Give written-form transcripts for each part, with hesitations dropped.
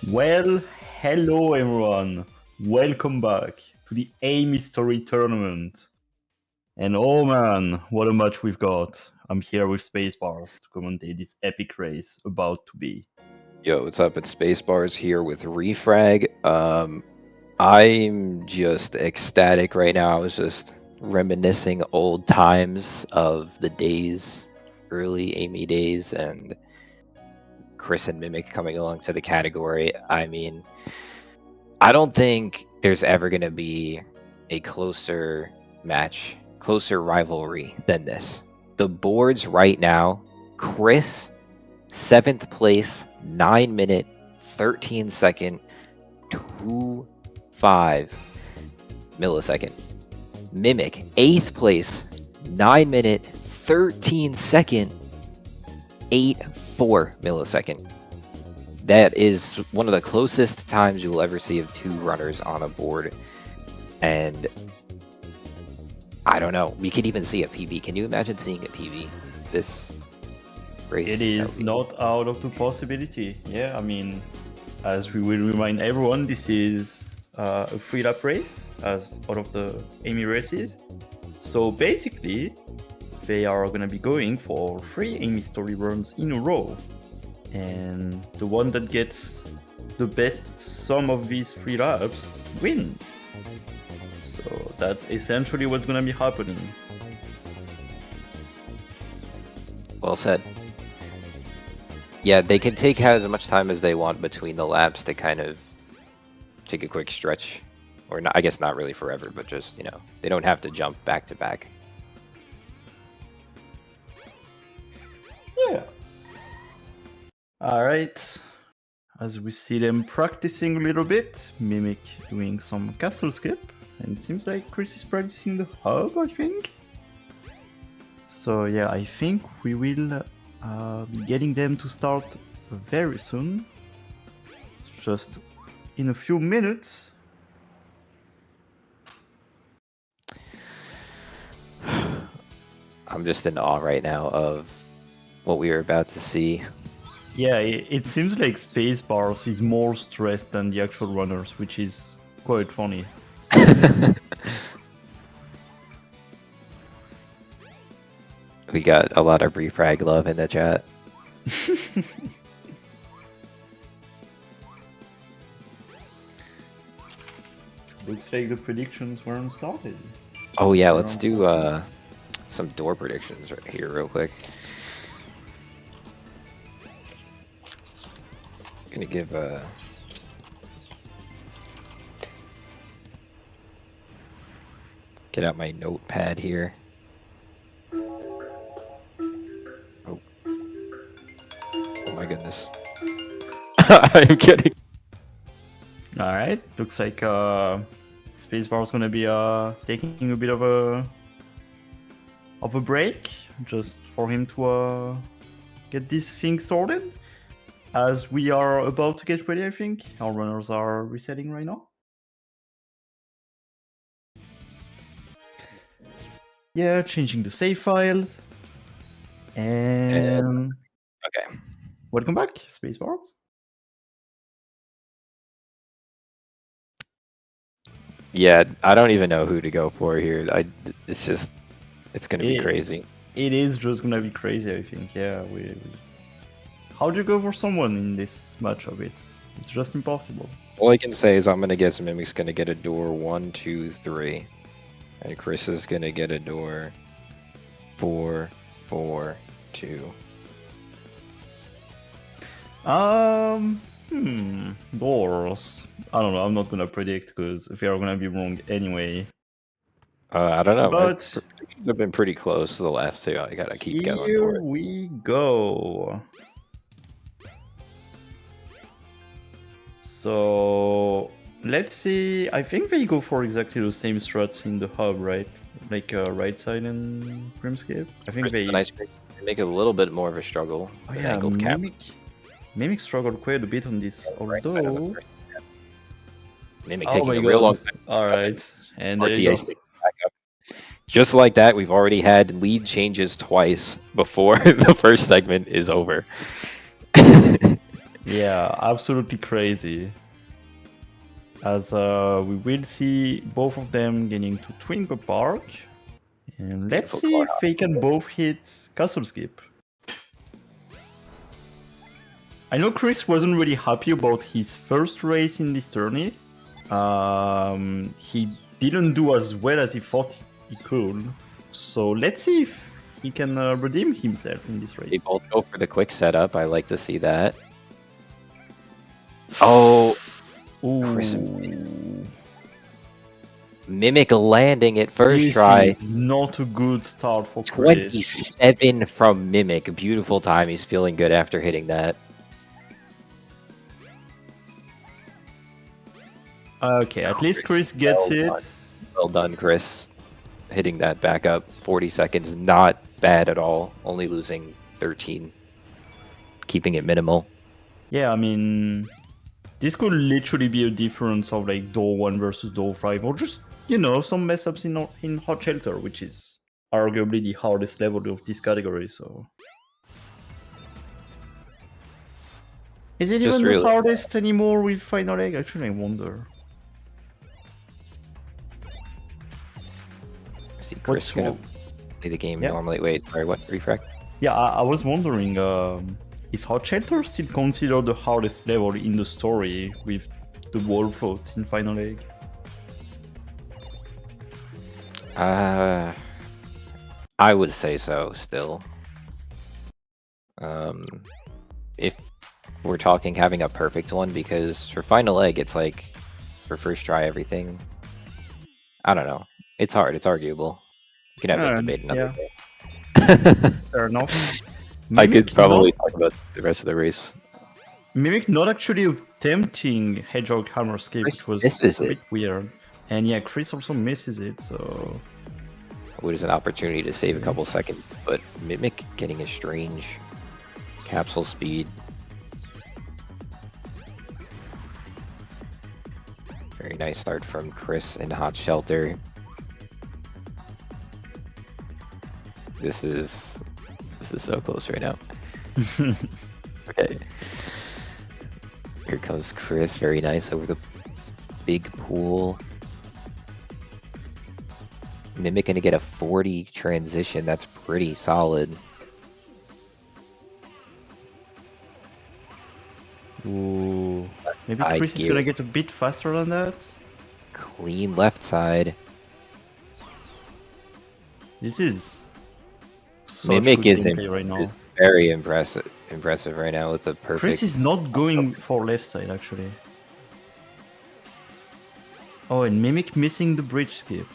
Well, hello everyone. Welcome back to the A Mystery Tournament. And oh man, what a match we've got. I'm here with Spacebars to commentate this epic race about to be. Yo, what's up? It's Spacebars here with Refrag. I'm just ecstatic right now. I was just reminiscing old times of the days, early Amy days, and Chris and Mimic coming along to the category. I mean, I don't think there's ever going to be a closer match, closer rivalry than this. The boards right now, Chris, 7th place, 9-minute, 13-second, 2.5 millisecond. Mimic, 8th place, 9-minute, 13-second, 8.4 millisecond. That is one of the closest times you will ever see of two runners on a board. And I don't know. We could even see a PB. Can you imagine seeing a PB this race? It is not out of the possibility. Yeah, I mean, as we will remind everyone, this is a free lap race, as all of the Amy races. So basically, they are going to be going for 3 Amy story runs in a row. And the one that gets the best sum of these 3 laps wins. So that's essentially what's going to be happening. Well said. Yeah, they can take as much time as they want between the laps to kind of take a quick stretch. Or not, I guess not really forever, but just, they don't have to jump back to back. Yeah. Alright. As we see them practicing a little bit, Mimic doing some castle skip. And it seems like Chris is practicing the hub, I think. So yeah, I think we will be getting them to start very soon. Just in a few minutes. I'm just in awe right now of what we are about to see. Yeah, it seems like Spacebars is more stressed than the actual runners, which is quite funny. We got a lot of refrag love in the chat. Looks like the predictions weren't started. Oh yeah, let's do some door predictions right here real quick. Gonna give get out my notepad here. Oh my goodness. I'm kidding. Alright, looks like Spacebar's gonna be taking a bit of a break just for him to get this thing sorted. As we are about to get ready, I think our runners are resetting right now. Yeah, changing the save files. And okay. Welcome back, Spacebars. Yeah, I don't even know who to go for here. It's gonna be crazy. It is just gonna be crazy, I think. Yeah, how do you go for someone in this matchup? It's just impossible. All I can say is I'm gonna guess Mimic's gonna get a door 1, 2, 3, and Chris is gonna get a door 4, 4, 2. Doors. I don't know. I'm not gonna predict because if you're gonna be wrong anyway. I don't know. But predictions have been pretty close to the last two. I gotta keep going for here it. we go. So let's see. I think they go for exactly the same struts in the hub, right? Like right side and Grimscape. I think they make it a little bit more of a struggle. Oh yeah, Mimic struggled quite a bit on this, although Mimic taking a real long time. All right, and RTA back up. Just like that, we've already had lead changes twice before the first segment is over. Yeah, absolutely crazy. As we will see both of them getting to Twinkle Park. And let's Beautiful see corner. if they can both hit Castle Skip. I know Chris wasn't really happy about his first race in this tourney. He didn't do as well as he thought he could. So let's see if he can redeem himself in this They race. both go for the quick setup. I like to see that. Oh, Chris Ooh. Mimic landing it first This try. is not a good start for Chris. 27 from Mimic. Beautiful time. He's feeling good after hitting that. Okay, at least Chris gets well it. done. Well done, Chris. Hitting that back up. 40 seconds. Not bad at all. Only losing 13. Keeping it minimal. Yeah, I mean, this could literally be a difference of like door 1 versus door 5, or just, you know, some mess ups in Hot Shelter, which is arguably the hardest level of this category. So, is it Just even really the hardest anymore with Final Egg? Actually, I wonder. See Chris gonna What's- play the game Yeah. normally. Wait, sorry, what? Refract? Yeah, I was wondering, is Hot Shelter still considered the hardest level in the story with the wall float in Final Egg? I would say so still. If we're talking having a perfect one, because for Final Egg, it's like for first try everything. I don't know. It's hard. It's arguable. You can have that debate another day. Fair enough. I could Mimic probably not- talk about the rest of the race. Mimic not actually attempting Hedgehog Hammer Skip, Chris which was misses a it. bit weird. And yeah, Chris also misses it, so... What is an opportunity to save a couple seconds, but Mimic getting a strange capsule speed. Very nice start from Chris in Hot Shelter. This is so close right now. Okay. Here comes Chris, very nice over the big pool. Mimic gonna get a 40 transition. That's pretty solid. Ooh. Maybe I Chris is gear. gonna get a bit faster than that. Clean left side. This is... such Mimic good is gameplay right now. is very impressive right now with the perfect. Chris is not going for left side, actually. Oh, and Mimic missing the bridge skip.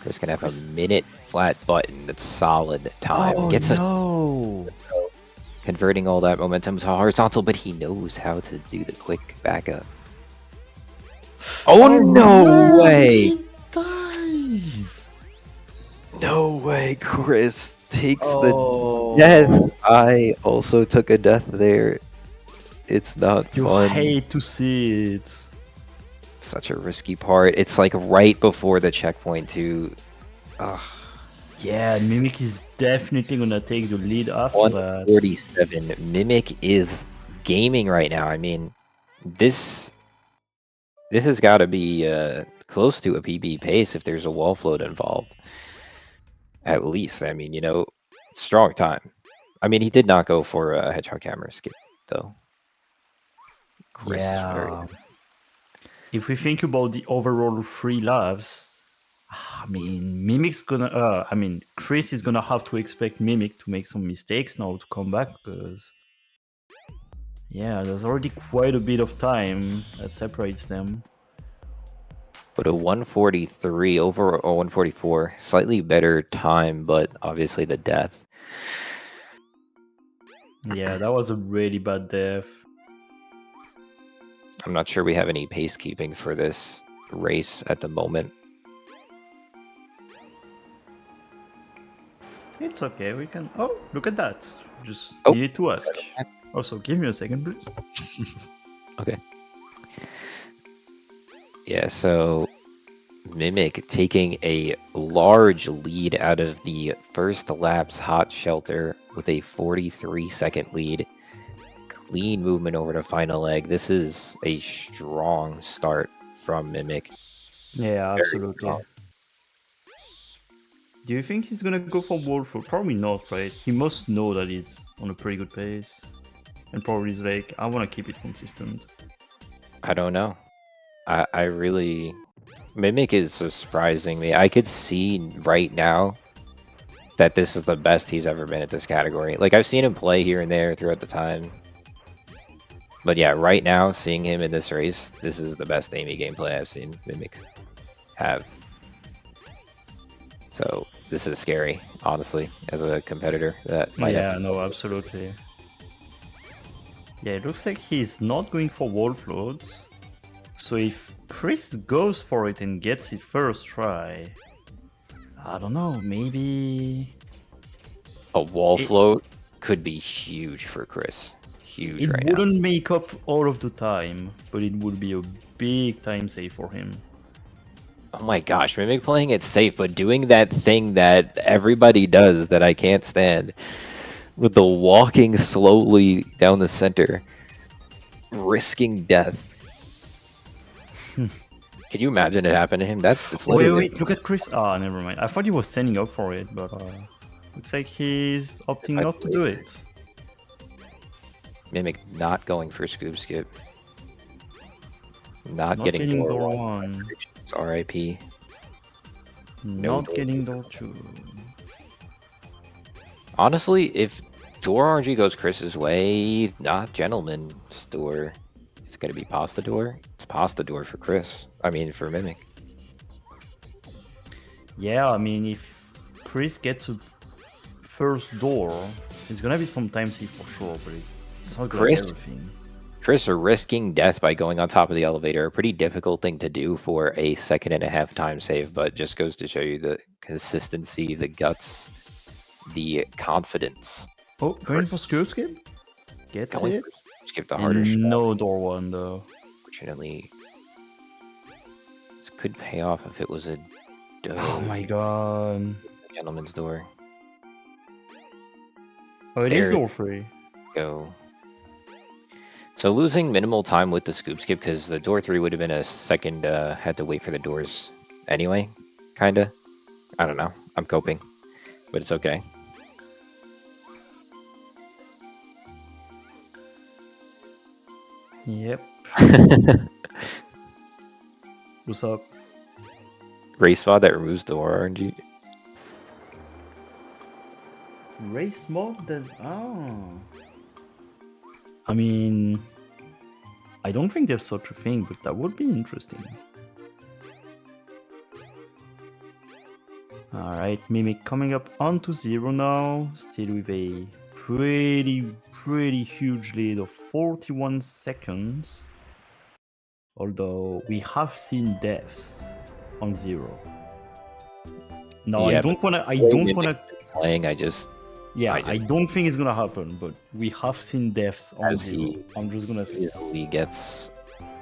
Chris gonna have a minute flat button. That's solid time. Oh, Gets a no! converting all that momentum to horizontal, but he knows how to do the quick backup. Oh, no way! He dies! No way, Chris takes Oh, the death. I also took a death there. It's not you fun. hate to see it. Such a risky part. It's like right before the checkpoint too. Ugh. Yeah, Mimic is definitely gonna take the lead after that. 147. Mimic is gaming right now. I mean, this has got to be close to a PB pace if there's a wall float involved. At least, I mean, you know, strong time. I mean, he did not go for a Hedgehog Hammer skip though. Chris, Yeah. If we think about the overall 3 laps, I mean, Mimic's gonna. I mean, Chris is gonna have to expect Mimic to make some mistakes now to come back, because yeah, there's already quite a bit of time that separates them. But a 143 over a 144, slightly better time, but obviously the death. Yeah, that was a really bad death. I'm not sure we have any pace keeping for this race at the moment. It's okay, we can. Oh, look at that! Just Oh. needed to ask. Also, give me a second, please. Okay. Yeah, so Mimic taking a large lead out of the first lap's hot shelter with a 43-second lead. Clean movement over to final leg. This is a strong start from Mimic. Yeah, Very absolutely. strong. Do you think he's gonna go for Wolflow? Probably not, right? He must know that he's on a pretty good pace. And probably he's like, I want to keep it consistent. I don't know. I really... Mimic is surprising me. I could see right now that this is the best he's ever been at this category. Like, I've seen him play here and there throughout the time. But yeah, right now, seeing him in this race, this is the best Amy gameplay I've seen Mimic have. So this is scary, honestly, as a competitor. That might have Yeah, to... no, absolutely. Yeah, it looks like he's not going for wall floats. So if Chris goes for it and gets it first try, I don't know, maybe A wall It- float could be huge for Chris. Huge it right now. wouldn't make up all of the time, but it would be a big time save for him. Oh my gosh, Mimic playing it safe, but doing that thing that everybody does that I can't stand. With the walking slowly down the center. Risking death. Can you imagine it happen to him? It's Wait, literally... wait, look at Chris. Ah, never mind. I thought he was standing up for it, but looks like he's opting I not to do it. Mimic not going for scoop skip. Not Not getting getting door door one. one. It's RIP. Not door getting door two. Honestly, if door RNG goes Chris's way, not Gentleman's door. It's going to be Pasta door. It's Pasta door for Chris. I mean, for Mimic. Yeah, I mean, if Chris gets a first door, it's gonna be some time save for sure, but it's not gonna be Chris? everything. Chris are risking death by going on top of the elevator. A pretty difficult thing to do for a 1.5 time save, but just goes to show you the consistency, the guts, the confidence. Oh, going for skill skip? Gets Going it. for skip the harder And shot. no door one though. Fortunately, this could pay off if it was a Oh my god. Gentleman's door. Oh, it is There door free. Go. So losing minimal time with the scoop skip because the door 3 would have been a second, had to wait for the doors anyway, kinda. I don't know. I'm coping, but it's okay. Yep. What's up? Race mod that removes door RNG. Race mod that I mean, I don't think there's such a thing, but that would be interesting. Alright, Mimic coming up onto 0 now, still with a pretty huge lead of 41 seconds. Although we have seen deaths on 0. No, Yeah, I don't wanna playing. I don't think it's gonna happen, but we have seen deaths on As 0. he- I'm just gonna say He gets.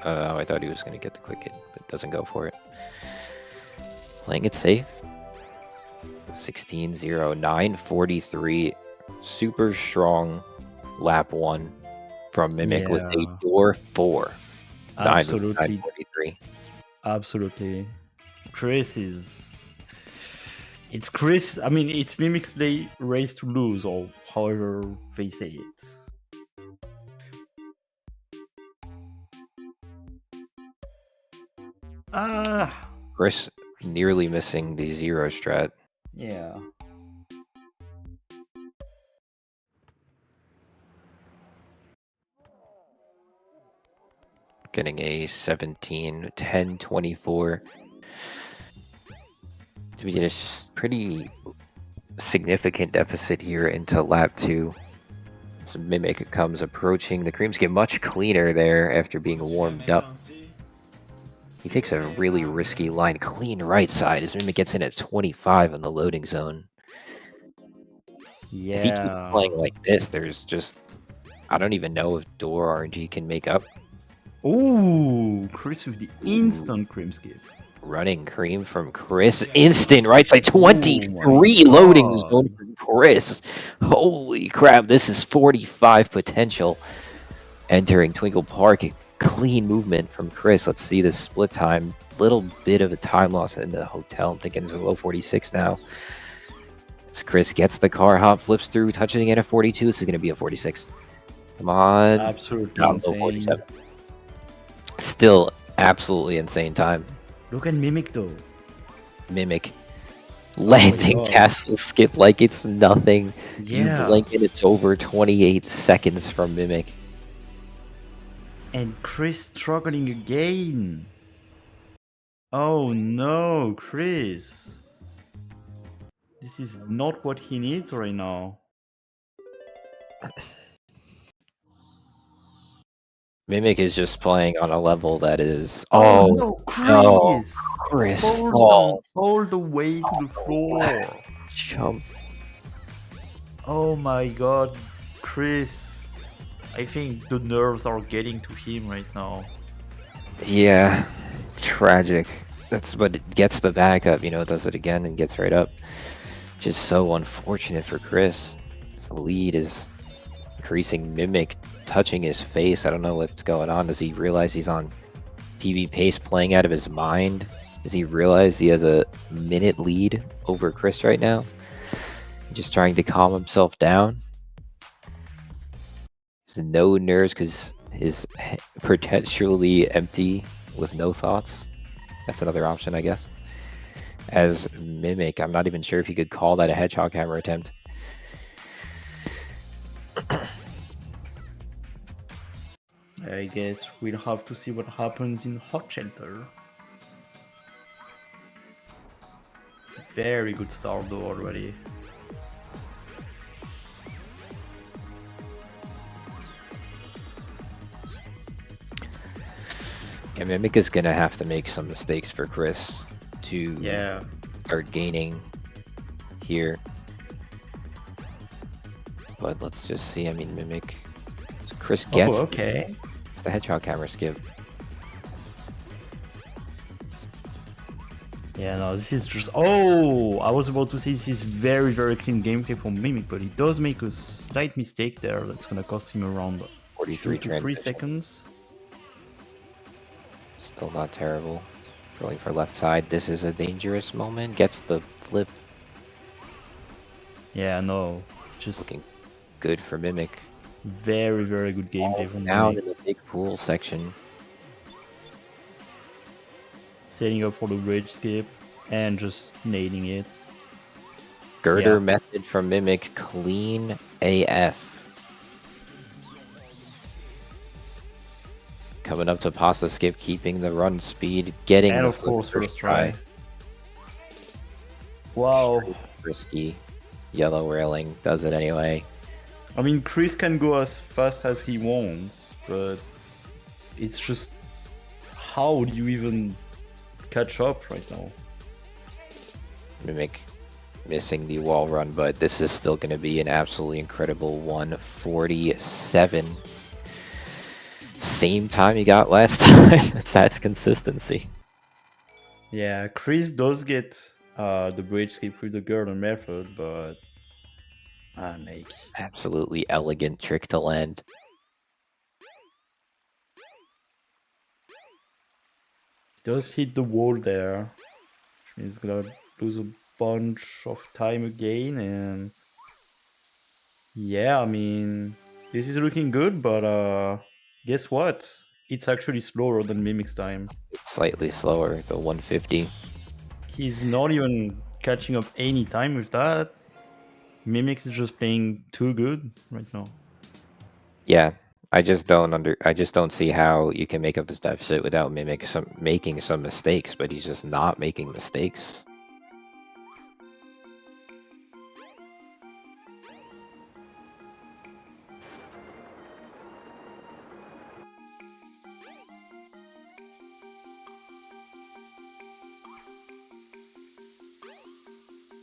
I thought he was going to get the quick hit, but doesn't go for it. Playing it safe. 16-0, 9:43. Super strong lap 1 from Mimic with a Yeah. door 4. absolutely, 9:43. absolutely. Chris is. It's Chris. I mean, it's Mimic's day race to lose, or however they say it. Chris nearly missing the 0 strat. Yeah. Getting a 17, 10, 24. To be a pretty significant deficit here into lap 2. So Mimic comes approaching. The creams get much cleaner there after being warmed up. He takes a really risky line, clean right side as Mimic gets in at 25 on the loading zone. Yeah. If he keeps playing like this, there's just... I don't even know if door RNG can make up. Ooh, Chris with the instant cream skip. running cream from Chris. Instant right side 23 my loading God. zone from Chris. Holy crap, this is 45 potential. Entering Twinkle Park, clean movement from Chris. Let's see the split time. Little bit of a time loss in the hotel. I'm thinking it's a low 46 now. As Chris gets the car, hop, flips through, touching in a 42. This is going to be a 46. Come on. Absolutely Down low insane. 47. Still absolutely insane time. Look at Mimic though. Mimic landing God. castle skip like it's nothing. Yeah. You blink and it's over 28 seconds from Mimic. And Chris struggling again. Oh no, Chris. This is not what he needs right now. Mimic is just playing on a level that is. Oh Oh, no, no. Chris! Chris Falls down falls. all the way to the floor. Jump. Oh my god, Chris. I think the nerves are getting to him right now. Yeah, tragic. That's but it gets the back up, does it again and gets right up. Just so unfortunate for Chris. His lead is increasing. Mimic touching his face. I don't know what's going on. Does he realize he's on PB pace playing out of his mind? Does he realize he has a minute lead over Chris right now? Just trying to calm himself down. There's no nerves because his potentially empty with no thoughts. That's another option, I guess. As Mimic, I'm not even sure if you could call that a hedgehog hammer attempt. I guess we'll have to see what happens in Hot Shelter. Very good start though already. Yeah, Mimic is gonna have to make some mistakes for Chris to start gaining here. But let's just see. I mean, Mimic. So Chris gets okay. It's the hedgehog hammer skip. Yeah, no, this is just... Oh! I was about to say this is very, very clean gameplay from Mimic, but he does make a slight mistake there. That's gonna cost him around 43 2 to 3 seconds. Still not terrible. Going for left side. This is a dangerous moment. Gets the flip. Yeah, no. Just Looking good for Mimic. very, very good gameplay from Down Mimic. in the big pool section. Setting up for the bridge skip and just nailing it. Girder Yeah. method from Mimic. Clean AF. Coming up to pasta skip, keeping the run speed, getting And the of flip course, first try. try. Wow. Risky. Yellow railing does it anyway. I mean, Chris can go as fast as he wants, but it's just... How do you even catch up right now? Mimic missing the wall run, but this is still going to be an absolutely incredible 147. Same time you got last time. That's consistency. Yeah, Chris does get the bridge skip with the Girder method, but like, Absolutely elegant trick to land. he does hit the wall there, which means he's gonna lose a bunch of time again. And yeah, I mean, this is looking good, but guess what? It's actually slower than Mimic's time. Slightly slower, the 150. He's not even catching up any time with that. Mimic is just playing too good right now. Yeah, I just don't see how you can make up this deficit without making some mistakes, but he's just not making mistakes.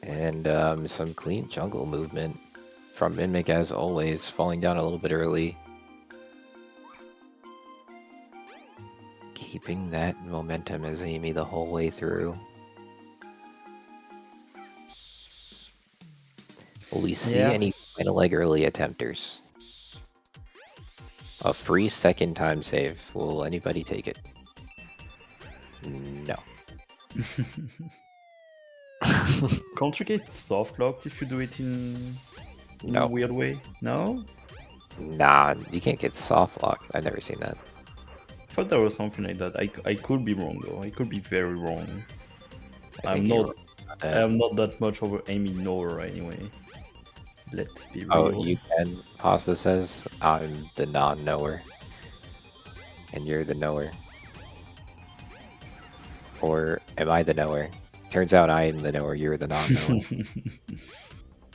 And some clean jungle movement from Mimic as always, falling down a little bit early. keeping that momentum as Amy the whole way through. Will we see Yeah. any final leg early attempters? A free second time save. Will anybody take it? No. Can't you get soft locked if you do it in a No. weird way? No? Nah, you can't get soft locked. I've never seen that. I thought there was something like that. I could be wrong though. I could be very wrong. I I'm think you're not. wrong about that. I'm not that much of an Amy knower anyway. Let's be real. Oh, you can. Pasta says I'm the non-knower, and you're the knower. Or am I the knower? Turns out I am the knower. You're the non-knower.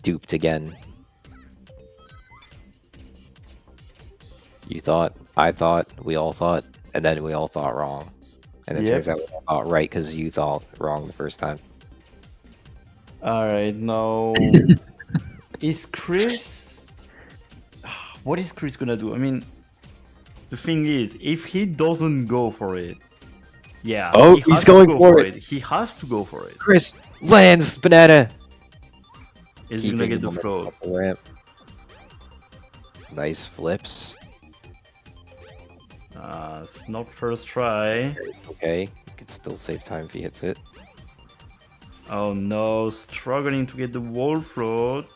Duped again. You thought, I thought, we all thought, and then we all thought wrong. And it Yep. turns out we all thought right because you thought wrong the first time. Alright, now is Chris. What is Chris gonna do? I mean, the thing is, if he doesn't go for it, yeah. Oh, he he's has to going go for it. He has to go for it. Chris lands banana. He's gonna get the momentum float. up the ramp. Nice flips. It's not first try. Okay, you could still save time if he hits it. Oh no, struggling to get the wall float.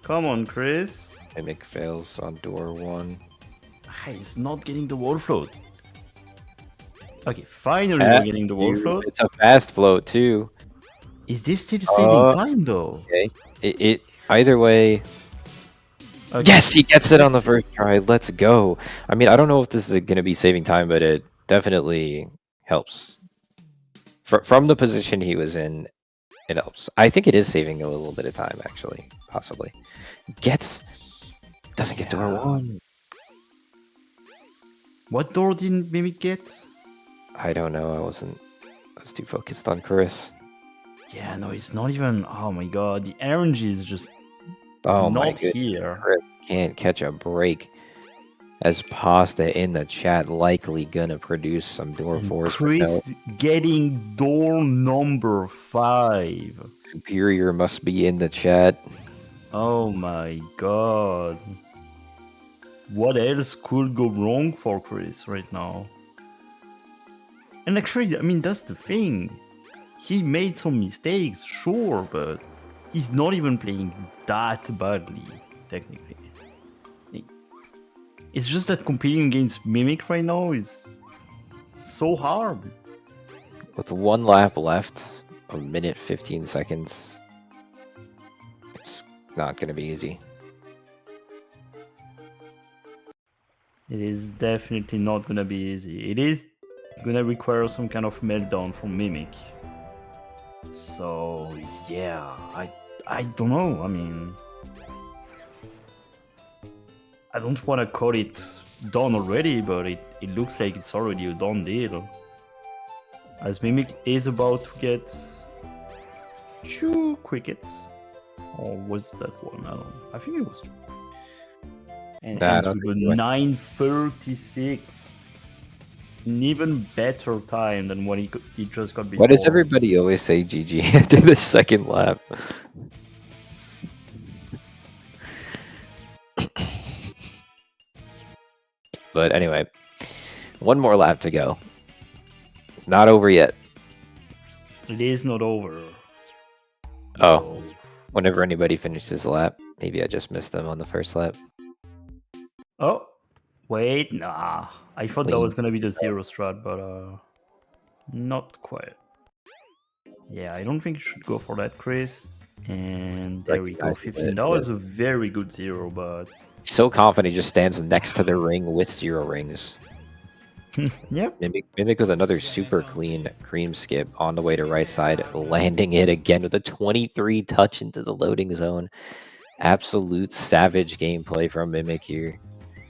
Come on, Chris. Mimic fails on door one. He's not getting the wall float. Okay, finally we're getting the wall float. It's a fast float too. Is this still saving Uh, time though? Okay. It either way. Okay. Yes, he gets it on the first try. Let's go. I mean, I don't know if this is going to be saving time, but it definitely helps. From the position he was in, it helps. I think it is saving a little bit of time, actually, possibly. Doesn't get door Yeah. one. What door didn't Mimic get? I don't know. I was too focused on Chris. Yeah, no, it's not even. Oh my god, the RNG is just Oh my not goodness. here. Chris can't catch a break. As Pasta in the chat likely gonna produce some door And fours. but Chris no. getting door number 5. Superior must be in the chat. Oh my god. What else could go wrong for Chris right now? And actually, I mean, that's the thing. He made some mistakes, sure, but he's not even playing that badly, technically. It's just that competing against Mimic right now is so hard. With one lap left, a minute 15 seconds, it's not going to be easy. It is definitely not gonna be easy. It is gonna require some kind of meltdown from Mimic. So yeah, I don't know. I mean, I don't want to call it done already, but it looks like it's already a done deal. As Mimic is about to get 2 crickets, or was that one? I don't know. I think it was 2. And Nah, I ends don't with think a it was. 9:36. An even better time than what he just got before. Why does everybody always say GG after the second lap? But anyway, one more lap to go. Not over yet. It is not over. Oh, whenever anybody finishes a lap, maybe I just missed them on the first lap. Oh, wait, nah. I thought that Clean. was gonna be the 0 strat, but not quite. Yeah, I don't think you should go for that, Chris. And there we go, Recognize 15. it, That was a very good 0, but So confident, he just stands next to the ring with 0 rings. yep. Mimic with another super clean cream skip on the way to right side, landing it again with a 23 touch into the loading zone. Absolute savage gameplay from Mimic here.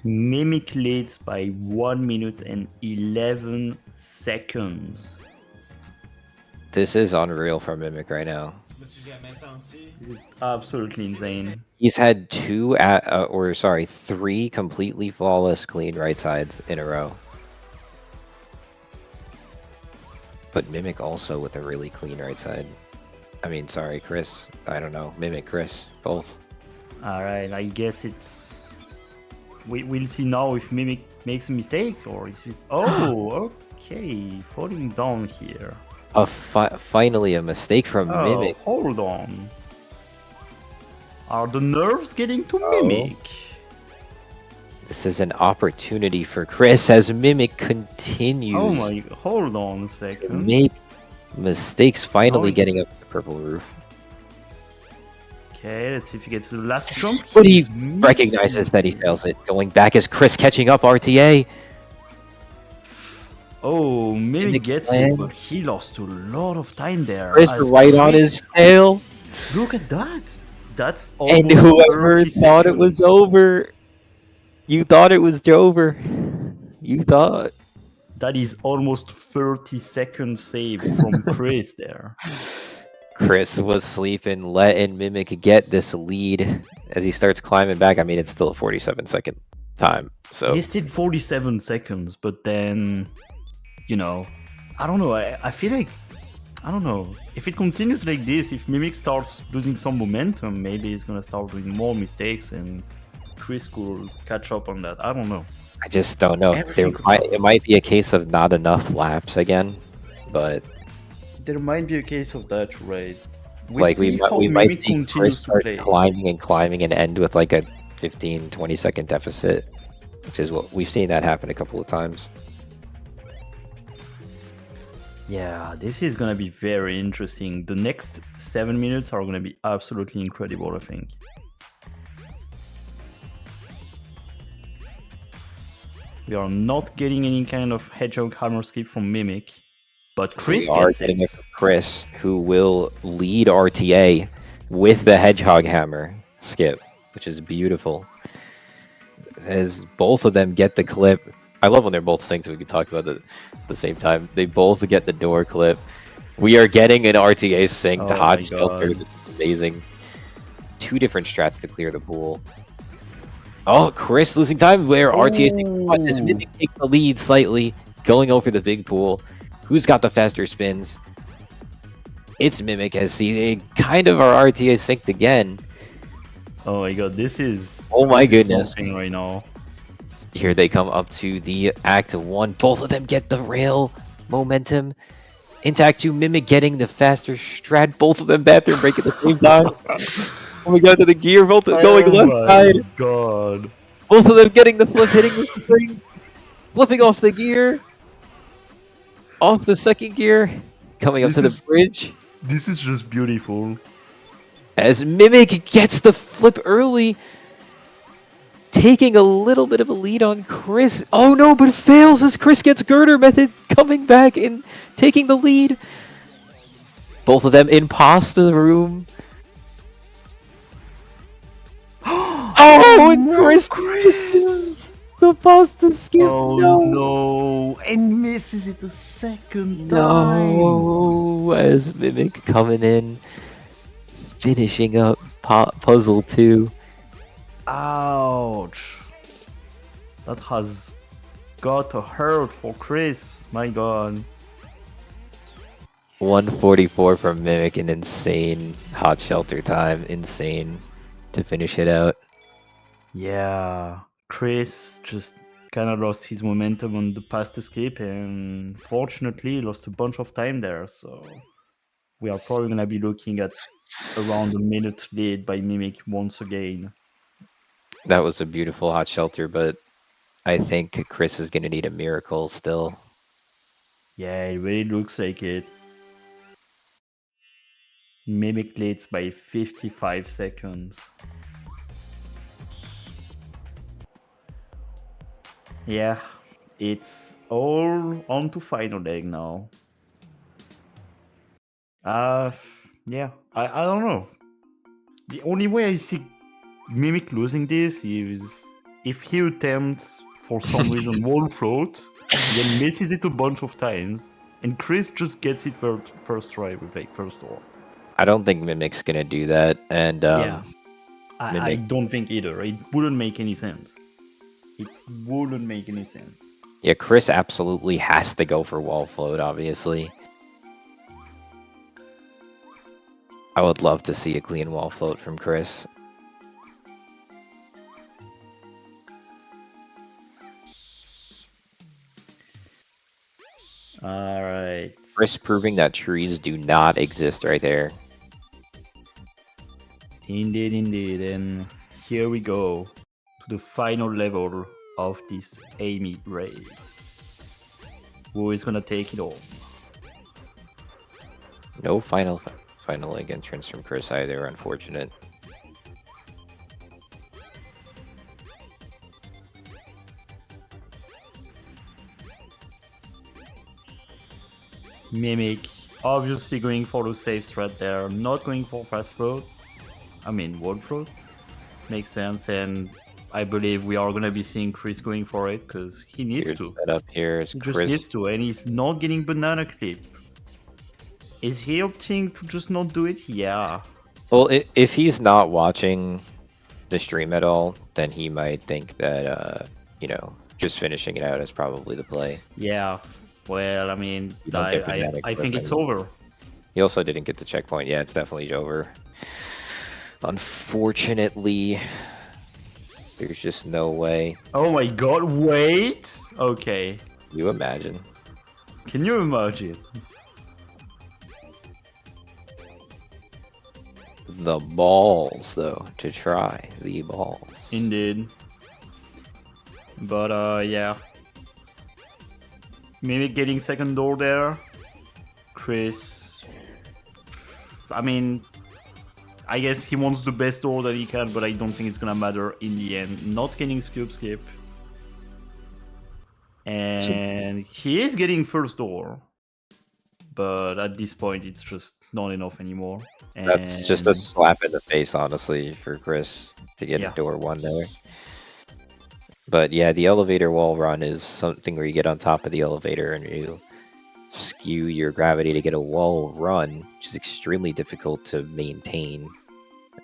Mimic leads by 1 minute and 11 seconds. This is unreal from Mimic right now. This is absolutely insane. He's had 3 completely flawless clean right sides in a row. But Mimic also with a really clean right side. I mean, sorry, Chris. I don't know. Mimic, Chris, both. Alright, I guess it's... We'll see now if Mimic makes a mistake or it's just... Oh, okay. Falling down here. Finally a mistake from Mimic. Hold on. Are the nerves getting to Oh. Mimic? This is an opportunity for Chris as Mimic continues Oh my... Hold on a to second. make mistakes, finally Oh. getting up the purple roof. Okay, let's see if he gets to the last jump. But he He's recognizes that he missing. fails it. Going back as Chris catching up RTA. Oh, Mimic Mimic gets it, but lands. he lost a lot of time there. Chris as right on Chris- his tail. Look at that. That's And almost whoever 30 thought it was seconds. over, you thought it was over. You thought. That is almost 30 seconds saved from Chris there. Chris was sleeping, letting Mimic get this lead as he starts climbing back. I mean, it's still a 47-second time. So He still 47 seconds, but then, you know, I don't know. I feel like, I don't know. If it continues like this, if Mimic starts losing some momentum, maybe he's gonna start doing more mistakes and Chris could catch up on that. I don't know. I just don't know. Everything could It might be a case of not enough laps again, but There might be a case of that, right? like we see how might Mimic see continues Chris to start play. climbing and climbing and end with like a 15-20 second deficit, which is what we've seen that happen a couple of times. Yeah, this is gonna be very interesting. The next 7 minutes are gonna be absolutely incredible, I think. We are not getting any kind of hedgehog hammer skip from Mimic, but Chris We are gets getting it. it from Chris, who will lead RTA with the Hedgehog Hammer skip, which is beautiful. As both of them get the clip. I love when they're both synced, so we can talk about it at the same time. They both get the door clip. We are getting an RTA sync to Oh Hot my Shelter. God. This is amazing. 2 different strats to clear the pool. Oh, Chris losing time where RTA sync. But this Ooh. Mimic takes the lead slightly, going over the big pool. Who's got the faster spins? It's Mimic as they kind of are RTA synced again. Oh my god, this is... Oh my this is goodness. something right now. Here they come up to the Act 1. Both of them get the rail momentum. Into Act 2, Mimic getting the faster strat. Both of them bathroom break at the same time. Oh my god, to the gear, both going Oh left my side. god. Both of them getting the flip, hitting the spring. Flipping off the gear. Off the second gear. Coming up This to the is- bridge. This is just beautiful. As Mimic gets the flip early, taking a little bit of a lead on Chris. Oh no, but fails as Chris gets girder method coming back and taking the lead. Both of them in pasta room. Oh, and Chris, the pasta skip. Oh no. And misses it a second time. No, as Mimic coming in, finishing up puzzle 2. Ouch. That has got to hurt for Chris. My god. 144 from Mimic, an insane hot shelter time, insane to finish it out. Yeah. Chris just kind of lost his momentum on the past escape and fortunately lost a bunch of time there. So we are probably going to be looking at around a minute lead by Mimic once again. That was a beautiful hot shelter, but I think Chris is going to need a miracle still. Yeah, it really looks like it. Mimic leads by 55 seconds. Yeah, it's all on to final leg now. Yeah, I don't know. The only way I see Mimic losing this is if he attempts for some reason wall float, then misses it a bunch of times, and Chris just gets it first try with like first door. I don't think Mimic's going to do that, and Yeah. I Mimic. don't think either. It wouldn't make any sense. It wouldn't make any sense. Yeah, Chris absolutely has to go for wall float, obviously. I would love to see a clean wall float from Chris. All right. Chris proving that trees do not exist right there. Indeed, indeed. And here we go to the final level of this Amy race. Who is gonna take it home? No final link entrance from Chris either, unfortunate. Mimic obviously going for the safe strat there, not going for fast float. I mean, wall float. Makes sense, and I believe we are gonna be seeing Chris going for it because he needs Weird to. setup here is He just Chris. needs to, and he's not getting banana clip. Is he opting to just not do it? Yeah. Well, if he's not watching the stream at all, then he might think that you know, just finishing it out is probably the play. Yeah. Well, I mean, You don't get banana I think clip it's anymore. over. He also didn't get the checkpoint. Yeah, it's definitely over. Unfortunately, there's just no way. Oh my god, wait! Okay. You imagine. Can you imagine? The balls, though, to try the balls. Indeed. But, yeah. Maybe getting second door there. Chris. I mean, I guess he wants the best door that he can, but I don't think it's gonna matter in the end. Not getting scoop skip. And he is getting first door. But at this point, it's just not enough anymore. And That's just a slap in the face, honestly, for Chris to get Yeah. a door one there. But yeah, the elevator wall run is something where you get on top of the elevator and you skew your gravity to get a wall run, which is extremely difficult to maintain.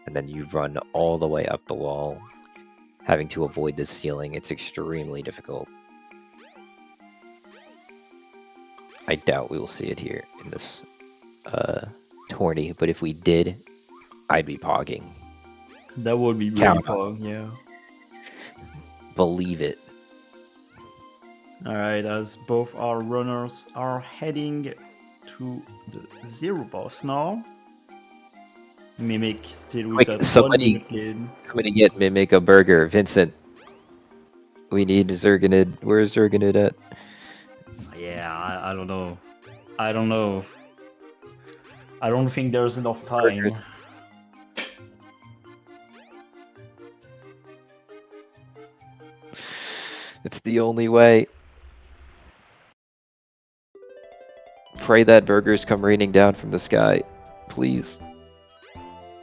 And then you run all the way up the wall, having to avoid the ceiling. It's extremely difficult. I doubt we will see it here in this tourney, but if we did, I'd be pogging. That would be really Count fun, yeah. Believe it. Alright, as both our runners are heading to the zero boss now. Mimic still with Quick, that somebody- 1 minute lead. Somebody get Mimic a burger. Vincent, we need Zerganid. Where's Zerganid at? Yeah, I don't know. I don't know. I don't think there's enough time. It's the only way. Pray that burgers come raining down from the sky. Please.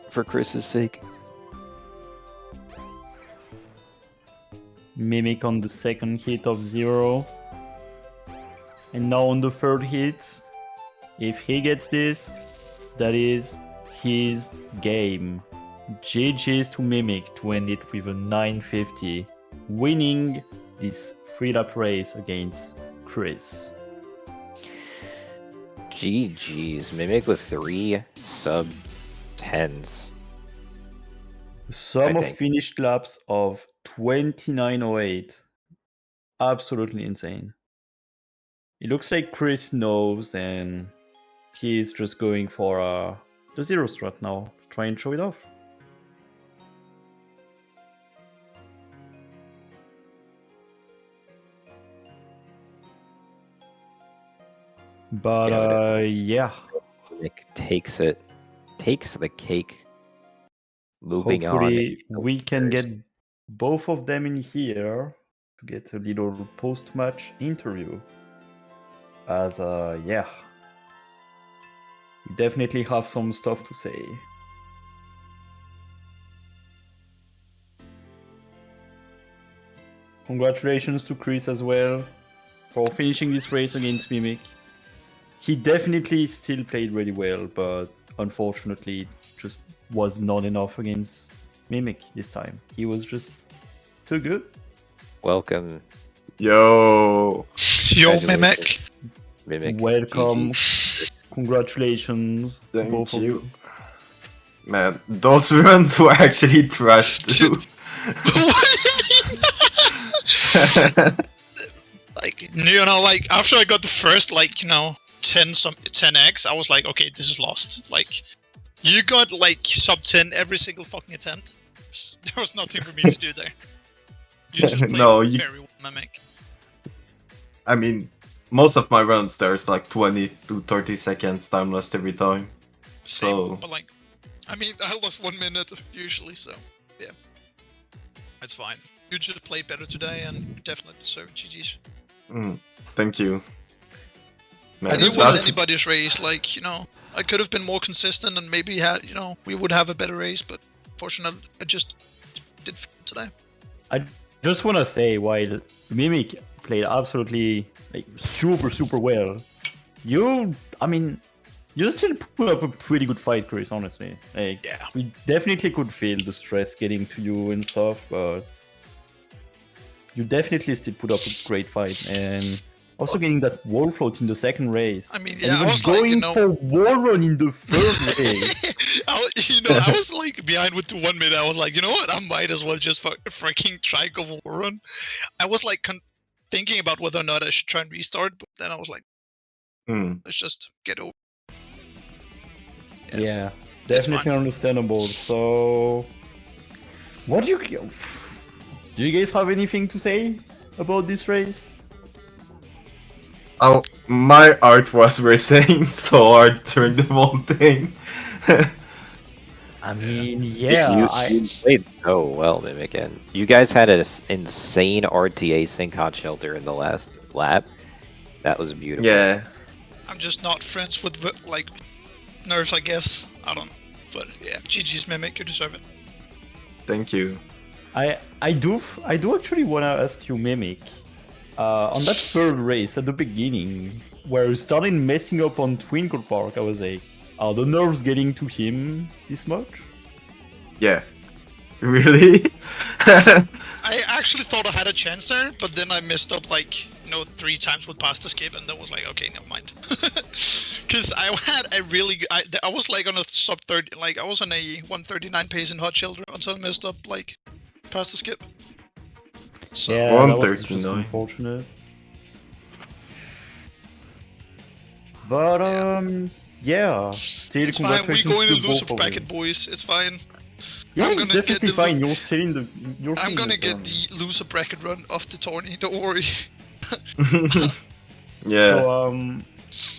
For Chris's sake. Mimic on the second hit of zero. And now on the third hit. If he gets this, that is his game. GG's to Mimic to end it with a 950, winning this 3-lap race against Chris. GG's. Mimic with 3 sub 10s. Sum I of think. finished laps of 29:08. Absolutely insane. It looks like Chris knows and he's just going for the zero strat now. Try and show it off. But yeah. Mimic takes it. Takes the cake. Moving on. Hopefully we can get both of them in here to get a little post-match interview. As yeah, we definitely have some stuff to say. Congratulations to Chris as well for finishing this race against Mimic. He definitely still played really well, but unfortunately it just was not enough against Mimic this time. He was just too good. Welcome, Yo. Yo, Mimic. Mimic. Welcome. GG. Congratulations, Thank both of you. you. Man, those runs were actually trash too. What do you mean? Like, you know, like after I got the first, like, you know, 10x, I was like, okay, this is lost. Like, you got like sub 10 every single fucking attempt. There was nothing for me to do there. You just played No, you- very well, Mimic. I mean, most of my runs there's like 20 to 30 seconds time lost every time. Same, So- but like, I mean, I lost 1 minute usually, so yeah, it's fine. You just played better today, and you definitely deserve GG's. Thank you. Man, And it it's was bad. anybody's race. Like, you know, I could have been more consistent, and maybe had, you know, we would have a better race. But fortunately, I just did today. I just want to say, while Mimic played absolutely like super well, you still put up a pretty good fight, Chris. Honestly, like Yeah. we definitely could feel the stress getting to you and stuff, but you definitely still put up a great fight, and also getting that wall float in the second race. I mean, and yeah, I even was like, going you know, for wall run in the third race. I was like behind with the 1 minute. I was like, you know what? I might as well just freaking try go for a run. I was like thinking about whether or not I should try and restart, but then I was like, let's just get over. Yeah, It's definitely fine. understandable. So, what do you guys have anything to say about this race? Oh, my art was racing so hard during the whole thing. I mean, yeah, You played so well, Mimic, and you guys had an insane RTA sync hot shelter in the last lap. That was beautiful. Yeah. I'm just not friends with like nerves, I guess. I don't. But yeah, GG's Mimic, you deserve it. Thank you. I do actually want to ask you, Mimic, on that third race at the beginning, where you started messing up on Twinkle Park. I was like, are the nerves getting to him this much? Yeah. Really? I actually thought I had a chance there, but then I messed up like, you know, 3 times with pasta skip, and then was like, okay, never mind. Because I had a really, I was like on a sub 30, like I was on a 139 pace in hot shelter until I messed up like pasta skip. So Yeah, that was just 139. unfortunate. But yeah, still it's fine. We're congratulations going to in both loser of bracket, you. boys. It's fine. Yeah, I'm it's gonna get definitely the fine. You're still in the. I'm gonna get the loser bracket run off the tourney. Don't worry. Yeah. So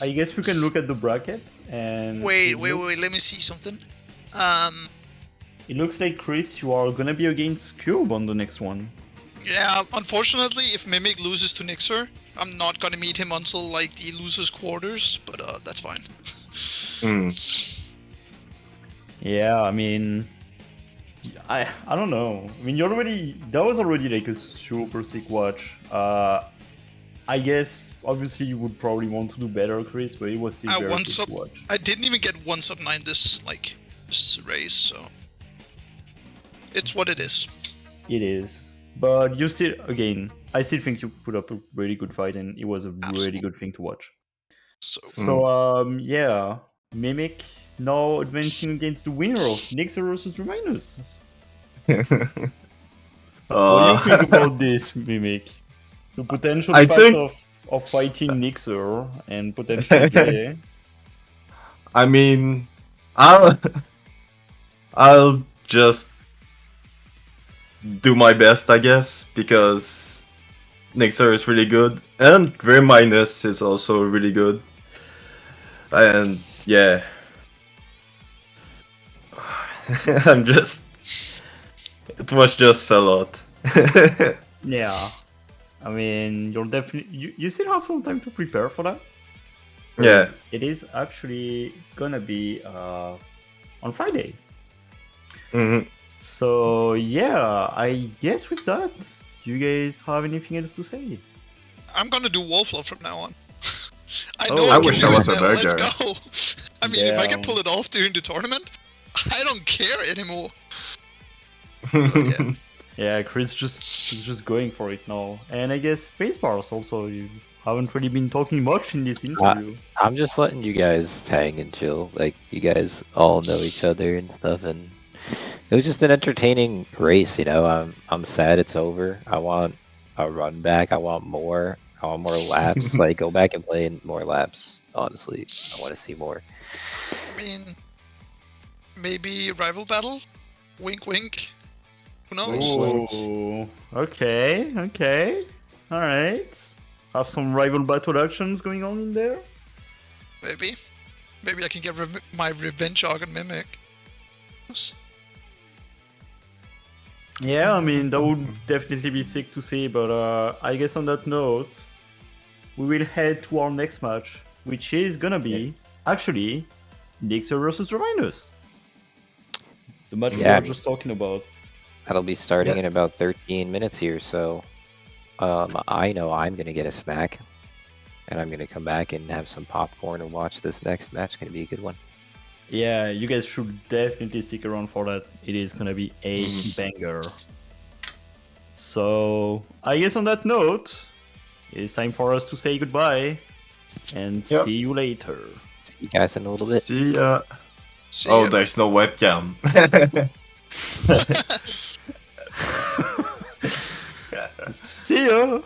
I guess we can look at the brackets and. Wait. Let me see something. It looks like, Chris, you are gonna be against Cube on the next one. Yeah, unfortunately, if Mimic loses to Nixer, I'm not gonna meet him until like the losers quarters, but that's fine. Yeah, I mean, I don't know. I mean, that was already like a super sick watch. I guess obviously you would probably want to do better, Chris, but it was still very One sick sub. to watch. I didn't even get 1 sub 9 this race, so it's what it is. It is, but you still, again, I still think you put up a really good fight, and it was a really Absolutely. good thing to watch. So So yeah, Mimic now advancing against the winner of Nixer versus Reminus. What do you think about this, Mimic? The potential I fact think- of fighting Nixer and potentially Jay. I mean, I'll just do my best, I guess, because Nixer is really good, and Minus is also really good. And yeah, I'm just. It was just a lot. Yeah, I mean, you're definitely you still have some time to prepare for that. Yeah. It is actually gonna be on Friday. Mhm. So yeah, I guess with that, do you guys have anything else to say? I'm gonna do wall flow from now on. I Oh, know I I can wish do I it was a now. Let's virgin. go. I mean, if I can Yeah. pull it off during the tournament, I don't care anymore. Yeah. Yeah, Chris she's just going for it now, and I guess Spacebar's also. You haven't really been talking much in this interview. I'm just letting you guys hang and chill. Like, you guys all know each other and stuff, and it was just an entertaining race, you know. I'm sad it's over. I want a run back. I want more. I want more laps. Like, go back and play in more laps. Honestly, I want to see more. I mean, maybe rival battle? Wink, wink. Who knows? Oh, okay, okay, all right. Have some rival battle actions going on in there. Maybe. Maybe I can get my revenge arc on Mimic. Yeah, I mean that would definitely be sick to see. But I guess on that note, we will head to our next match, which is gonna be actually Nixer versus Rovinus. The match we Yeah. were just talking about. That'll be starting in about 13 minutes here, so I know I'm gonna get a snack, and I'm gonna come back and have some popcorn and watch this next match. Gonna be a good one. Yeah, you guys should definitely stick around for that. It is gonna be a banger. So I guess on that note, it's time for us to say goodbye and Yep. see you later. See you guys in a little bit. See ya. See Oh, ya. there's no webcam. See ya!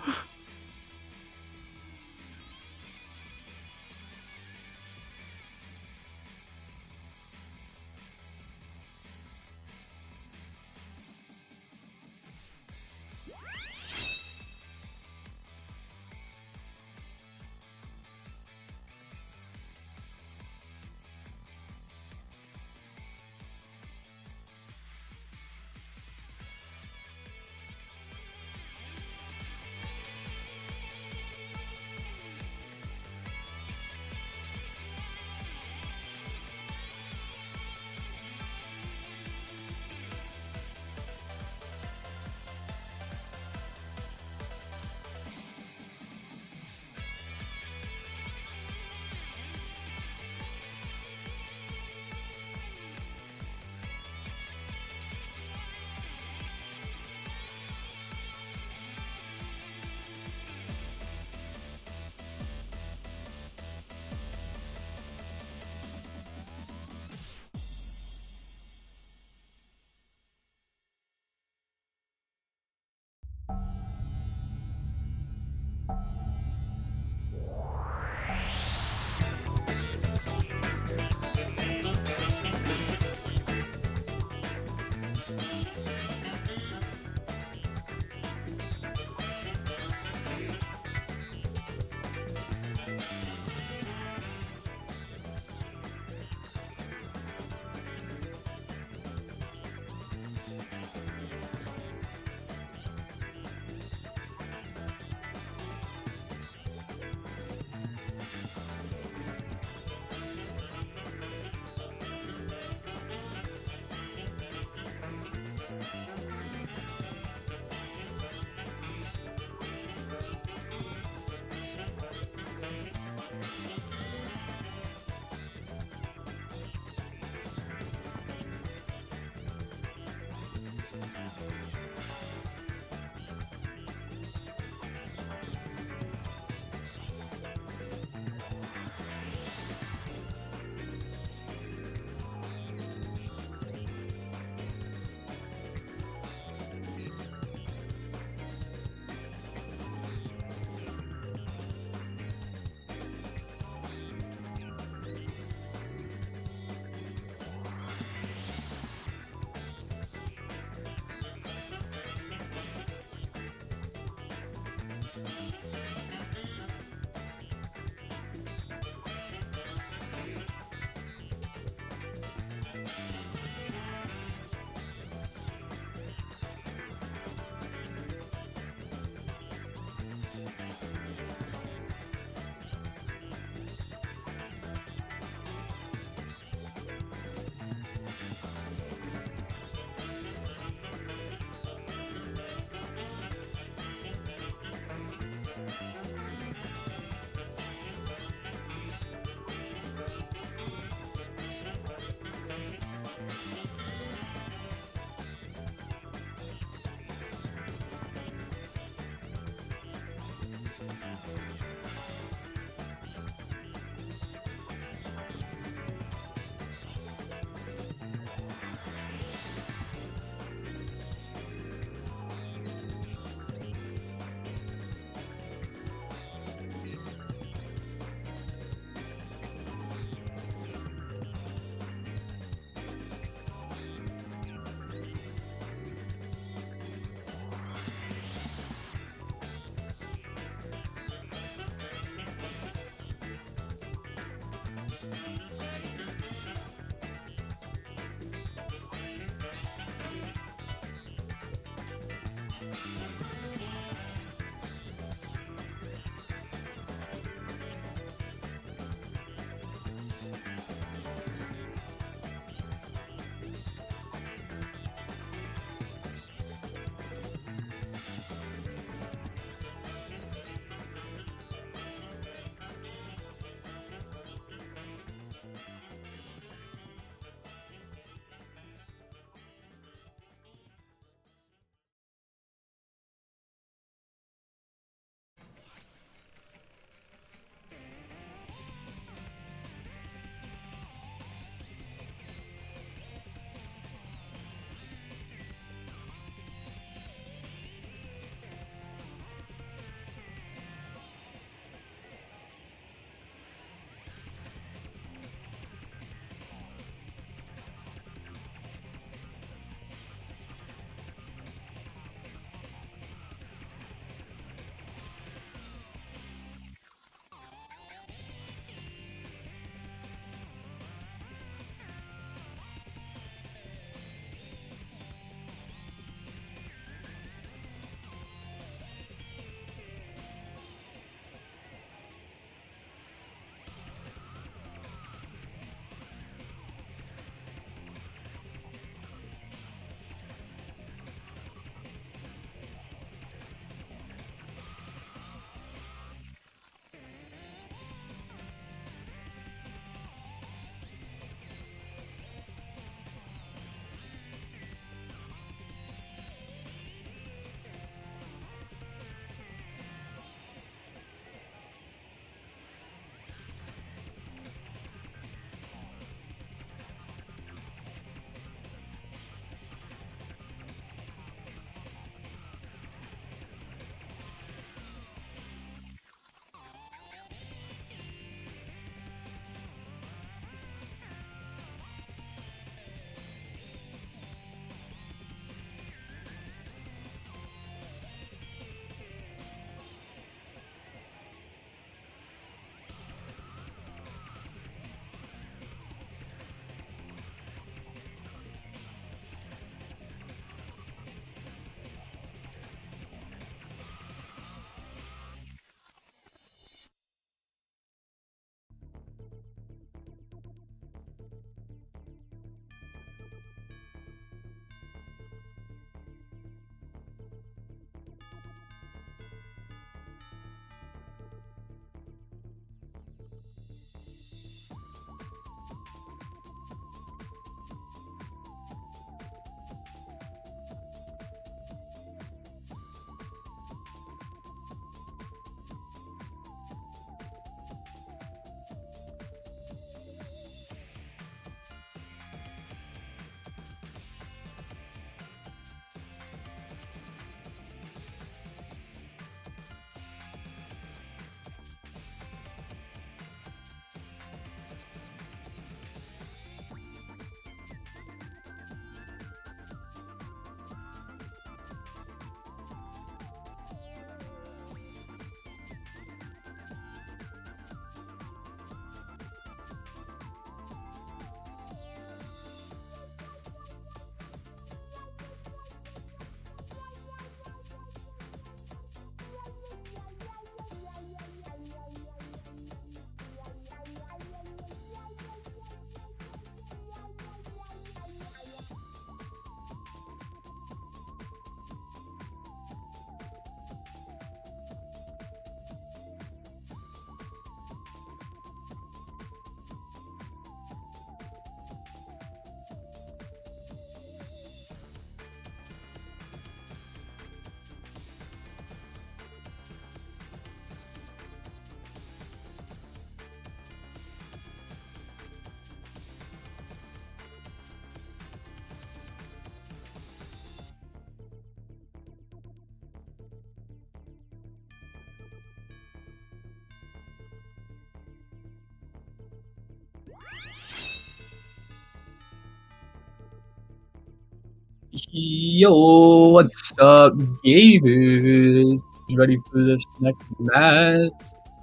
Yo, what's up, gamers? Ready for this next match?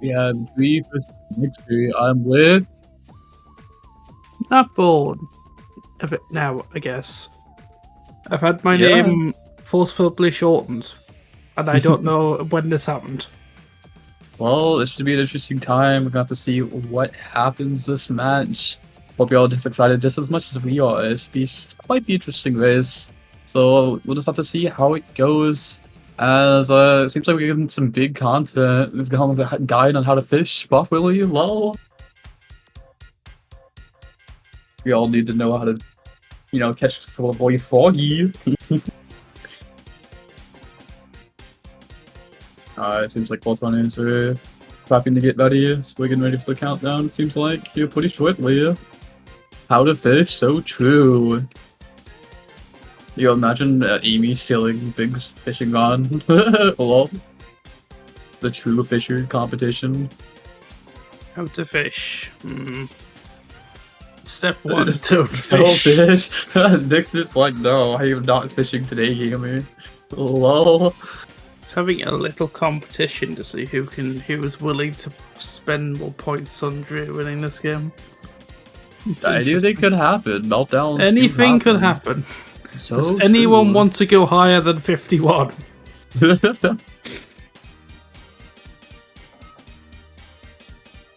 We have Dree versus Mixer. I'm with. Not bored of it now, I guess. I've had my Yeah. name forcefully shortened, and I don't know when this happened. Well, this should be an interesting time. We're going to see what happens this match. Hope you're all just excited just as much as we are. It should be quite the interesting race. So we'll just have to see how it goes. As it seems like we're getting some big content. There's a guide on how to fish properly. Lol. We all need to know how to, catch for boy Foggy. It seems like both runners are prepping to get ready, so we're getting ready for the countdown. It seems like here pretty shortly. How to fish, so true. You imagine Amy stealing Big's fishing rod. Lol. The true fisher competition. How to fish. Step 1, don't Don't fish. fish. Nick's just like, no, I am not fishing today, gamer. Lol. Having a little competition to see who is willing to spend more points on Drew winning this game. Anything could happen. Meltdowns. Anything could happen. So Does anyone true. want to go higher than 51?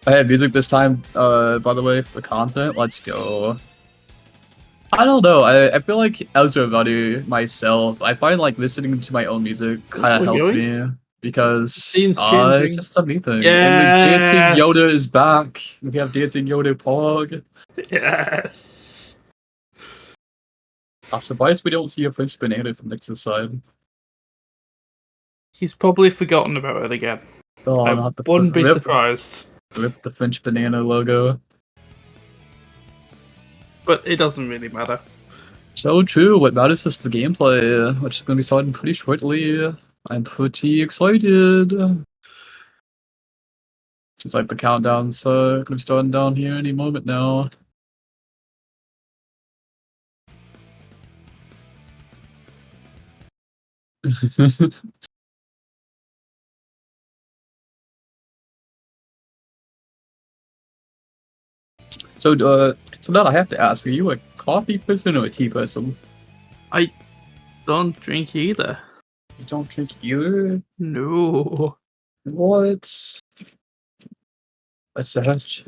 I have music this time, by the way, for the content. Let's go. I don't know. I feel like as a runner myself, I find like listening to my own music kind of helps Really? me because Scene's it's changing. just a me thing. Yes! And like, Dancing Yoda is back. We have Dancing Yoda Pog. Yes. I'm surprised we don't see a French banana from Nix's side. He's probably forgotten about it again. Oh, I not the wouldn't be rip, surprised. rip the French banana logo. But it doesn't really matter. So true. What matters is the gameplay, which is going to be starting pretty shortly. I'm pretty excited. Seems like the countdown's going to be starting down here any moment now. So now I have to ask: are you a coffee person or a tea person? Don't drink either. You don't drink either. No. What? What's that?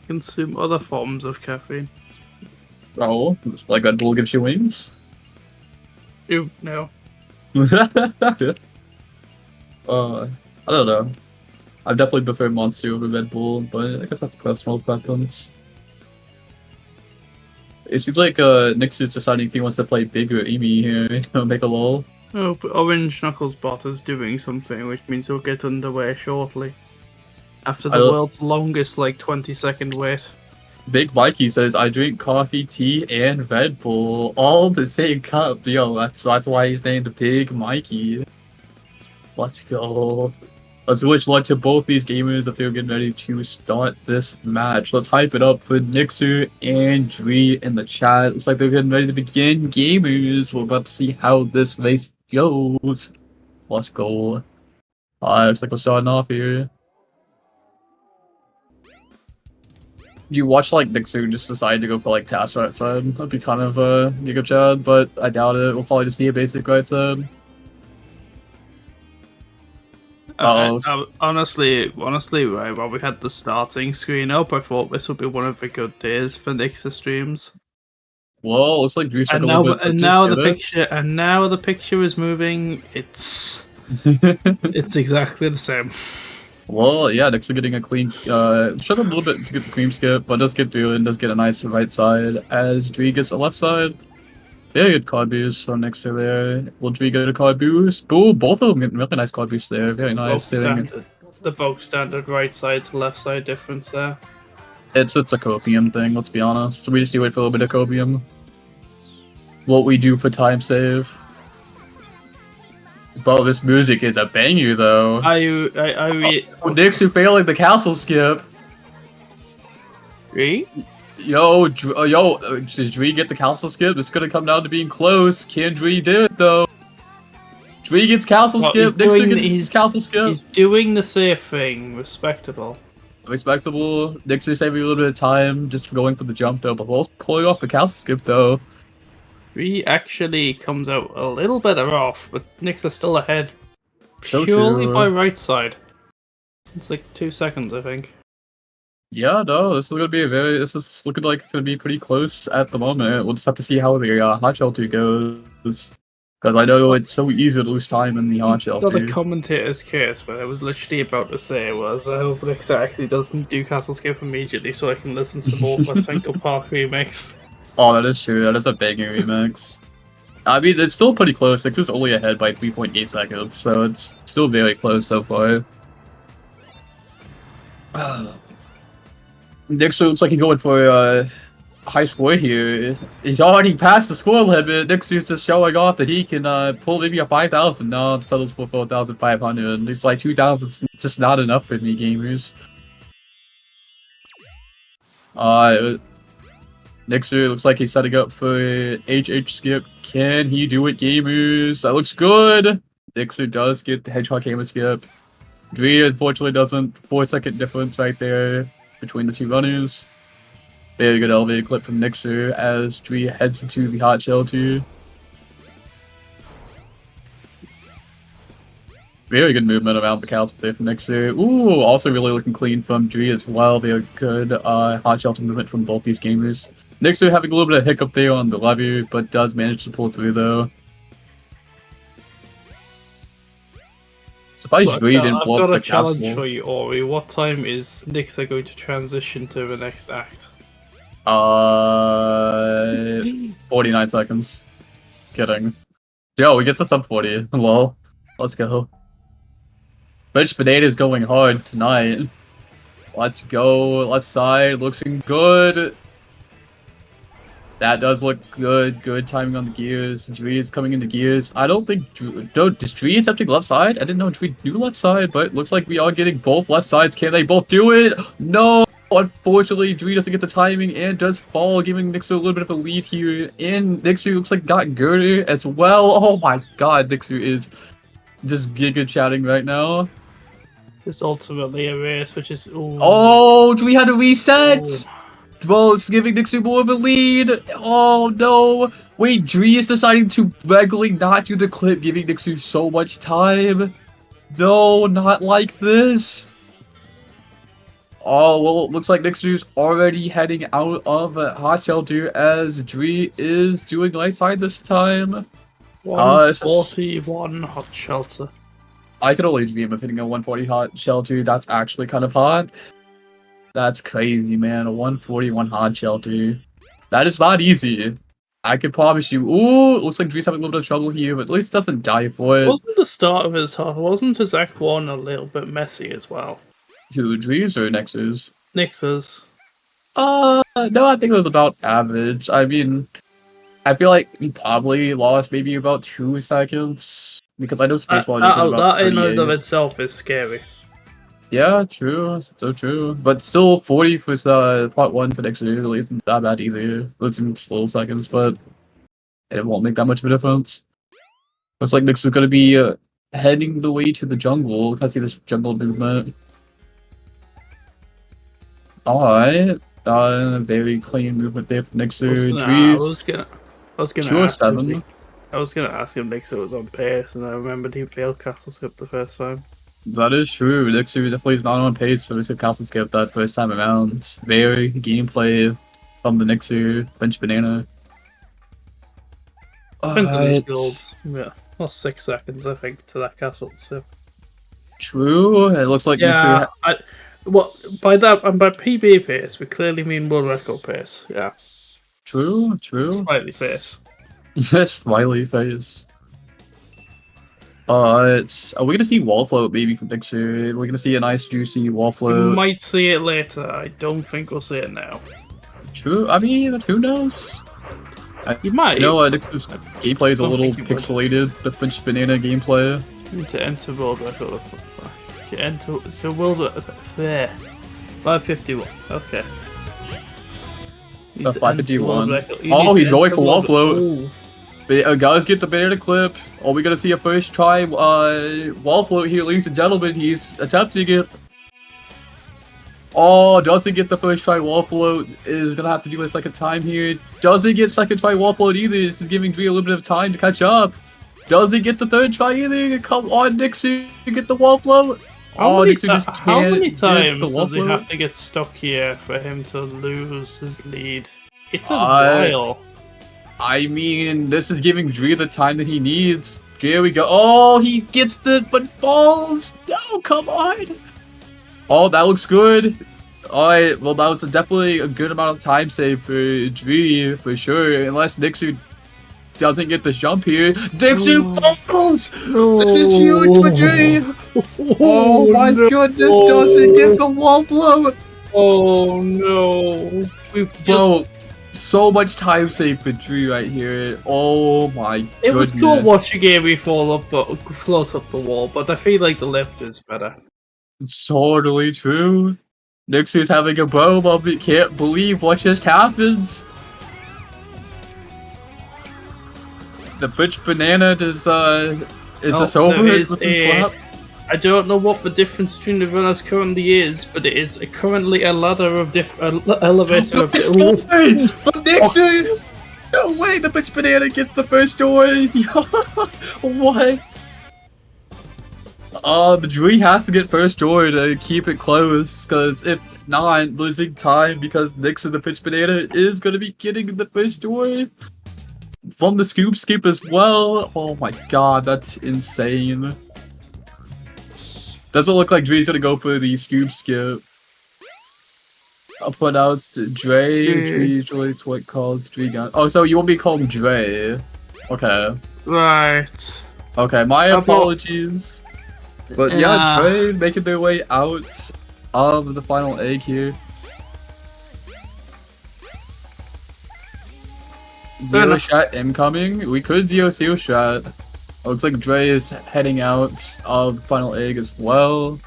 Consume other forms of caffeine. Oh, like Red Bull gives you wings? Ew, no. I don't know. I definitely prefer Monster over Red Bull, but I guess that's personal preference. It seems like Nick's just deciding if he wants to play Big or Amy here. Make a lol. Oh, but Orange Knuckles bot is doing something, which means he'll get underway shortly. After I the don't- world's longest, 20-second wait. Big Mikey says, I drink coffee, tea, and Red Bull, all in the same cup. Yo, that's why he's named Big Mikey. Let's go. Let's wish luck to both these gamers that they're getting ready to start this match. Let's hype it up for Nixer and Dree in the chat. Looks like they're getting ready to begin, gamers. We're about to see how this race goes. Let's go. Looks like we're starting off here. Do you watch Nixer just decide to go for task right side? That'd be kind of Giga Chad, but I doubt it. We'll probably just see a basic right side. Honestly, right, while we had the starting screen up, I thought this would be one of the good days for Nixa streams. Well, looks like Drew's And now the picture is moving. It's exactly the same. Well, yeah, Nixer getting a clean. Struggled a little bit to get the cream skip, but does get through and does get a nice right side as Dree gets the left side. Very good card boost from Nixer there. Will Dree get a card boost? Boom! Both of them getting really nice card boosts there. Very nice. The bulk standard right side to left side difference there. It's a copium thing, let's be honest. We just do it for a little bit of copium. What we do for time save. But this music is a banger though. I Nixer failing the castle skip. Dree? Does Dree get the castle skip? It's gonna come down to being close. Can Dree do it though? Dree gets castle Well, skip. Nixer gets castle skip. He's doing the safe thing. Respectable. Respectable. Nixer saving a little bit of time just for going for the jump though, but both pulling off the castle skip though. He actually comes out a little better off, but Nixer's still ahead. So Purely true. by right side. It's like 2 seconds, I think. Yeah, no, this is looking like it's gonna be pretty close at the moment. We'll just have to see how the hot shell 2 goes. Because I know it's so easy to lose time in the hot shell It's not a 2. commentator's case, but I was literally about to say was I hope Nixer actually doesn't do Castle Skip immediately so I can listen to both my Finkel Park remix. Oh, that is true. That is a banging remix. I mean, it's still pretty close. Nixer's only ahead by 3.8 seconds, so it's still very close so far. Nixer looks like he's going for a high score here. He's already passed the score limit. Nixer's just showing off that he can pull maybe a 5,000 now and settles for 4,500. It's like 2,000 just not enough for me gamers. Nixer looks like he's setting up for HH skip. Can he do it, gamers? That looks good. Nixer does get the Hedgehog Hammer skip. Dree unfortunately doesn't. 4-second difference right there between the two runners. Very good elevated clip from Nixer as Dree heads into the hot shell 2. Very good movement around the couch there from Nixer. Ooh, also really looking clean from Dree as well. Very good hot shell movement from both these gamers. Nixer having a little bit of hiccup there on the lever, but does manage to pull through though. Surprised Dree didn't blow up the I've got a challenge capsule. for you, Ori. What time is Nixer going to transition to the next act? 49 seconds. Kidding. Yo, we get to sub 40. Lol. Let's go. French Banana is going hard tonight. Let's go. Left side. Looking good. That does look good. Good timing on the gears. Dree is coming into gears. I don't think... Is Dree attempting left side? I didn't know Dree knew left side, but it looks like we are getting both left sides. Can they both do it? No! Unfortunately, Dree doesn't get the timing and does fall, giving Nixer a little bit of a lead here. And Nixer looks like got Girder as well. Oh my god, Nixer is just giga chatting right now. It's ultimately a race, which is... Ooh. Oh, Dree had to reset! Ooh. Well, it's giving Nixer more of a lead. Oh no! Wait, Dree is deciding to regularly not do the clip, giving Nixer so much time. No, not like this. Oh, well, it looks like Nixer's already heading out of Hot Shell 2 as Dree is doing right side this time. 141 hot shelter. I could only dream of hitting a 140 Hot Shell 2. That's actually kind of hot. That's crazy, man. A 141 Hot Shell 2. That is not easy. I can promise you. Ooh, it looks like Dree's having a little bit of trouble here, but at least doesn't die for it. Wasn't the start of his hot? Wasn't his Act 1 a little bit messy as well? Who, Dree's or Nixer's? Nix's. No, I think it was about average. I mean, I feel like he probably lost maybe about 2 seconds. Because I know Spaceball just about That in and 38. of itself is scary. Yeah, true. So true. But still, 40 was part 1 for Nixer. At least it's not that easy. It's in little seconds, but it won't make that much of a difference. Looks like Nixer's going to be heading the way to the jungle. I see this jungle movement. Alright. Very clean movement there from Nixer. I was gonna Sure, ask him 7. if- I was gonna ask him Nixer was on pace, and I remembered he failed Castle Skip the first time. That is true. Nixer definitely is not on pace for the Castle Skip that first time around. Very gameplay from the Nixer French Banana. Depends on his Alright. builds. Yeah, well, 6 seconds I think to that Castle Skip. True. It looks like Yeah, Nixer. well, by that and by PB pace, we clearly mean world record pace. Yeah, True. smiley face. Smiley face. Are we gonna see wall float maybe from Nixer? We're gonna see a nice juicy wall We float. might see it later. I don't think we'll see it now. True. I mean, who knows? You might. You know, Nixer's gameplay is a Don't little think you would. pixelated. The French Banana gameplay. To enter world record. To enter to world there. 551. Okay. The 551. You Oh, need he's to going enter for wall wall float. Guys, get the banana clip. Are we gonna see a first try wall float here, ladies and gentlemen? He's attempting it. Oh, doesn't get the first try wall float. Is gonna have to do a second time here. Doesn't get second try wall float either. This is giving Dre a little bit of time to catch up. Doesn't get the third try either. Come on, Nixu, get the wall float. How Oh, many, Nixu just how can't many get the times wall does he float. have to get stuck here for him to lose his lead? It's a I- while. I mean, this is giving Dre the time that he needs. Here we go. Oh, he gets it, but falls. No, come on. Oh, that looks good. Alright, well, that was definitely a good amount of time save for Dre, for sure. Unless Nixu doesn't get the jump here. Nixu falls! This is huge for Dre! Oh my goodness, doesn't get the wall float! Oh no. We've just... Bro, so much time save for Dre right here. Oh my goodness. It was cool watching Amy float up the wall, but I feel like the lift is better. It's totally true. Nixu's having a bro moment. Can't believe what just happened. The French banana is this over there is with the slap? I don't know what the difference between the runners currently is, but it is currently a ladder of elevator of Hey, from Nixu! No way, the French banana gets the first door. What? Dre has to get first door to keep it close, because if not, losing time because Nixu the French banana is gonna be getting the first door. From the scoop skip as well. Oh my god, that's insane. Doesn't look like Dre's gonna go for the scoop skip. I'll pronounce Dre. Dre usually it's what calls Dre gun. Oh, so you want me to call him Dre? Okay. Right. Okay, my How about- apologies. But yeah, Yeah. Dre making their way out of the final egg here. Zero enough. shot incoming. We could zero shot. Looks like Dre is heading out of the final egg as well.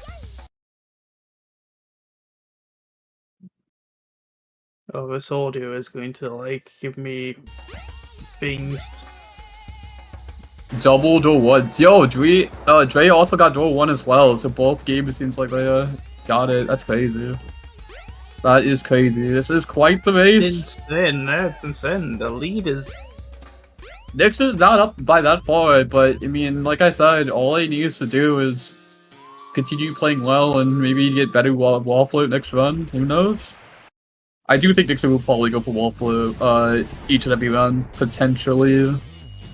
Oh, this audio is going to like give me things. Double door ones. Yo, Dre also got door one as well. So both games seems like they got it. That's crazy. That is crazy. This is quite the race. Insane. That's insane. The lead is. Nixu's not up by that far, but I mean, like I said, all he needs to do is continue playing well and maybe get better wall float next run. Who knows? I do think Nixu will probably go for wall float each and every run, potentially.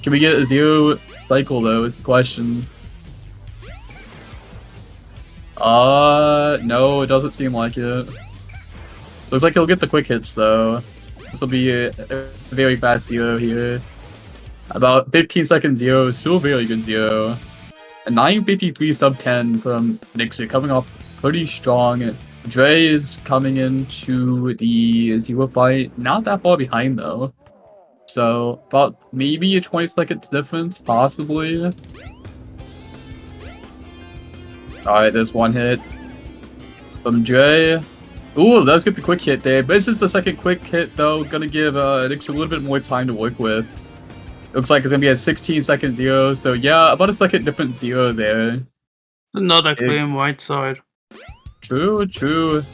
Can we get a zero cycle though, is the question. No, it doesn't seem like it. Looks like he'll get the quick hits though. This will be a very fast zero here. About 15 seconds zero, still a very good zero. A 953 sub 10 from Nixu, coming off pretty strong. Dre is coming into the zero fight, not that far behind though. So, about maybe a 20-second difference, possibly. Alright, there's one hit from Dre. Ooh, let's get the quick hit there. But this is the second quick hit though, gonna give Nixu a little bit more time to work with. Looks like it's gonna be a 16-second zero, so yeah, about a second difference zero there. Another clean white side. True.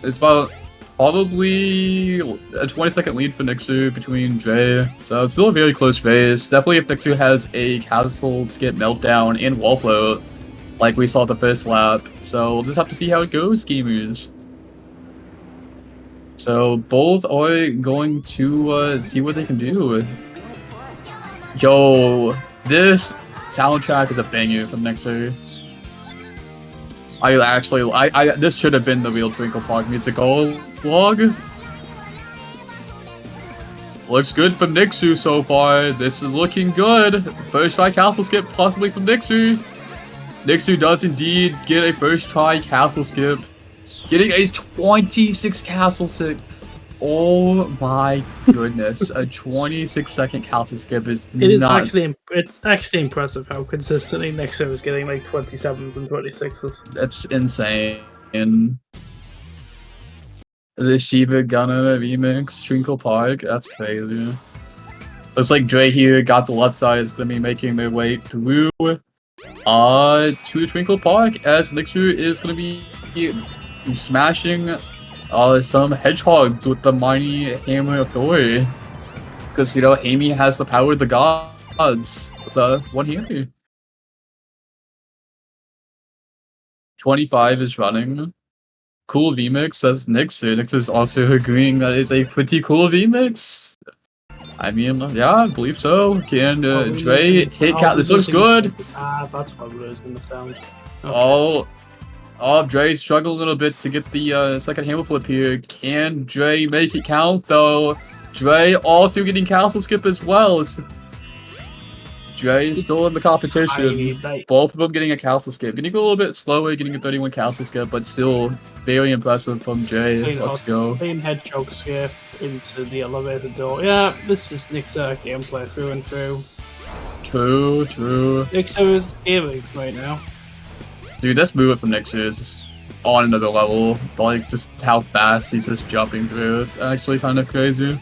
It's about probably a 20-second lead for Nixu between Dre, so it's still a very close race. Definitely if Nixu has a castle skip meltdown and wall float, like we saw the first lap. So we'll just have to see how it goes, gamers. So both are going to see what they can do. Yo, this soundtrack is a banger from Nixu. This should have been the real Twinkle Park musical vlog. Looks good from Nixu so far. This is looking good. First try castle skip possibly from Nixu. Nixu does indeed get a first try castle skip. Getting a 26 castle skip. Oh my goodness. A 26-second castle skip is It's actually impressive how consistently Nixu is getting like 27s and 26s. That's insane. This The Shiba Gunna remix, Twinkle Park. That's crazy. Looks like Dre here got the left side is gonna be making their way through to Twinkle Park as Nixer is gonna be smashing some hedgehogs with the mighty Hammer of Thor. Because, you know, Amy has the power of the gods with the one hammer. 25 is running. Cool VMix, says Nixer. Nixer's also agreeing that it's a pretty cool VMix. I mean, yeah, I believe so. Can Dre hit cat? This looks good. That's probably losing the sound. Okay. Oh, Dre struggled a little bit to get the second hammer flip here. Can Dre make it count though? Dre also getting castle skip as well. Dre is still in the competition. Both of them getting a castle skip. Getting a little bit slower, getting a 31 castle skip, but still very impressive from Dre. Let's go. Clean hedgehog skip into the elevator door. Yeah, this is Nixer gameplay through and through. True. Nixer is gaming right now. Dude, this movement from Nixer is just on another level. Like, just how fast he's just jumping through. It's actually kind of crazy.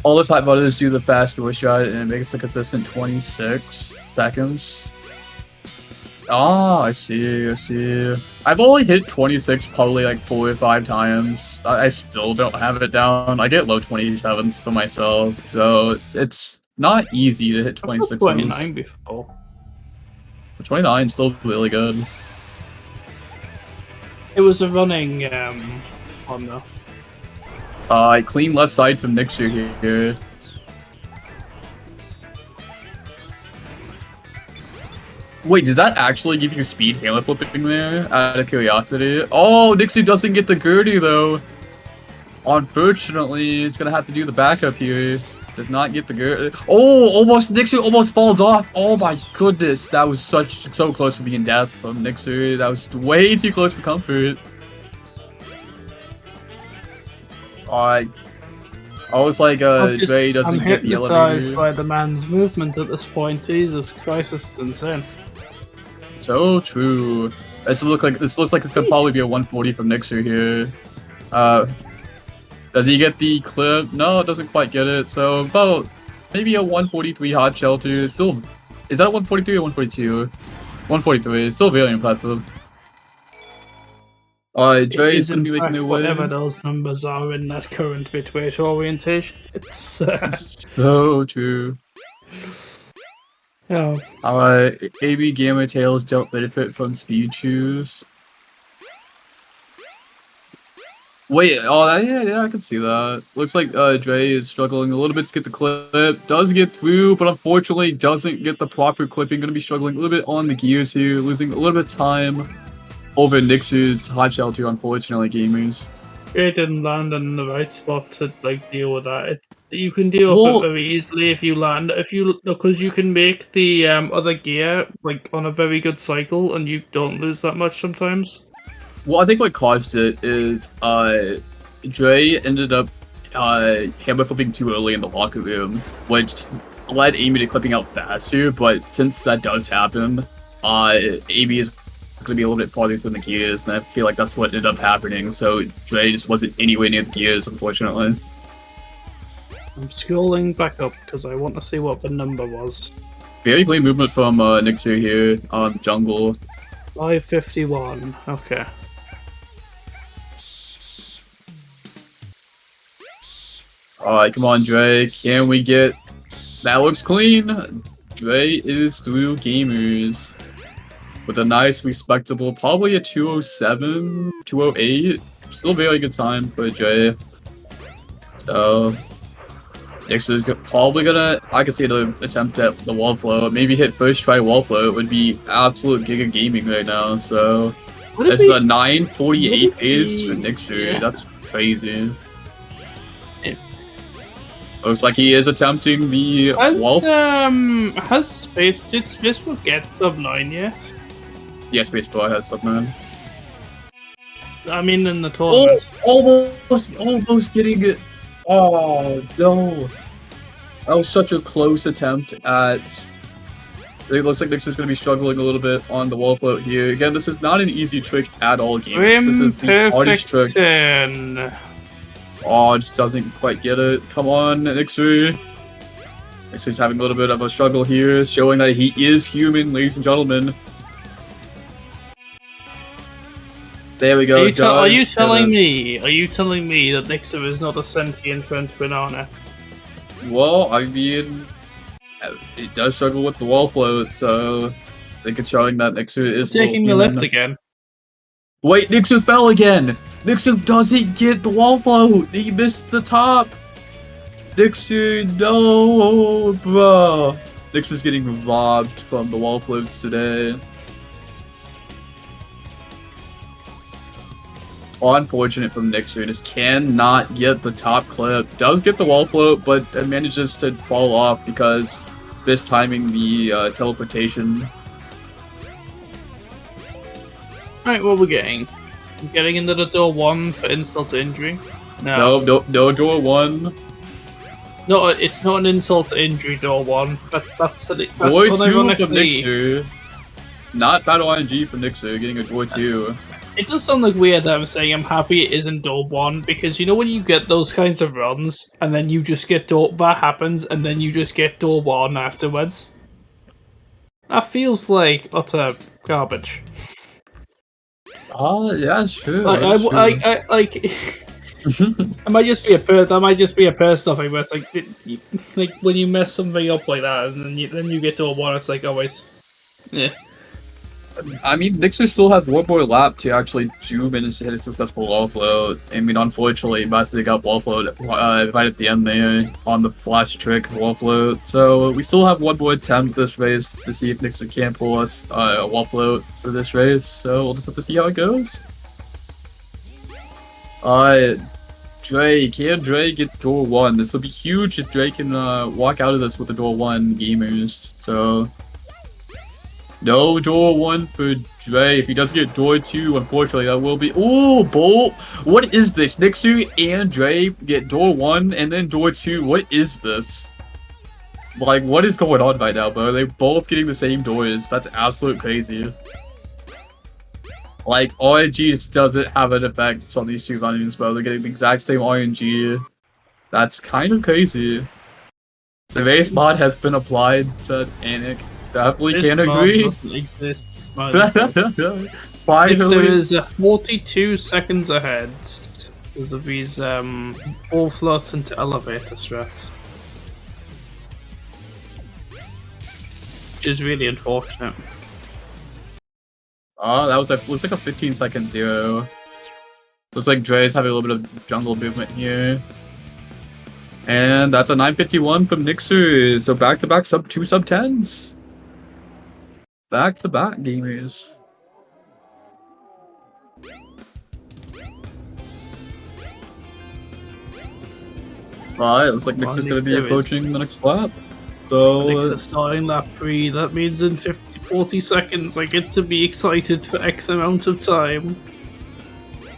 All the type buttons do the fast door shot and it makes a consistent 26 seconds. Ah, I see. I've only hit 26 probably like 4 or 5 times. I still don't have it down. I get low 27s for myself, so it's not easy to hit 26. 29 before. 29 is still really good. It was a running one though. Clean left side from Nixer here. Wait, does that actually give you speed hammer flipping there? Out of curiosity. Oh, Nixer doesn't get the Gertie though. Unfortunately, it's gonna have to do the backup here. Does not get the Gertie. Oh, Nixer almost falls off. Oh my goodness, that was so close to being death from Nixer. That was way too close for comfort. I was like, Dre doesn't get the elevator. I'm hypnotized by the man's movement at this point. Jesus Christ, this is insane. So true. This looks like it's gonna probably be a 140 from Nixer here. Does he get the clip? No, it doesn't quite get it. So about maybe a 143 hot shelter. Still, is that a 143 or 142? 143. Still very impressive. Dre is gonna be making their way. Whatever those numbers are in that current bitrate orientation, it's so true. Oh. AB Gamma Tails don't benefit from speed shoes. Wait, yeah, I can see that. Looks like Dre is struggling a little bit to get the clip. Does get through, but unfortunately doesn't get the proper clipping. Gonna be struggling a little bit on the gears here, losing a little bit of time over Nix's hot shelter, unfortunately, gamers. It didn't land in the right spot to like deal with that. You can deal with it very easily if you land, because you can make the other gear like on a very good cycle, and you don't lose that much sometimes. Well, I think what caused it is Dre ended up hammer flipping too early in the locker room, which led Amy to clipping out faster. But since that does happen, Amy is going to be a little bit farther from the gears, and I feel like that's what ended up happening. So Dre just wasn't anywhere near the gears, unfortunately. I'm scrolling back up because I want to see what the number was. Very clean movement from Nixer here on jungle. 551. Okay. Alright, come on, Dre. Can we get... That looks clean. Dre is through gamers. With a nice, respectable, probably a 207, 208. Still very good time for Dre. So... Nixer's probably gonna... I can see another attempt at the wall flow. Maybe hit first try wall flow. It would be absolute giga gaming right now, so... This is a 948 pace for Nixer. Yeah. That's crazy. Yeah. Looks like he is attempting the wall. Did Spaceball get sub 9 yet? Yeah, Spaceball has sub 9. I mean, in the tournament. Oh, almost getting it. Oh no, that was such a close attempt at It looks like Nixer's going to be struggling a little bit on the wall float here. Again, this is not an easy trick at all, gamers. This is the hardest trick. Oh, just doesn't quite get it. Come on, Nixer. Nixer's having a little bit of a struggle here, showing that he is human, ladies and gentlemen. There we go. Are you telling me that Nixer is not a sentient French banana? Well, I mean, it does struggle with the wall float, so I think it's showing that Nixer is taking the lift again. Wait, Nixer fell again! Nixer doesn't get the wall float! He missed the top! Nixer, no, bro! Nixer's getting robbed from the wall floats today. Unfortunate from Nixer, just cannot get the top clip. Does get the wall float, but it manages to fall off because this timing the teleportation. Right, what we're getting? We're getting into the door 1 for insult to injury. No, no door 1. No, it's not an insult to injury door 1. That's door 2 from Nixer. Not battle RNG from Nixer, getting a door 2. It does sound like weird that I'm saying I'm happy it isn't door 1, because you know when you get those kinds of runs, and then you just get that happens, and then you just get door 1 afterwards? That feels like utter garbage. Yeah, sure. I might just be a personal thing, but it's like when you mess something up like that, and then you get door 1, it's like always, yeah. I mean, Nixer still has one more lap to actually manage to hit a successful wall float. I mean, unfortunately, Master got wall float right at the end there on the flash trick wall float. So we still have one more attempt this race to see if Nixer can pull us a wall float for this race. So we'll just have to see how it goes. Dre, can Dre get door 1? This will be huge if Dre can walk out of this with the door 1, gamers. So no door 1 for Dre. If he doesn't get door 2, unfortunately, that will be... Ooh, Bolt! What is this? Nixer and Dre get door 1 and then door 2. What is this? Like, what is going on right now, bro? They're both getting the same doors. That's absolute crazy. Like, RNG just doesn't have an effect on these two runnings, bro. They're getting the exact same RNG. That's kind of crazy. The race mod has been applied to Anik. Definitely can't agree. Doesn't exist. Finally, Nixer is 42 seconds ahead because of these wall floats into elevator strats, which is really unfortunate. Oh, that was looks like a 15-second 0. Looks like Dre's having a little bit of jungle movement here. And that's a 951 from Nixer. So back-to-back sub-2 sub-10s. Back-to-back gamers. Alright, looks like Nixer's gonna be approaching the next lap. So Nixer's starting lap 3. That means in 40 seconds I get to be excited for X amount of time.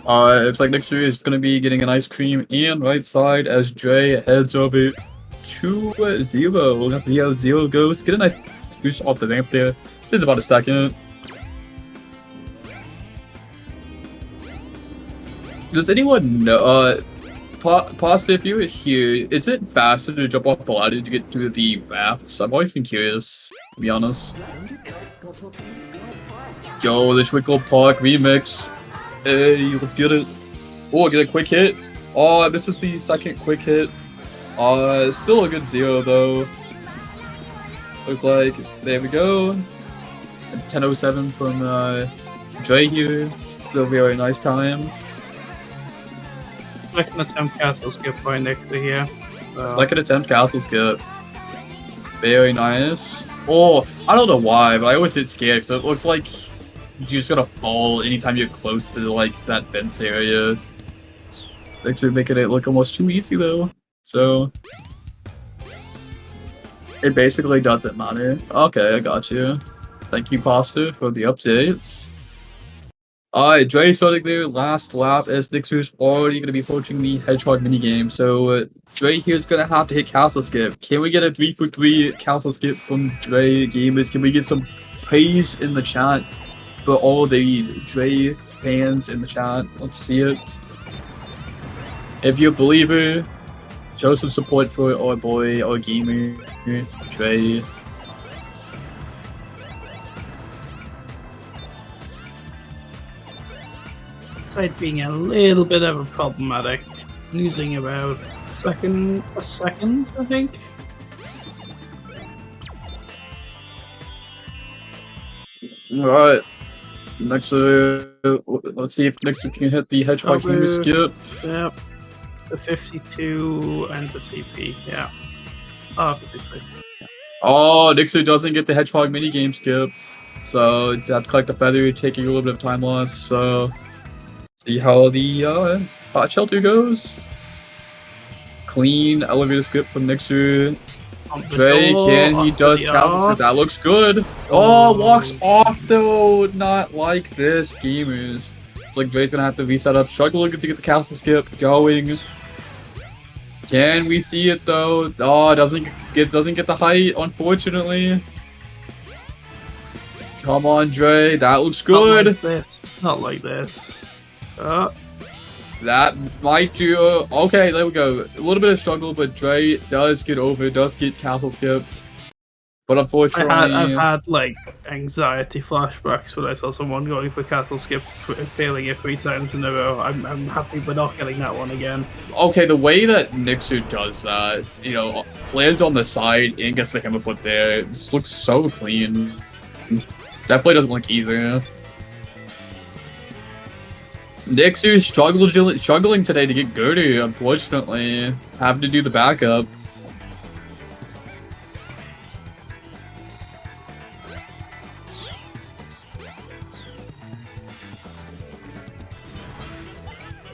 Looks like Nixer is going to be getting an ice cream and right side as Dre heads over to 0. Let's see how 0 goes. Get a nice boost off the ramp there. This is about a second. Does anyone know, Pasta, if you were here, is it faster to jump off the ladder to get to the rafts? I've always been curious, to be honest. Yo, the Twinkle Park remix. Hey, let's get it. Oh, get a quick hit. Oh, this is the second quick hit. Still a good 0 though. Looks like, there we go. 10:07 from Dre here. Still very nice time. Second attempt castle skip by Nixer here. Second attempt castle skip. Very nice. Oh, I don't know why, but I always get scared, so it looks like you're just gonna fall anytime you're close to like that fence area. They're making it look almost too easy though. So it basically doesn't matter. Okay, I got you. Thank you, Pasta, for the updates. Alright, Dre starting their last lap as Nixer's already going to be approaching the Hedgehog minigame. So Dre here's going to have to hit Castle Skip. Can we get a 3-for-3 Castle Skip from Dre gamers? Can we get some praise in the chat for all the Dre fans in the chat? Let's see it. If you're a believer, show some support for our boy, our gamer, Dre. Side being a little bit of a problematic, losing about a second, I think. Alright. Next, let's see if Nixer can hit the Hedgehog gamer skip. Yep. The 52 and the TP, yeah. Oh, 53. Oh, Nixer doesn't get the Hedgehog minigame skip. So it's have to collect the feather, taking a little bit of time loss. So see how the hot shelter goes. Clean elevator skip from Nixer. Dre, he does count. That looks good. Oh, walks off though. Not like this, gamers. It's like Dre's gonna have to reset up, struggling to get the castle skip going. Can we see it though? Oh, doesn't get the height, unfortunately. Come on, Dre. That looks good. Not like this. Not like this. That might do. Okay, there we go. A little bit of struggle, but Dre does get over. Does get castle skip. But unfortunately, I've had like anxiety flashbacks when I saw someone going for castle skip, failing it 3 times in a row. I'm happy we're not getting that one again. Okay, the way that Nixer does that, you know, lands on the side and gets the hammer foot there, it just looks so clean. Definitely doesn't look easy. Nixer's struggling today to get Gertie, unfortunately. Having to do the backup.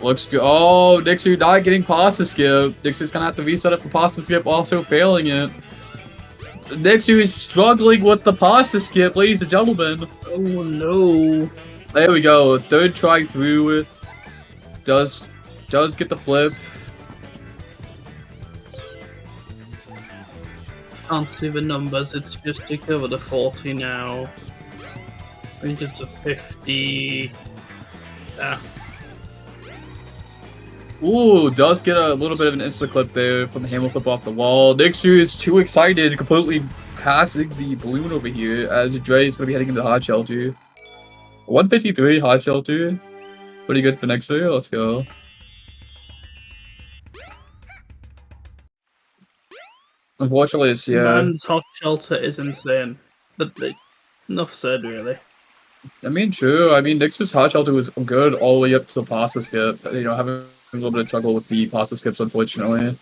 Looks good. Oh, Nixer not getting pasta skip. Nixer's gonna have to reset it for pasta skip, also failing it. Nixer is struggling with the pasta skip, ladies and gentlemen. Oh no. There we go. Third try through. Does get the flip. Can't see the numbers, it's just to cover the 40 now. I think it's a 50. Yeah. Ooh, does get a little bit of an insta clip there from the hammer flip off the wall. Nixer is too excited, completely passing the balloon over here as Dre is going to be heading into hot shelter. 153 hot shelter. Pretty good for Nixer. Let's go. Unfortunately, it's Man's hot shelter is insane. But enough said, really. I mean, true. I mean, Nixer's hot shelter was good all the way up to the pasta skip. You know, having a little bit of trouble with the pasta skips, unfortunately.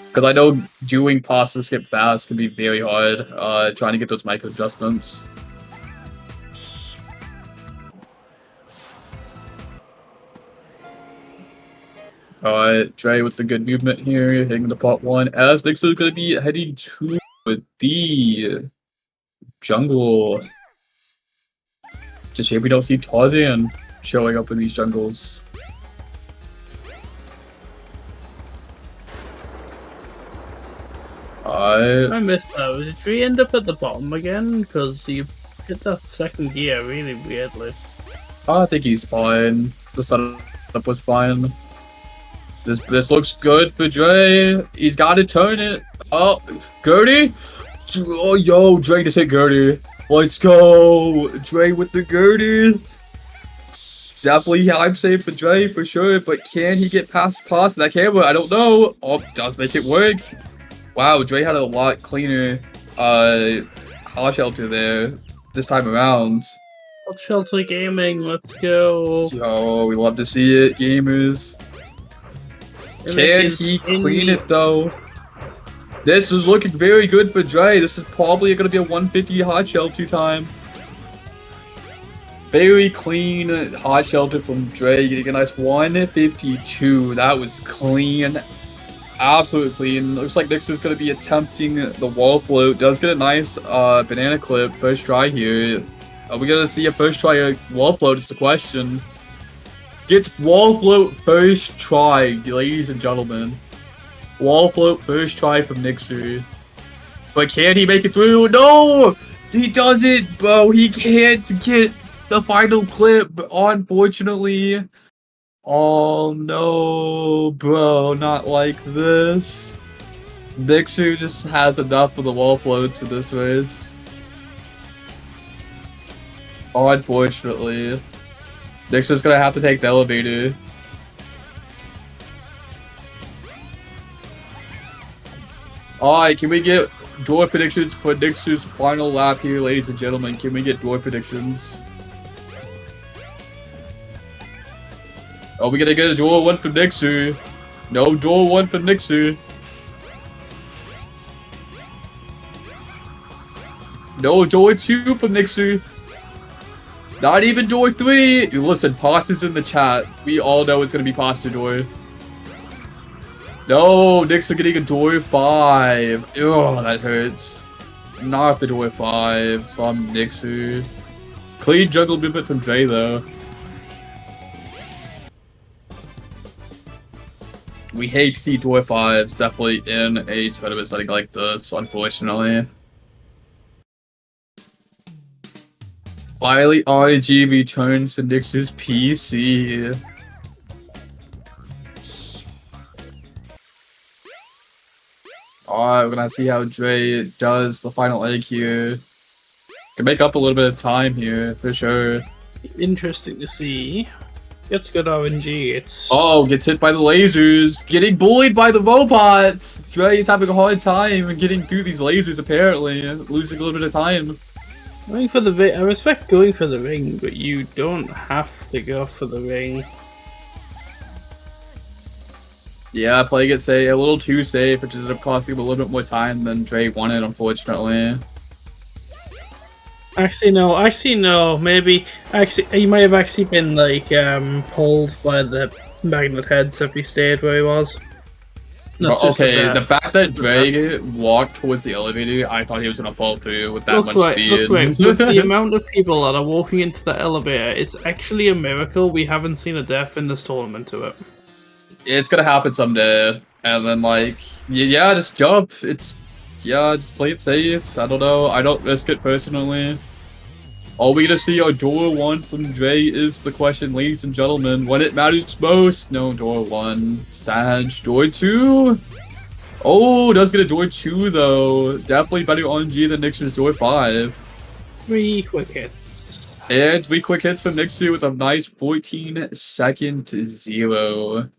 Because I know doing pasta skip fast can be very hard, trying to get those micro adjustments. Alright, Dre with the good movement here, hitting the pot 1, as Nixer's going to be heading to the jungle. Just here we don't see Tarzan showing up in these jungles. I missed that. Did Dre end up at the bottom again? Because you hit that second gear really weirdly. I think he's fine. The setup was fine. This looks good for Dre. He's got to turn it. Oh, Gertie? Oh, yo, Dre just hit Gertie. Let's go. Dre with the Gertie. Definitely hype save for Dre for sure, but can he get past that camera? I don't know. Oh, does make it work. Wow, Dre had a lot cleaner hot shelter there this time around. Hot shelter gaming, let's go. Yo, we love to see it, gamers. Can he clean it though? This is looking very good for Dre. This is probably going to be a 150 hot shelter time. Very clean hot shelter from Dre, getting a nice 152. That was clean. Absolutely clean. Looks like Nixer's going to be attempting the wall float. Does get a nice banana clip. First try here. Are we gonna see a first try wall float is the question. Gets wall float first try, ladies and gentlemen. Wall float first try from Nixu. But can he make it through? No! He doesn't, bro. He can't get the final clip, unfortunately. Oh no, bro. Not like this. Nixu just has enough of the wall floats in this race. Unfortunately. Nixu's gonna have to take the elevator. Alright, can we get door predictions for Nixu's final lap here, ladies and gentlemen? Can we get door predictions? Are we gonna get a door 1 from Nixu? No door 1 from Nixu. No door 2 from Nixu. Not even door 3! Listen, Pasta's in the chat. We all know it's gonna be Pasta door. No, Nixu getting a door 5. Ugh, that hurts. Not the door 5 from Nixu. Clean jungle movement from Dre though. We hate to see door 5s definitely in a tournament setting like this, unfortunately. Finally, RNG returns to Nix's PC. Alright, we're gonna see how Dre does the final egg here. Can make up a little bit of time here, for sure. Interesting to see. It's good RNG. It's Oh, gets hit by the lasers. Getting bullied by the robots. Dre's having a hard time getting through these lasers, apparently. Losing a little bit of time. going for the ring. I respect going for the ring, but you don't have to go for the ring. Yeah, playing it a little too safe, which ended up costing him a little bit more time than Dre wanted, unfortunately. Actually, no. Maybe he might have actually been like pulled by the magnet heads if he stayed where he was. But, okay, the fact that Dre walked towards the elevator, I thought he was gonna fall through with that much speed. With the amount of people that are walking into the elevator, it's actually a miracle we haven't seen a death in this tournament to it. It's gonna happen someday, and then like, yeah, just jump. Just play it safe. I don't know. I don't risk it personally. Are we gonna see our door 1 from Dre is the question, ladies and gentlemen. When it matters most. No, door 1. Sag. Door 2. Oh, does get a door 2 though. Definitely better RNG than Nix's door 5. 3 quick hits. And 3 quick hits from Nixu with a nice 14-second 0.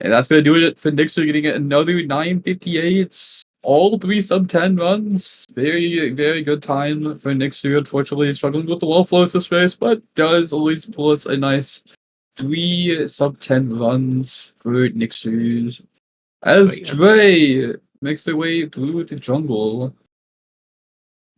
And that's gonna do it for Nixu getting another 958. All 3 sub-10 runs. Very, very good time for Nixu. Unfortunately, struggling with the wall floats this race, but does always pull us a nice 3 sub-10 runs for Nixu. As Dre makes their way through the jungle.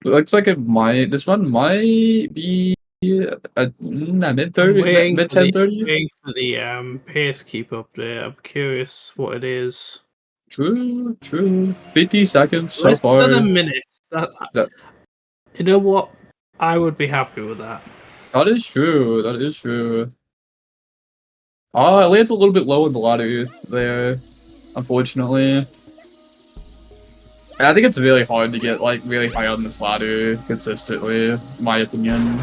Looks like this one might be a mid-30, mid-10:30. Waiting for the pace keep up there. I'm curious what it is. True. 50 seconds so Less far. than a minute. You know what? I would be happy with that. That is true. Oh, it lands a little bit low in the ladder there, unfortunately. I think it's really hard to get like really high on this ladder consistently, in my opinion.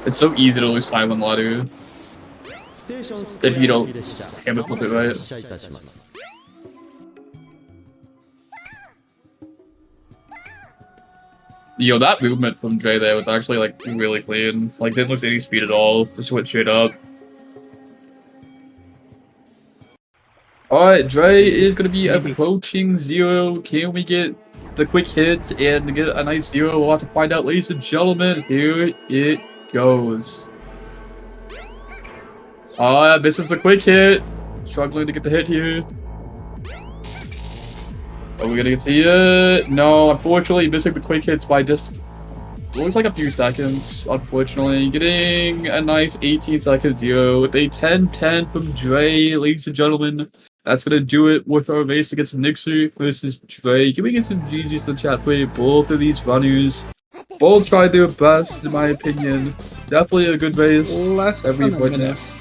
It's so easy to lose time on the ladder if you don't hammer flip it right. Yo, that movement from Dre there was actually like really clean. Like didn't lose any speed at all. Just went straight up. Alright, Dre is gonna be approaching 0. Can we get the quick hit and get a nice 0? We'll have to find out, ladies and gentlemen. Here it goes. Misses the quick hit. Struggling to get the hit here. Are we gonna see it? No, unfortunately, missing the quick hits by just looks like a few seconds. Unfortunately, getting a nice 18-second 0 with a 10-10 from Dre, ladies and gentlemen. That's gonna do it with our race against Nixu versus Dre. Can we get some GGs in the chat for both of these runners? Both try their best, in my opinion. Definitely a good base. Less that we've than a minute. witnessed.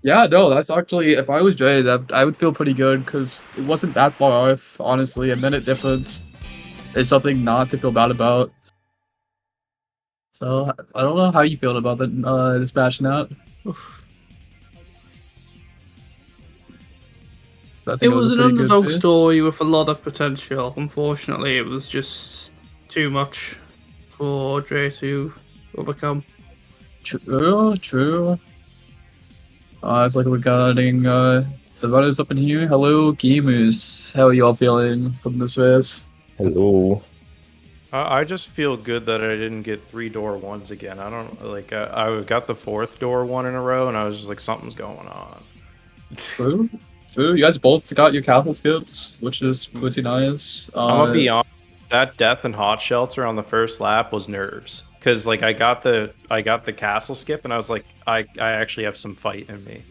Yeah, no, that's actually, if I was Jay, I would feel pretty good because it wasn't that far off, honestly. A minute difference is something not to feel bad about. So, I don't know how you feel about this bashing out. So I think It was a an pretty good underdog base. story with a lot of potential. Unfortunately, it was just too much for Dre to overcome. True. It's like regarding the runners up in here. Hello, gamers. How are y'all feeling from this race? Hello. I just feel good that I didn't get 3-door ones again. I don't like. I got the 4th door one in a row, and I was just like, something's going on. True. You guys both got your castle skips, which is pretty nice. I'm gonna be honest. That death and hot shelter on the first lap was nerves, because like I got the castle skip, and I was like, I actually have some fight in me,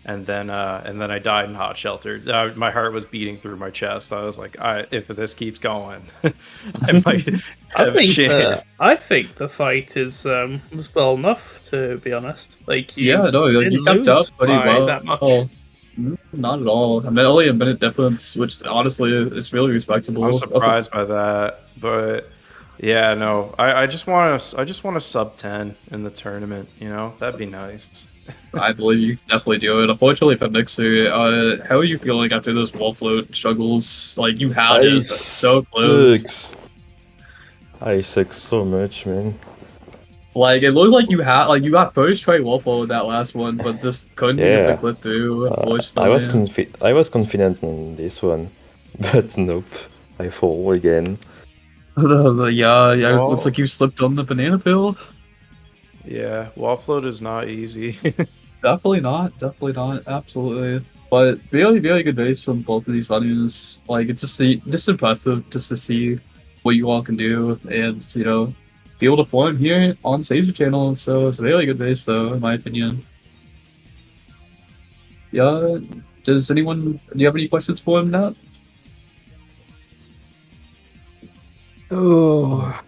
and then I died in hot shelter. My heart was beating through my chest. I was like, if this keeps going, I might have a chance. I think the fight is was well enough, to be honest. Like you, you didn't kept lose up pretty by well. that much. Not at all. I mean, only a minute difference, which honestly is really respectable. I'm surprised by that, but yeah, no, I just want a sub 10 in the tournament. You know, that'd be nice. I believe you can definitely do it. Unfortunately for Mixer, how are you feeling after those wall float struggles? Like you had it so close. I suck so much, man. Like it looked like you got first try wall float with that last one, but just couldn't get the clip through. Unfortunately, I was confident on this one, but nope, I fall again. Yeah, Oh. looks like you slipped on the banana peel. Yeah, wall float is not easy. Definitely not. Absolutely. But very, very good base from both of these runners. Like it's just impressive just to see what you all can do, and be able to form here on Caesar channel. So it's a really good base, though, in my opinion. Yeah. Do you have any questions for him now? Oh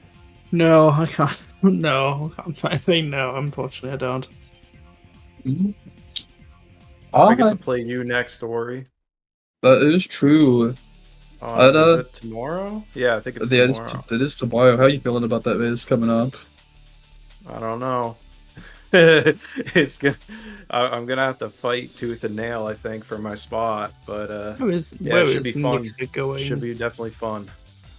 no, I can't. No, I think no. Unfortunately, I don't. Mm-hmm. I get to play you next, Ori. That is true. Is it tomorrow? Yeah, I think it's tomorrow. It is tomorrow. How are you feeling about that race coming up? I don't know. I'm gonna have to fight tooth and nail, I think, for my spot. But it should be fun. Should be definitely fun.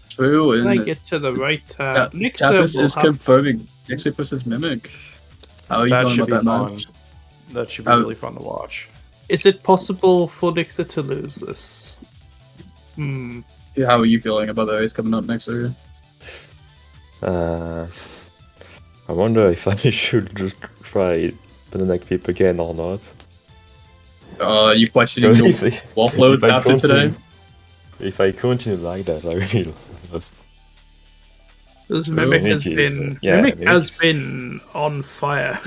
True. When I get to the right tab, Capus is confirming Nixie versus Mimic. How are you feeling about that match? That should be really fun to watch. Is it possible for Nixer to lose this? Yeah, how are you feeling about the race coming up next year? I wonder if I should just try banana clip again or not. You questioning your wall floats after today? If I continue like that, I will lost. This Mimic has been on fire.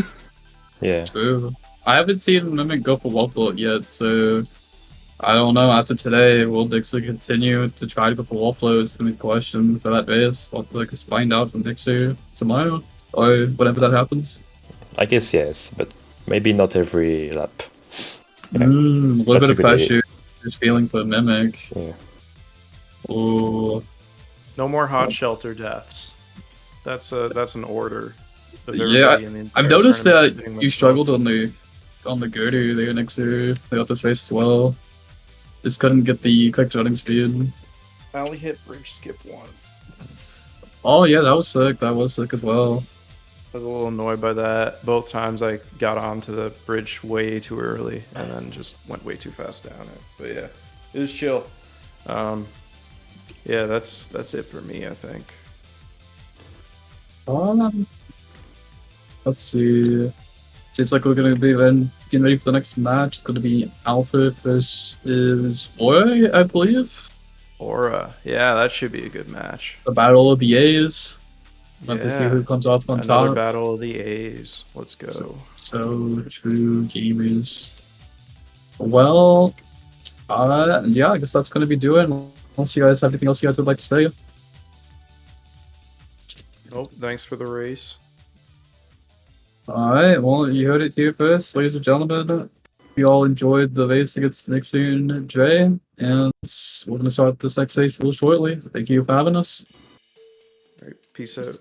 Yeah. True. I haven't seen Mimic go for wall float yet, so I don't know. After today, will Dixer continue to try to go for wall float? Is the question for that base. I'll have to find out from Dixer tomorrow or whenever that happens. I guess yes, but maybe not every lap. Yeah. A little bit of pressure. Just feeling for Mimic. Yeah. Oh. No more hot shelter deaths. That's an order. Yeah, I've noticed that you struggled on the girder there next to this race as well. Just couldn't get the correct running speed. I only hit bridge skip once. Oh yeah, that was sick. That was sick as well. I was a little annoyed by that. Both times I got onto the bridge way too early and then just went way too fast down it. But yeah, it was chill. Yeah, that's it for me, I think. Let's see. Seems like we're gonna be then getting ready for the next match. It's gonna be Alpha versus Aura, I believe. Aura, yeah, that should be a good match. The battle of the A's. Love to see who comes off on Another top. battle of the A's. Let's go. So true, gamers. Well, yeah, I guess that's gonna be doing. Unless you guys have anything else you guys would like to say. Nope. Thanks for the race. Alright, well, you heard it here first, ladies and gentlemen. We all enjoyed the race against Nixon Dre, and we're going to start this next race real shortly. Thank you for having us. All right. Peace out.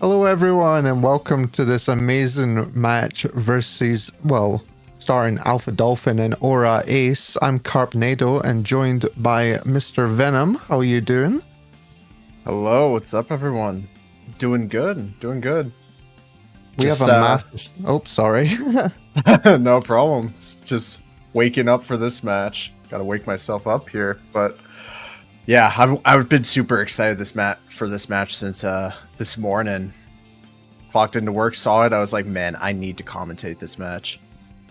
Hello, everyone, and welcome to this amazing match versus, well, starring Alpha Dolphin and Aura Ace. I'm Carpnado and joined by Mr. Venom. How are you doing? Hello, what's up, everyone? Doing good, doing good. We have a massive... Oh, sorry. No problem. It's just waking up for this match. Gotta wake myself up here, but yeah, I've been super excited for this match since this morning. Clocked into work, saw it. I was like, man, I need to commentate this match.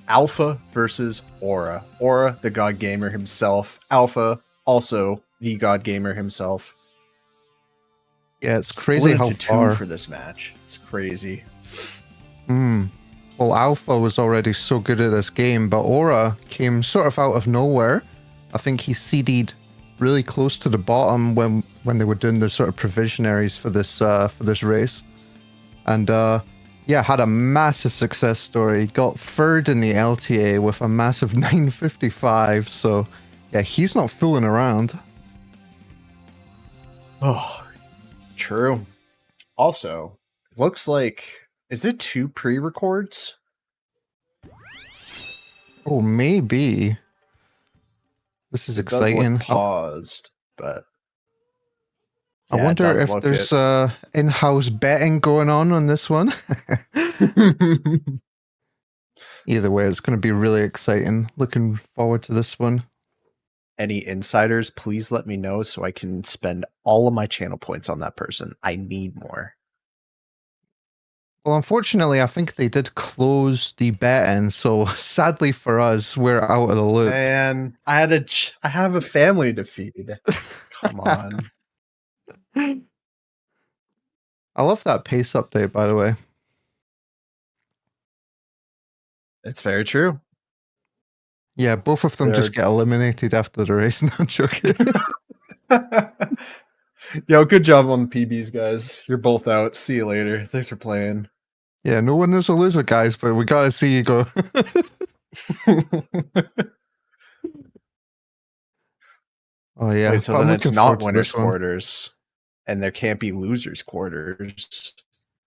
Alpha versus Aura. Aura, the God Gamer himself. Alpha, also the God Gamer himself. Yeah, it's crazy how far for this match. It's crazy. Well, Alpha was already so good at this game, but Aura came sort of out of nowhere. I think he seeded really close to the bottom when they were doing the sort of provisionaries for this race, and yeah, had a massive success story. Got third in the LTA with a massive 955. So yeah, he's not fooling around. Oh, true. Also, looks like, is it 2 pre-records? Oh, maybe. This is exciting. Paused, but I wonder if there's in-house betting going on this one. Either way, it's going to be really exciting. Looking forward to this one. Any insiders, please let me know so I can spend all of my channel points on that person. I need more. Well, unfortunately, I think they did close the betting, so sadly for us, we're out of the loop. Man, I have a family to feed. Come on. I love that pace update, by the way. It's very true. Yeah, both of them just get eliminated after the race. No, I'm joking. Yo, good job on the PBs, guys. You're both out. See you later. Thanks for playing. Yeah, no one is a loser, guys, but we gotta see you go. Oh yeah. Wait, so then it's not winners quarters, and there can't be losers quarters.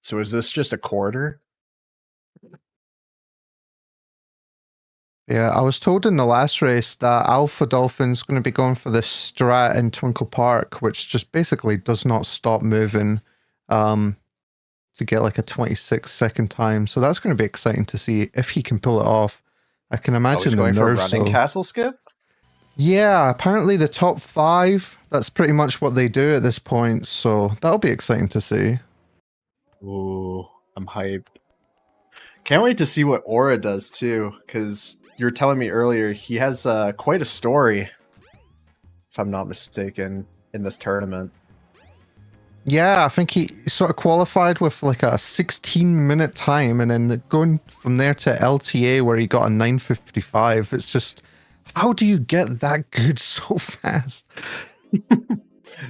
So is this just a quarter? Yeah, I was told in the last race that Alpha Dolphin's going to be going for this strat in Twinkle Park, which just basically does not stop moving to get like a 26-second time. So that's going to be exciting to see if he can pull it off. I can imagine the nerves. For a running castle skip? Yeah, apparently the top 5, that's pretty much what they do at this point. So that'll be exciting to see. Ooh, I'm hyped. Can't wait to see what Aura does too, because you were telling me earlier he has quite a story, if I'm not mistaken, in this tournament. Yeah, I think he sort of qualified with like a 16-minute time, and then going from there to LTA where he got a 955. It's just, how do you get that good so fast?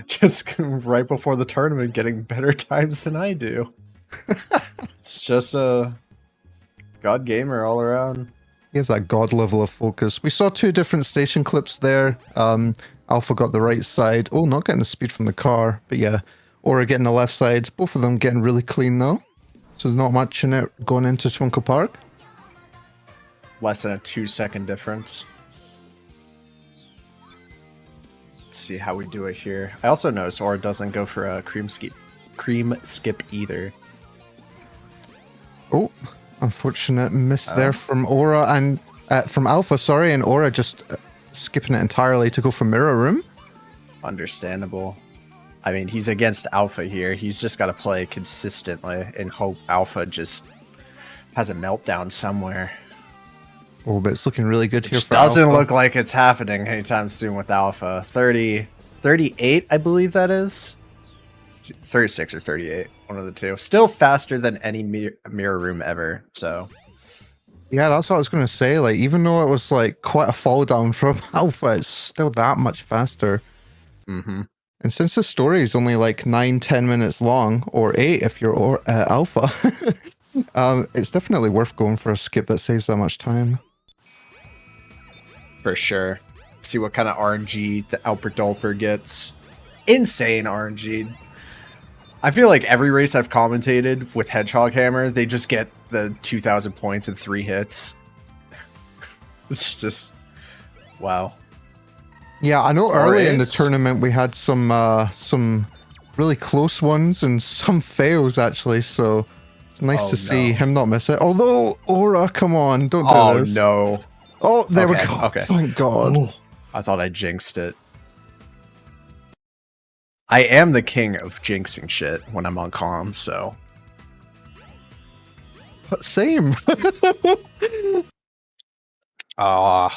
Just right before the tournament, getting better times than I do. It's just a God gamer all around. He has that God level of focus. We saw 2 different station clips there. Alpha got the right side. Oh, not getting the speed from the car, but yeah. Aura getting the left side. Both of them getting really clean though. So there's not much in it going into Twinkle Park. Less than a 2-second difference. Let's see how we do it here. I also noticed Aura doesn't go for a cream skip either. Oh, unfortunate miss there from Aura and from Alpha, sorry, and Aura just skipping it entirely to go for Mirror Room. Understandable. I mean, he's against Alpha here. He's just got to play consistently and hope Alpha just has a meltdown somewhere. Oh, but it's looking really good here for doesn't Alpha. Look like it's happening anytime soon with Alpha. 38, I believe that is. 36 or 38, one of the two. Still faster than any mirror room ever, so. Yeah, that's what I was going to say. Like, even though it was like quite a fall down from Alpha, it's still that much faster. Mm-hmm. And since the story is only like 9-10 minutes long, or 8 if you're Alpha, it's definitely worth going for a skip that saves that much time. For sure. See what kind of RNG the Alper Dolper gets. Insane RNG. I feel like every race I've commentated with Hedgehog Hammer, they just get the 2,000 points in 3 hits. It's just wow. Yeah, I know early in the Ace. tournament we had some really close ones and some fails actually, so it's nice Oh, to see no. him not miss it. Although, Aura, come on, don't do Oh this. no. Oh, there we Okay, go. okay. Thank God. Oh, I thought I jinxed it. I am the king of jinxing shit when I'm on comm, so. Same. I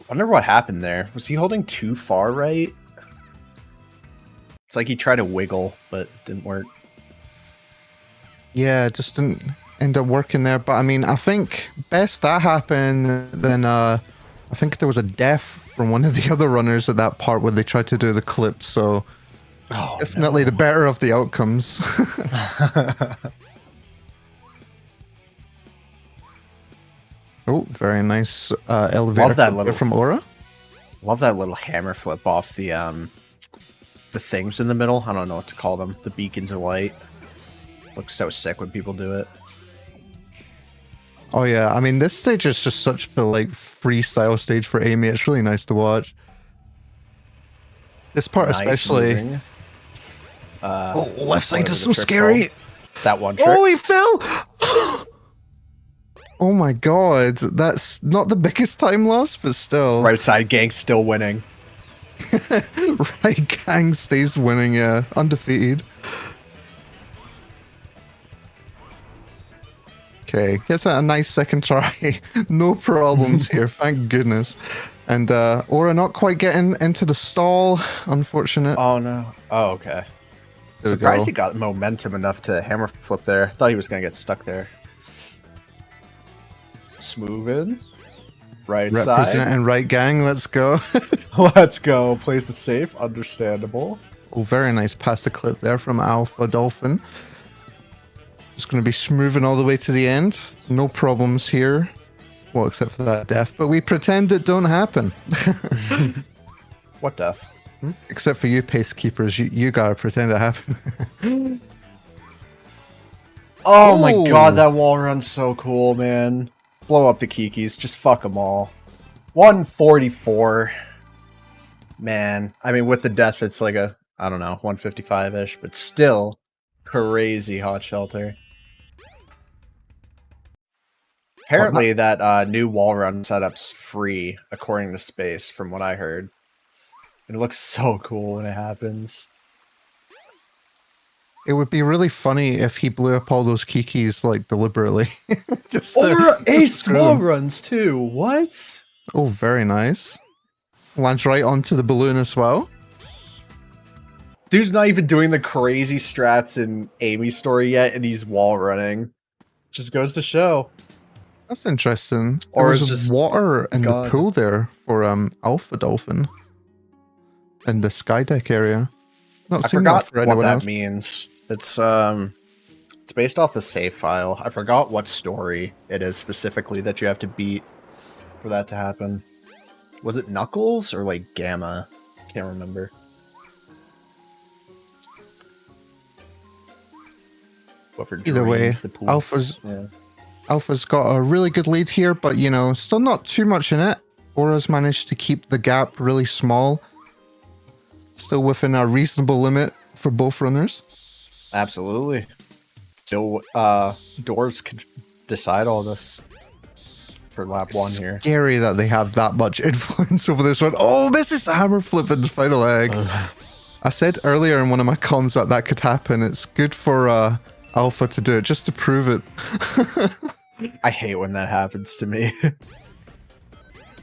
wonder what happened there. Was he holding too far right? It's like he tried to wiggle, but didn't work. Yeah, it just didn't end up working there. But I mean, I think best that happened, then I think there was a death from one of the other runners at that part where they tried to do the clip. So definitely the better of the outcomes. Oh, very nice elevator Love that clip little from Aura. Love that little hammer flip off the things in the middle. I don't know what to call them. The beacons of light. Looks so sick when people do it. Oh yeah, I mean this stage is just such a like freestyle stage for Amy. It's really nice to watch. This part Nice especially. moving. Oh, left side whatever is the so trick scary. called. That one trick. Oh, he fell! Oh my god, that's not the biggest time loss, but still. Right side gang still winning. Right gang stays winning, yeah. Undefeated. Okay, gets a nice second try. No problems here, thank goodness. And Aura not quite getting into the stall, unfortunate. Oh no. Oh, okay. There we Surprised go. he got momentum enough to hammer flip there. Thought he was gonna get stuck there. Smoothing. Right side. Representing right gang, let's go. Let's go. Plays the safe. Understandable. Oh, very nice pass the clip there from Alpha Dolphin. Just going to be smoothing all the way to the end. No problems here. Well, except for that death. But we pretend it don't happen. What death? Except for you, Pacekeepers. You gotta pretend it happened. Oh my Ooh. god, that wall run's so cool, man. Blow up the Kikis. Just fuck them all. 144. Man. I mean, with the death, it's like a, I don't know, 155-ish. But still, crazy hot shelter. Apparently, that new wall run setup's free, according to Space, from what I heard. It looks so cool when it happens. It would be really funny if he blew up all those Kikis, like, deliberately. Just Or just ace through wall them. runs, too. What? Oh, very nice. Lands right onto the balloon as well. Dude's not even doing the crazy strats in Amy's story yet, and he's wall running. Just goes to show. That's interesting. Or There it's was just water in the God. pool there for Alpha Dolphin. In the Skydeck area. Not I seen that forgot for what anyone that else. means. It's based off the save file. I forgot what story it is specifically that you have to beat for that to happen. Was it Knuckles or like Gamma? Can't remember. Whoever Either way, drains the pool. Alpha's got a really good lead here, but you know, still not too much in it. Aura's managed to keep the gap really small. Still within a reasonable limit for both runners. Absolutely. Still, Doors could decide all this for lap one here. Scary that they have that much influence over this one. Oh, misses the hammer flip in the final egg. I said earlier in one of my comms that that could happen. It's good for Alpha to do it, just to prove it. I hate when that happens to me.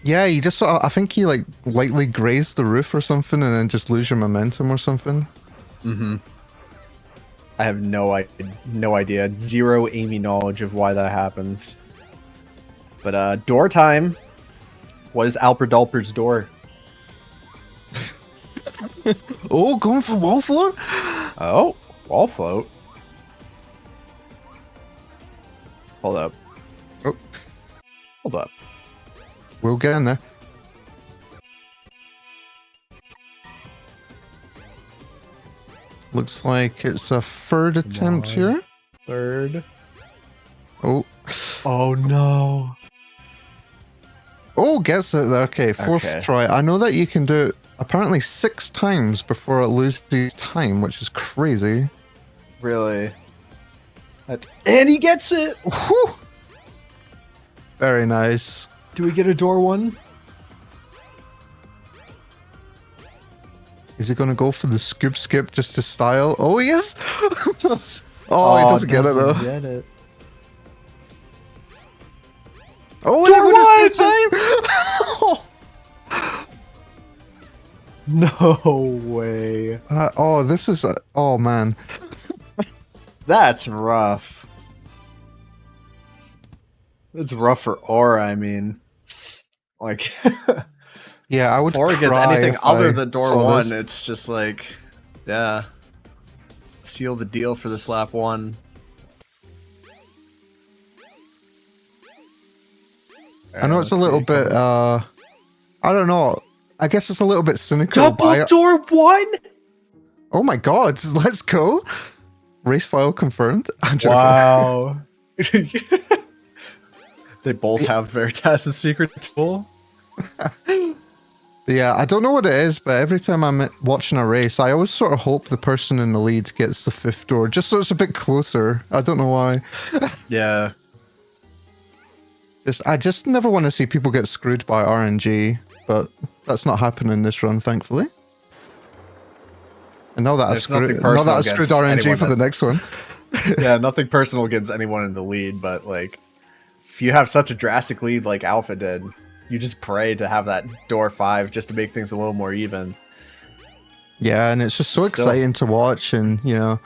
Yeah, you just I think you like lightly graze the roof or something and then just lose your momentum or something. Mm-hmm. I have no idea. Zero Amy knowledge of why that happens. But door time. What is Alperdalper's door? Oh, going for wall float? Oh, wall float. Hold up. Oh. Hold up. We'll get in there. Looks like it's a third attempt on. here. Third. Oh. Oh no. Oh, gets it. Okay, fourth Okay. try. I know that you can do it apparently 6 times before it loses time, which is crazy. Really? And he gets it! Whew. Very nice. Do we get a door one? Is he going to go for the scoop skip just to style? Oh, he is! Oh, he doesn't get it though. Get it. Oh, Door and he No way. oh, this is oh man. That's rough. It's rough for Aura, I mean. Like, Yeah, I would if Aura gets cry anything if other I than door saw one, this. it's just like, yeah. Seal the deal for this lap one. I know it's a little bit I don't know. I guess it's a little bit cynical. Double door one? Oh my god, let's go. Race file confirmed. I'm joking. Wow. They both have Veritas' secret tool. Yeah, I don't know what it is, but every time I'm watching a race, I always sort of hope the person in the lead gets the 5th door, just so it's a bit closer. I don't know why. Yeah. I just never want to see people get screwed by RNG, but that's not happening this run, thankfully. And now that I've There's nothing screwed, now that I've personal screwed against RNG for the anyone next one. Yeah, nothing personal against anyone in the lead, but like, if you have such a drastic lead like Alpha did, you just pray to have that door 5 just to make things a little more even. Yeah, and it's just so Still. exciting to watch, and you know.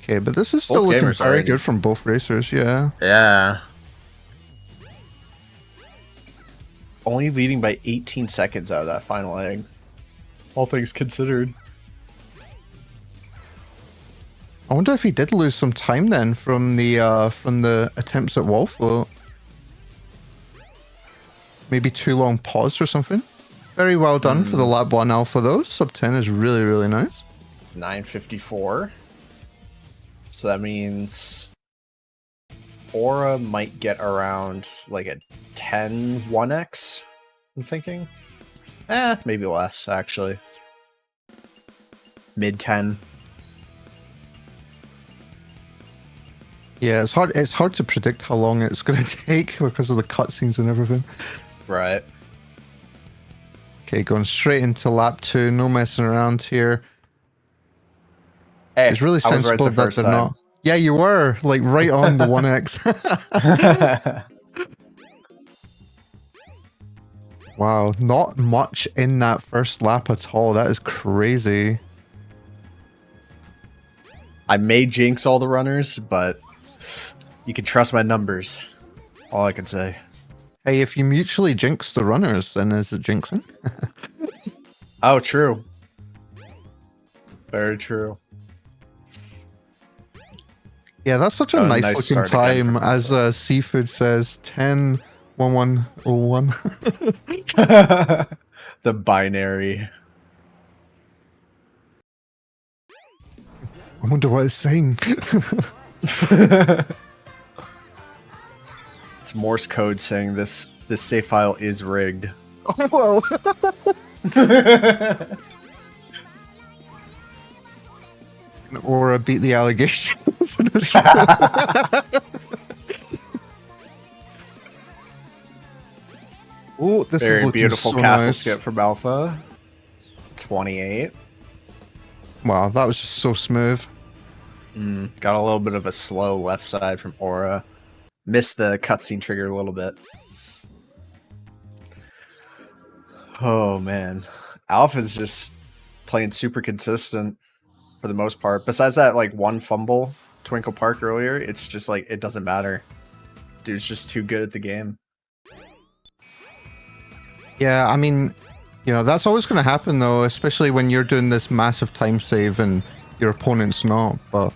Okay, but this is still Both looking gamers very already. good from both racers, yeah. Yeah. Only leading by 18 seconds out of that final egg. All things considered. I wonder if he did lose some time then from the attempts at wall float. Maybe too long pause or something. Very well done for the lap 1 alpha though. Sub 10 is really, really nice. 954. So that means Aura might get around like a 10 1x, I'm thinking. Maybe less, actually. Mid 10. Yeah, it's hard to predict how long it's gonna take because of the cutscenes and everything. Right. Okay, going straight into lap 2, no messing around here. Hey, It's really I was right sensible the that first they're time. not. Yeah, you were like right on the 1x. Wow, not much in that first lap at all. That is crazy. I may jinx all the runners, but you can trust my numbers. All I can say. Hey, if you mutually jinx the runners, then is it jinxing? Oh, true. Very true. Yeah, that's such a Oh, nice nice looking start again time. from As Seafood says, 10-1101. The binary. I wonder what it's saying. It's Morse code saying this save file is rigged. Oh, whoa. Or beat the allegations. Oh, this is Very looking beautiful so castle nice. skip from Alpha. 28. Wow, that was just so smooth. Got a little bit of a slow left side from Aura. Missed the cutscene trigger a little bit. Oh man, Alpha's just playing super consistent for the most part. Besides that, like one fumble, Twinkle Park earlier, it's just like it doesn't matter. Dude's just too good at the game. Yeah, I mean, you know, that's always going to happen though, especially when you're doing this massive time save and your opponent's not. But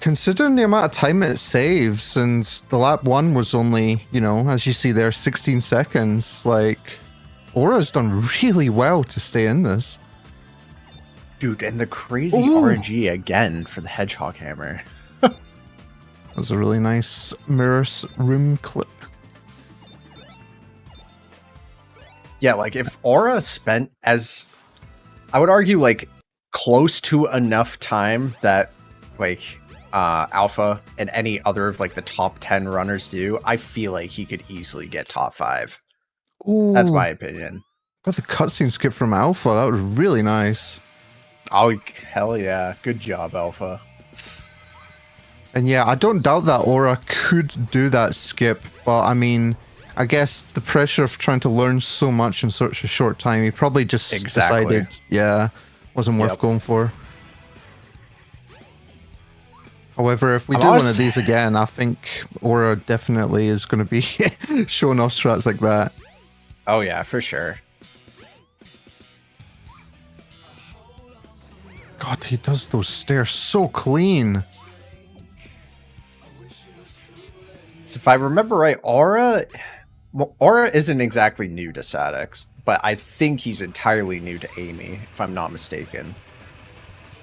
considering the amount of time it saves, and the lap 1 was only, you know, as you see there, 16 seconds, like, Aura's done really well to stay in this. Dude, and the crazy Ooh. RNG again for the Hedgehog Hammer. That was a really nice Mirror's room clip. Yeah, like if Aura spent as, I would argue, like close to enough time that like Alpha and any other of like the top 10 runners do, I feel like he could easily get top 5. Ooh, That's my opinion. got the cutscene skip from Alpha. That was really nice. Oh, hell yeah. Good job, Alpha. And yeah, I don't doubt that Aura could do that skip, but I mean, I guess the pressure of trying to learn so much in such a short time, he probably just Exactly. decided, yeah, wasn't worth Yep. going for. However, if we I'm do one honest- of these again, I think Aura definitely is going to be showing off strats like that. Oh yeah, for sure. God, he does those stairs so clean. So if I remember right, Aura isn't exactly new to Sadix, but I think he's entirely new to Amy, if I'm not mistaken.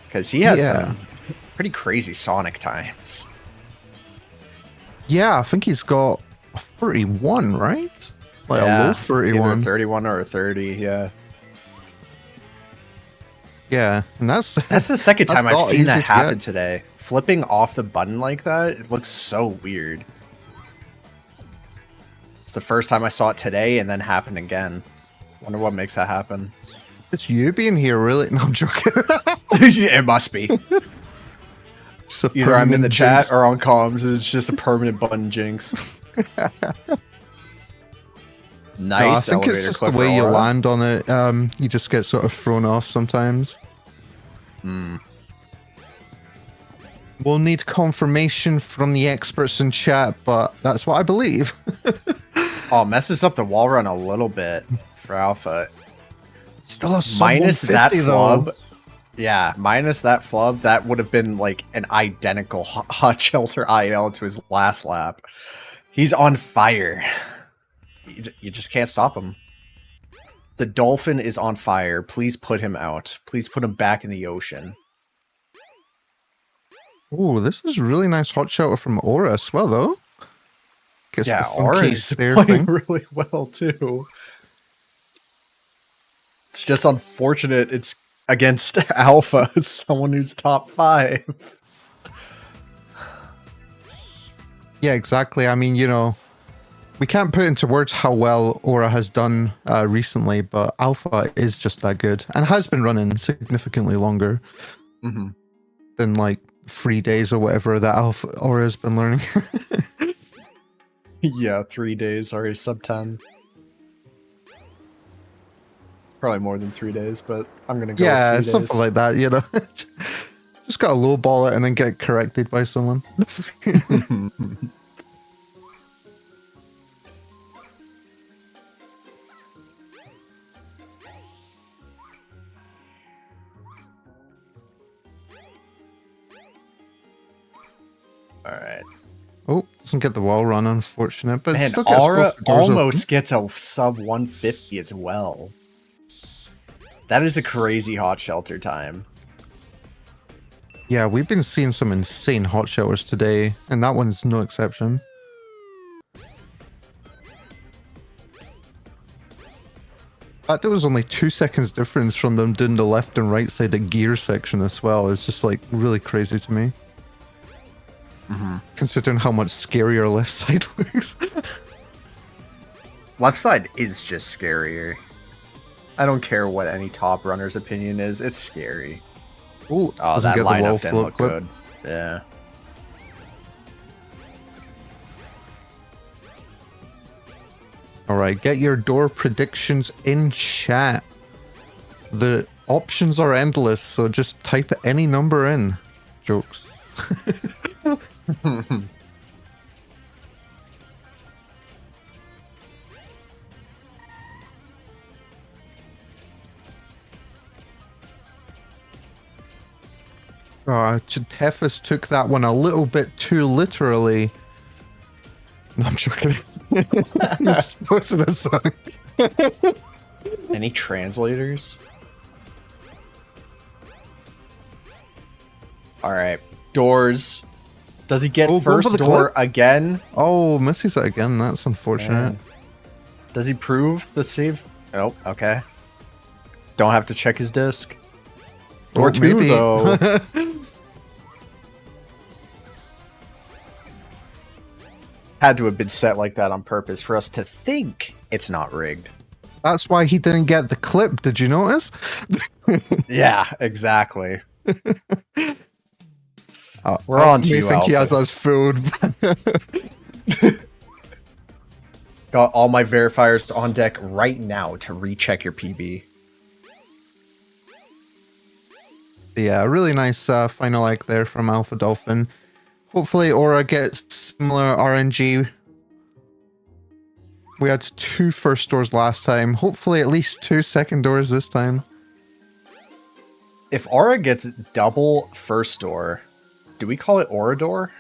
Because he has Yeah. some pretty crazy Sonic times. Yeah, I think he's got a 31, right? Like a low Either 31. 31 or a 30, yeah. Yeah, and that's That's the second That's time I've not seen easy that to happen get. today. Flipping off the button like that, it looks so weird. It's the first time I saw it today and then happened again. Wonder what makes that happen. It's you being here, really? No, I'm joking. Yeah, it must be. It's a Either I'm in the permanent chat jinx. or on comms. It's just a permanent button jinx. No, I Nice. think it's elevator just the clip for way you Aura. land on it. You just get sort of thrown off sometimes. Hmm. We'll need confirmation from the experts in chat, but that's what I believe. Oh, messes up the wall run a little bit for Alpha. Still a sub Minus that 150 though. flub. Yeah, minus that flub, that would have been like an identical Hot Shelter IL to his last lap. He's on fire. You just can't stop him. The dolphin is on fire. Please put him out. Please put him back in the ocean. Ooh, this is really nice hot shelter from Aura as well, though. Gets Yeah, the funky Aura's stair playing thing. really well too. It's just unfortunate it's against Alpha, someone who's top 5. Yeah, exactly. I mean, you know, we can't put into words how well Aura has done recently, but Alpha is just that good and has been running significantly longer Mm-hmm. than like 3 days or whatever that Alpha Aura's been learning. Yeah, 3 days, sorry, sub 10. Probably more than 3 days, but I'm gonna go Yeah, with 3 something days. like that, you know. Just gotta lowball it and then get corrected by someone. Alright. Oh, doesn't get the wall run, unfortunate, but Man, still gets Aura both the doors almost gets a sub 150 as well. That is a crazy Hot Shelter time. open. Yeah, we've been seeing some insane hot shelters today, and that one's no exception. In fact, there was only 2 seconds difference from them doing the left and right side of gear section as well. It's just like really crazy to me. Mm-hmm. Considering how much scarier left side looks. Left side is just scarier. I don't care what any top runner's opinion is, it's scary. Ooh, Oh, doesn't that get the wall lineup didn't float look clip. good. Yeah. All right, get your door predictions in chat. The options are endless, so just type any number in. Jokes. Tefis took that one a little bit too literally. No, I'm joking. He's posting a song. Any translators? All right, doors. Does he get Oh, going for first the door clip? again? Oh, misses it again. That's unfortunate. Man. Does he prove the save? Nope. Okay. Don't have to check his disc. Door Oh, 2 maybe. though. Had to have been set like that on purpose for us to think it's not rigged. That's why he didn't get the clip. Did you notice? Yeah, exactly. We're I on to you, think he has Alpha. us fooled. Got all my verifiers on deck right now to recheck your PB. Yeah, really nice final egg there from Alpha Dolphin. Hopefully Aura gets similar RNG. We had 2 first doors last time. Hopefully at least 2 second doors this time. If Aura gets double first door, do we call it Aura door?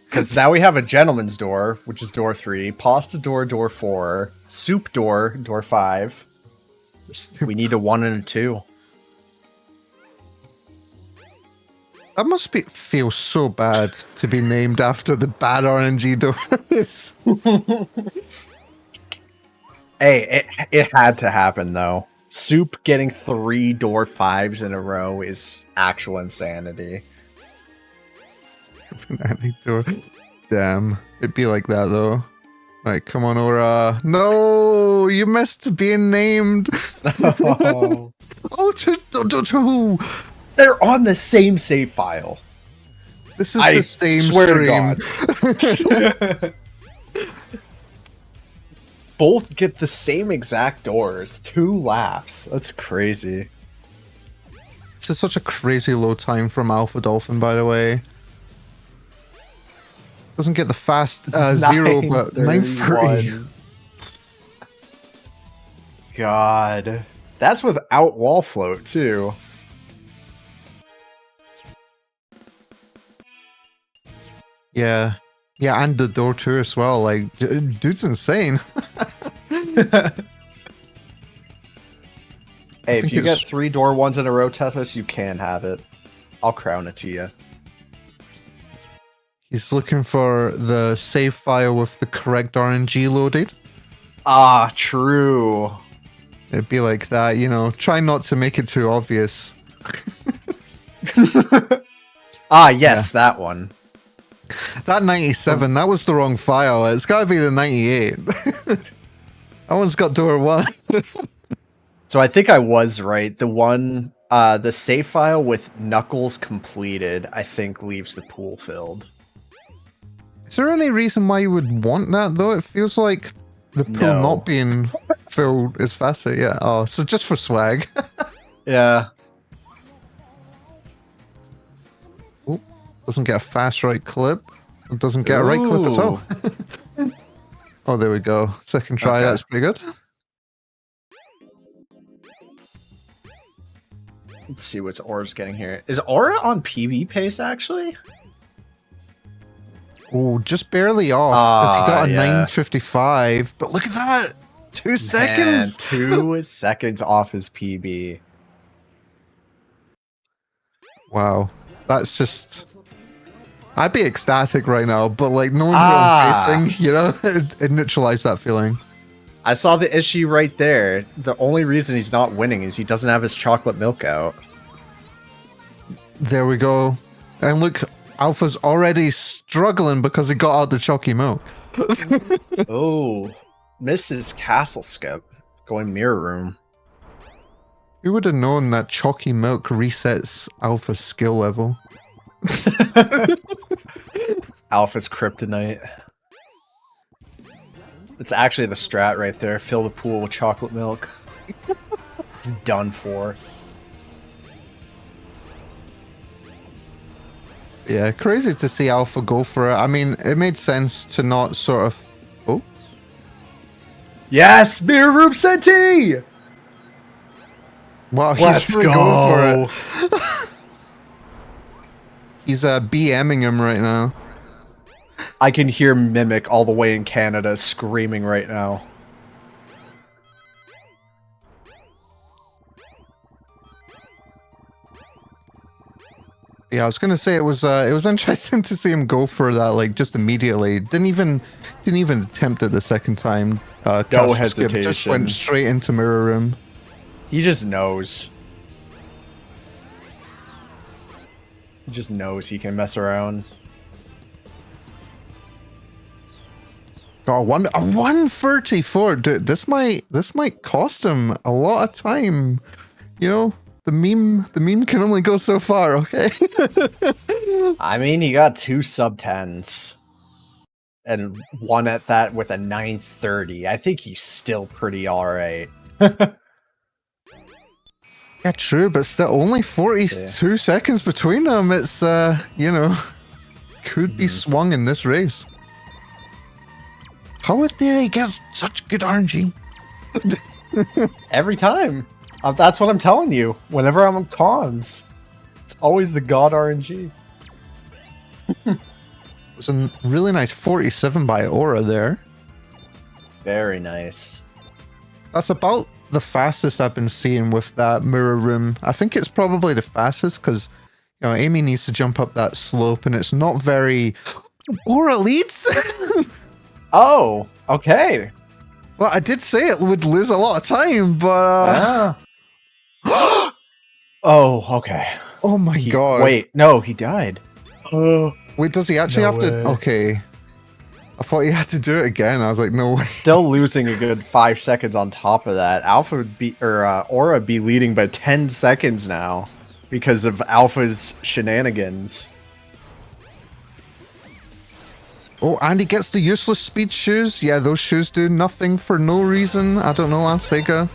Because now we have a gentleman's door, which is door 3, pasta door, door 4, soup door, door 5. We need a 1 and a 2. That must feel so bad to be named after the bad RNG doors. Hey, it had to happen though. Soup getting 3 door 5s in a row is actual insanity. Door. Damn, it'd be like that though. Right, come on, Aura. No, you missed being named. Oh. Oh, They're on the same save file. this is I the same swear stream. to God. Both get the same exact doors. 2 laps. That's crazy. This is such a crazy low time from Alpha Dolphin, by the way. Doesn't get the fast 0, but 930. 9:31. God. That's without wall float, too. Yeah. Yeah, and the door too as well. Like, dude's insane. Hey, if think you get it's- 3 door 1s in a row, Tethys, you can have it. I'll crown it to you. He's looking for the save file with the correct RNG loaded. Ah, true. It'd be like that, you know. Try not to make it too obvious. Ah, yes, that one. That 97, that was the wrong file. It's got to be the 98. That one's got door 1. So I think I was right. The one, the save file with Knuckles completed, I think leaves the pool filled. Is there any reason why you would want that, though? It feels like the pool No. not being filled is faster. Yeah. Oh, so just for swag. Yeah. Doesn't get a fast right clip. It doesn't get a right clip at all. Oh, there we go. Second try. Okay. That's pretty good. Let's see what Aura's getting here. Is Aura on PB pace, actually? Oh, just barely off because he got a yeah. 955. But look at that. 2 seconds. Man, 2 seconds off his PB. Wow. That's just... I'd be ecstatic right now, but like knowing who I'm facing, you know, it neutralized that feeling. I saw the issue right there. The only reason he's not winning is he doesn't have his chocolate milk out. There we go. And look, Alpha's already struggling because he got out the chalky milk. Oh, Mrs. Castle Skip going mirror room. Who would have known that chalky milk resets Alpha's skill level? Alpha's kryptonite. It's actually the strat right there. Fill the pool with chocolate milk. It's done for. Yeah, crazy to see Alpha go for it. I mean, it made sense to not sort of... Oh? Yes! Mirror room Senti! Wow, he's Let's really go! going for it. He's BMing him right now. I can hear Mimic all the way in Canada screaming right now. Yeah, I was gonna say it was interesting to see him go for that like just immediately. Didn't even attempt it the second time. Castle skip, just hesitation. went straight into mirror room. He just knows. He just knows he can mess around. Got a 134. Dude, this might cost him a lot of time. You know, the meme can only go so far, okay? I mean, he got 2 sub-10s. And one at that with a 930. I think he's still pretty alright. Yeah, true, but still only 42 seconds between them. It's you know, could be swung in this race. How would they get such good RNG? Every time. That's what I'm telling you. Whenever I'm on comms, it's always the god RNG. It was a really nice 47 by Aura there. Very nice. That's about the fastest I've been seeing with that mirror room. I think it's probably the fastest because, you know, Amy needs to jump up that slope and it's not very... Aura leads? Oh, okay. Well, I did say it would lose a lot of time, but... Oh, okay. Oh my god. Wait, no, he died. Wait, does he actually No have to... way. Okay. I thought he had to do it again. I was like, no way. Still losing a good 5 seconds on top of that. Alpha would be, or Aura be leading by 10 seconds now because of Alpha's shenanigans. Oh, and he gets the useless speed shoes. Yeah, those shoes do nothing for no reason. I don't know, Sega.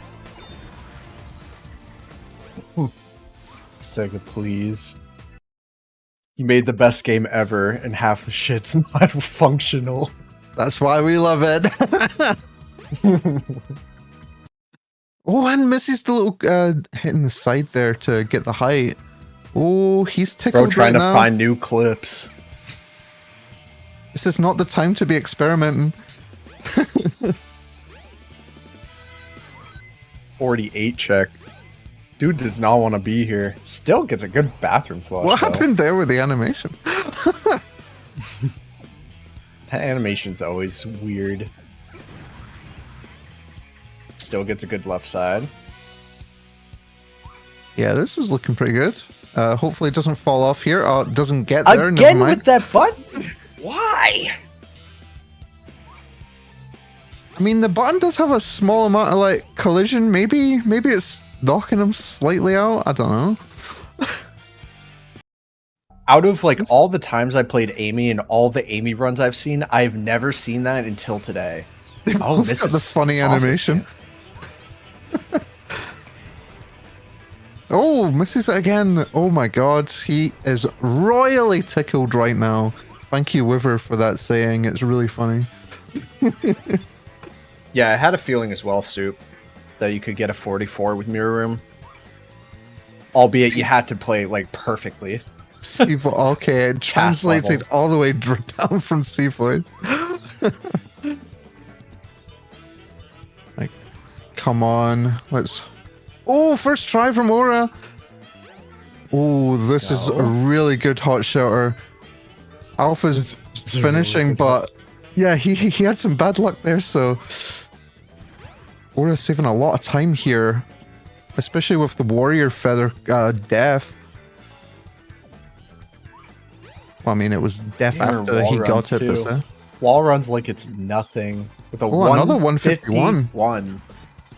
Sega, please. You made the best game ever, and half the shit's not functional. That's why we love it. Oh, and misses the little hitting the side there to get the height. Oh, he's tickled Bro, trying right to now. find new clips. This is not the time to be experimenting. 48 check. Dude does not want to be here. Still gets a good bathroom flush. What though. happened there with the animation? That animation's always weird. Still gets a good left side. Yeah, this is looking pretty good. Hopefully it doesn't fall off here. Oh, it doesn't get there. Never Again mind. with that button? Why? I mean, the button does have a small amount of like collision. Maybe it's knocking him slightly out. I don't know. Out of like all the times I played Amy and all the Amy runs I've seen, I've never seen that until today. They've Oh, both this got is the funny awesome. animation. Oh, misses it again. Oh my god, he is royally tickled right now. Thank you, Wiver, for that saying. It's really funny. Yeah, I had a feeling as well, Soup, that you could get a 44 with Mirror Room. Albeit you had to play like perfectly. Seafood. Okay, it translated all the way down from Seafood. Like, come on, let's. Oh, first try from Aura. Oh, this is a really good hot shelter. Alpha's finishing, but yeah, he had some bad luck there. So Aura's saving a lot of time here, especially with the warrior feather death. Well, I mean, it was death after he got it. But wall runs like it's nothing. With a another 151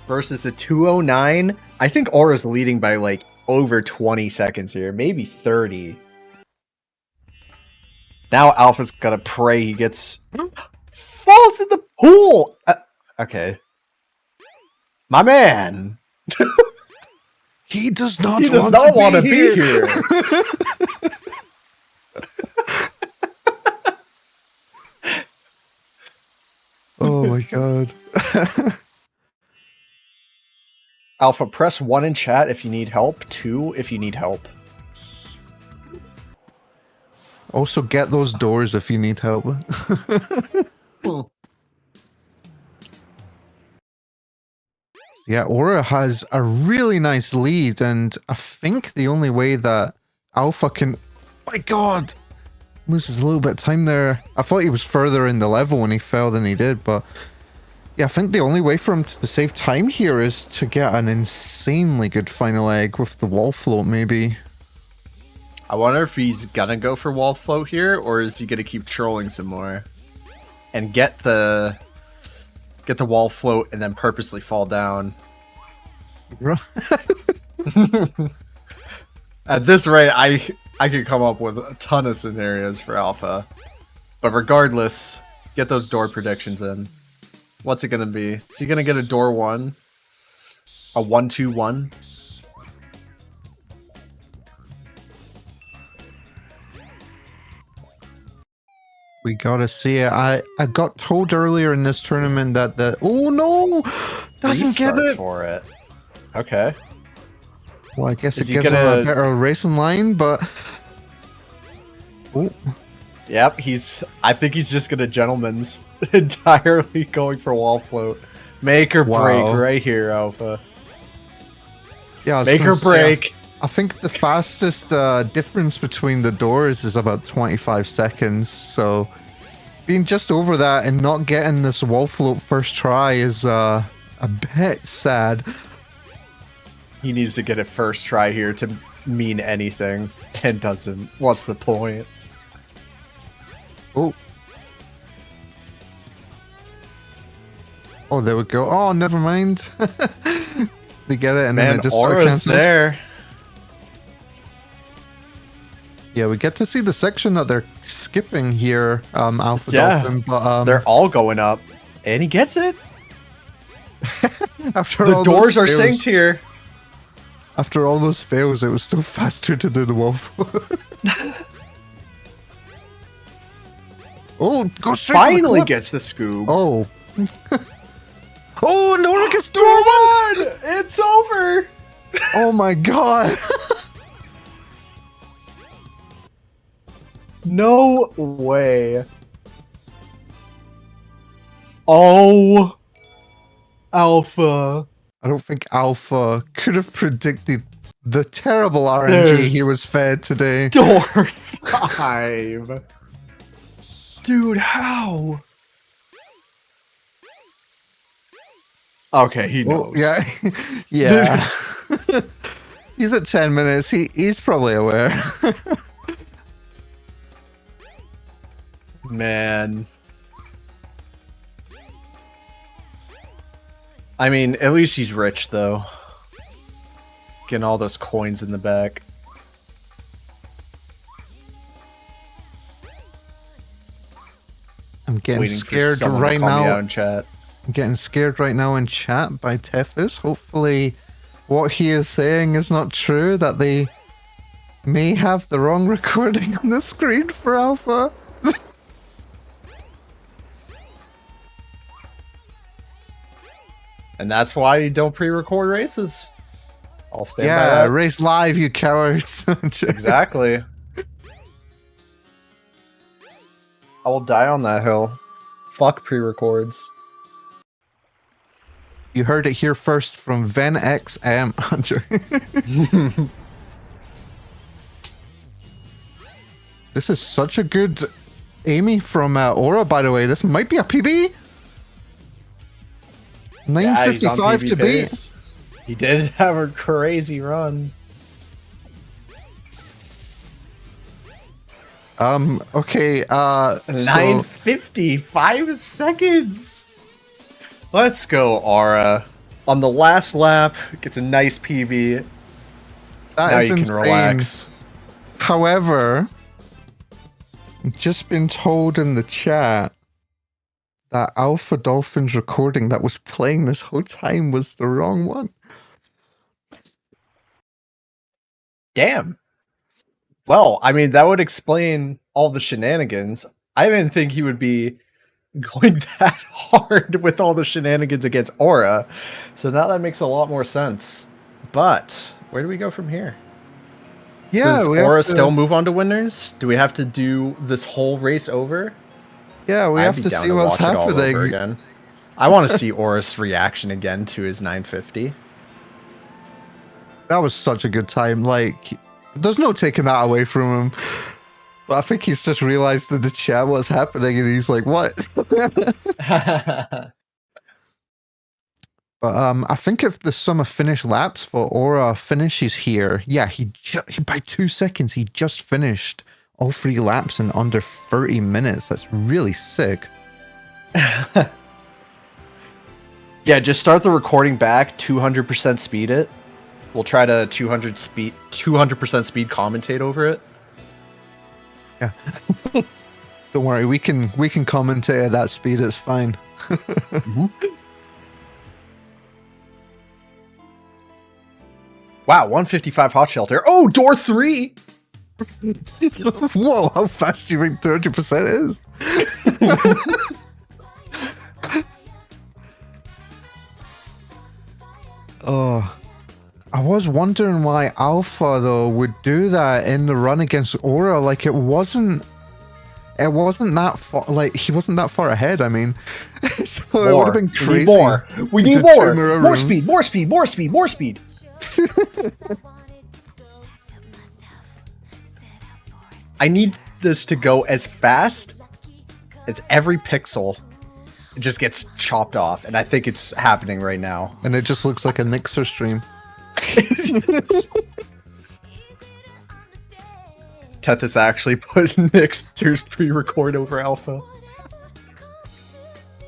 versus a 209. I think Aura's leading by like over 20 seconds here, maybe 30. Now Alpha's gotta pray he gets falls in the pool. Okay, my man. He does not. He does not want to be here. Oh my god. Alpha, press 1 in chat if you need help, 2 if you need help. Also, get those doors if you need help. Yeah, Aura has a really nice lead, and I think the only way that Alpha can... my god! Loses a little bit of time there. I thought he was further in the level when he fell than he did, but yeah, I think the only way for him to save time here is to get an insanely good final egg with the wall float, maybe. I wonder if he's gonna go for wall float here, or is he gonna keep trolling some more and get the wall float and then purposely fall down. At this rate, I could come up with a ton of scenarios for Alpha, but regardless, get those door predictions in. What's it gonna be? Is he gonna get a door 1, a 1-2-1? We gotta see it. I got told earlier in this tournament that the oh no, doesn't get Restarts it for it. Okay. Well, I guess Is it he gives him gonna- a better racing line, but oh, Yep, I think he's just gonna gentleman's entirely going for wall float. Make or Wow. break right here, Alpha. yeah, I was Make gonna or say, break. I think the fastest difference between the doors is about 25 seconds. So being just over that and not getting this wall float first try is a bit sad. He needs to get it first try here to mean anything, and doesn't. What's the point? Oh. Oh, there we go. Oh, never mind. They get it and then Man, it just sort of Aura's cancels. there. Yeah, we get to see the section that they're skipping here, Alpha Yeah. Dolphin, but They're all going up, and he gets it. after The all doors those are fails- synced here. After all those fails, it was still faster to do the wall float. Oh, go straight for the Finally clip. gets the Scoob. Oh. Oh, Nora gets door Door 1! It's over! Oh my god. No way. Oh. Alpha. I don't think Alpha could have predicted the terrible RNG he There's- was fed today. Door 5. Dude, how? Okay, he knows. Oh, yeah. Yeah. He's at 10 minutes. He's probably aware. Man. I mean, at least he's rich, though. Getting all those coins in the back. I'm getting Waiting for scared someone to right call me out now. in chat. I'm getting scared right now in chat by Tethys. Hopefully, what he is saying is not true, that they may have the wrong recording on the screen for Alpha. And that's why you don't pre-record races. I'll stand by Yeah, that. race live, you cowards. Exactly. I will die on that hill. Fuck pre-records. You heard it here first from VenXM. This is such a good Amy from Aura, by the way. This might be a PB. 9:55 to beat. He did have a crazy run. Okay, so 9:50, 5 seconds. Let's go, Aura. On the last lap, gets a nice PB. that Now is you can insane. relax. However, just been told in the chat that Alpha Dolphin's recording that was playing this whole time was the wrong one. Damn. Well, I mean, that would explain all the shenanigans. I didn't think he would be going that hard with all the shenanigans against Aura. So now that makes a lot more sense. But where do we go from here? Yeah, Does we have Aura to- still move on to winners? Do we have to do this whole race over? Yeah, we I'd have be to down see what's watch it all over happening. again. I want to see Aura's reaction again to his 950. That was such a good time. Like, there's no taking that away from him. But I think he's just realized in the chat what's happening, and he's like, "What?" But I think if the sum of finished laps for Aura finishes here, yeah, he by 2 seconds he just finished all 3 laps in under 30 minutes. That's really sick. Yeah, just start the recording back, 200% speed it. We'll try to 200% speed commentate over it. Yeah. Don't worry, we can commentate at that speed. It's fine. Wow, 155 hot shelter. Oh, door 3. Whoa, how fast do you think 30% is? Oh, I was wondering why Alpha though would do that in the run against Aura. Like it wasn't that far. Like he wasn't that far ahead. I mean, so it would have been crazy. We need more. More speed. More speed. More speed. More speed. I need this to go as fast as every pixel just gets chopped off, and I think it's happening right now. And it just looks like a Nixer stream. Tethys actually put Nixer's pre-record over Alpha.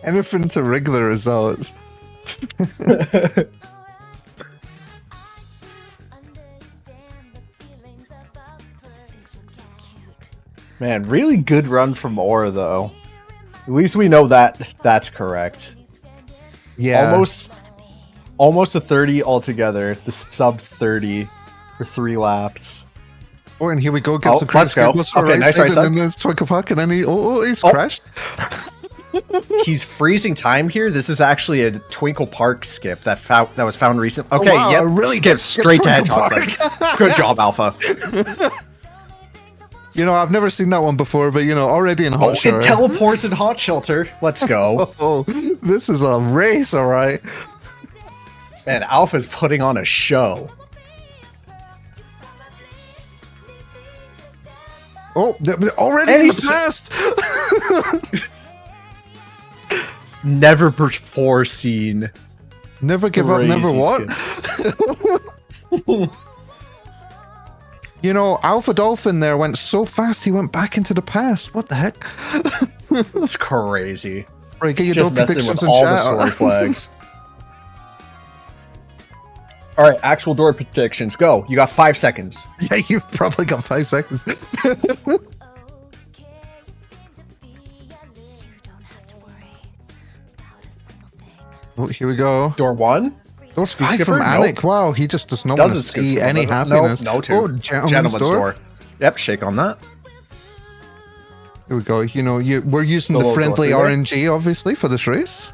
Anything to rig the results. Man, really good run from Aura, though. At least we know that that's correct. Yeah. Almost a 30 altogether. The sub 30 for 3 laps. Oh, and here we go. Gets the let's go. Okay, nice right side. And then Twinklepuck, and then he's crashed. He's freezing time here. This is actually a Twinkle Park skip that was found recently. Okay, wow, yep. really skip straight to Hedgehog's leg. Good job, Alpha. You know, I've never seen that one before, but you know, already in Hot Shelter. It teleports in Hot Shelter. Let's go. Oh, this is a race, all right. Man, Alpha's putting on a show. Oh, already in the past. Never before seen. Never give up, never what? You know, Alpha Dolphin there went so fast he went back into the past. What the heck? It's crazy. Right, get your just messing predictions with in all chat. the story flags. All right, actual door predictions. Go. You got 5 seconds. Yeah, you've probably got 5 seconds. Oh, here we go. Door 1. Door 5 skipper? from Alec. Nope. Wow, he just does not want to see any happiness. No, two. Oh, gentleman's door. Yep, shake on that. Here we go. You know, we're using The the logo friendly everywhere. RNG, obviously, for this race.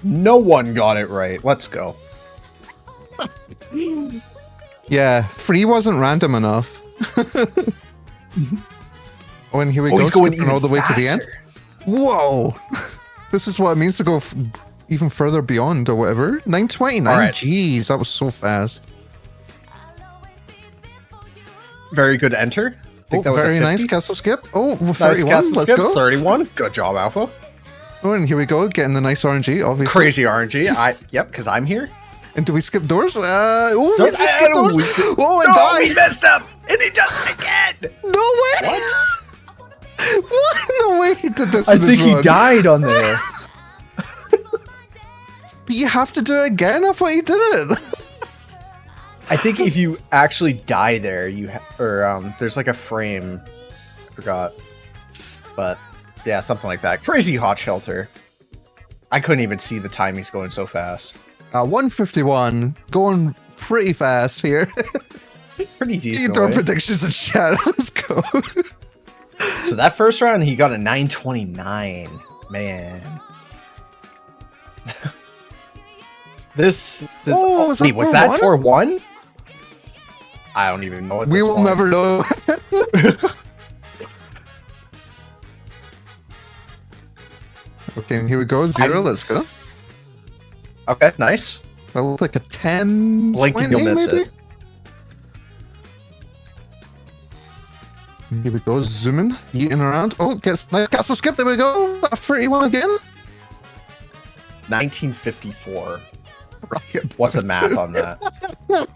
No one got it right. Let's go. Yeah, free wasn't random enough. Oh, and here we go, he's going skipping all the way to the end. faster. Whoa! This is what it means to go even further beyond or whatever. 929. All right. Jeez, that was so fast. Very good enter. Think that was very a 50. nice castle skip. Oh, well, Nice 31. castle Let's skip. go. 31. Good job, Alpha. Oh, and here we go, getting the nice RNG, obviously. Crazy RNG. Yep, because I'm here. And do we skip doors? Oh, Don't- we skip doors. Oh, and No, died. he messed up, and he does it again. No way! What? What? No way he did this. I in this think he run. died on there. But you have to do it again. I thought he did it. I think if you actually die there, there's like a frame. I forgot, but yeah, something like that. Crazy hot shelter. I couldn't even see the time. He's going so fast. 151, going pretty fast here. Pretty You decent. throw way. predictions in chat. Let's go. So that first round, he got a 929. Man. This Oh, was wait, that was for that one? for 1? I don't even know what We this will one. never know. Okay, and here we go. 0, let's go. Okay, nice. That looked like a 10. Blink and 20, you'll miss maybe? it. Here we go, zooming, yeeting around. Oh, gets nice castle skip. There we go. That 31 again. 1954. Rocket What's the Boy math 2. on that?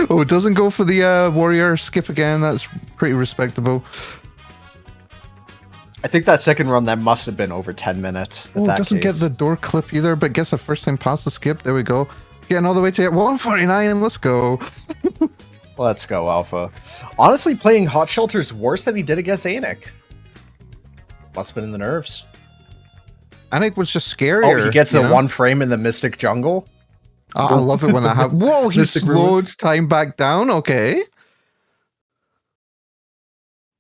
Oh, it doesn't go for the warrior skip again. That's pretty respectable. I think that second run, that must have been over 10 minutes. Oh, it doesn't get the door clip either, but gets a first time past the skip. There we go. Getting all the way to 149. Let's go. Let's go, Alpha. Honestly, playing Hot Shelter's worse than he did against Anik. Must have been in the nerves. Anik was just scarier. Oh, he gets the you know? one frame in the Mystic Jungle. I love it when that happens. Whoa, he Mystic slowed Ruins. time back down. Okay.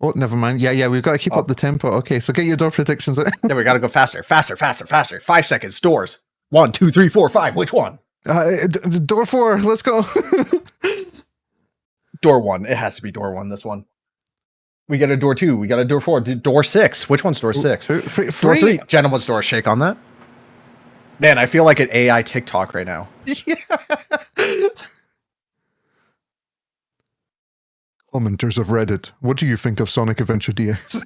Oh, never mind. Yeah, we've got to keep up the tempo. Okay, so get your door predictions. Yeah, we gotta go faster. 5 seconds. Doors. 1, 2, 3, 4, 5. Which one? Door 4. Let's go. Door 1. It has to be door 1. This one. We got a door 2. We got a door 4. Door 6. Which one's door 6? Door Door 3. Gentleman's door. Shake on that. Man, I feel like an AI TikTok right now. Yeah. Commenters of Reddit, what do you think of Sonic Adventure DX?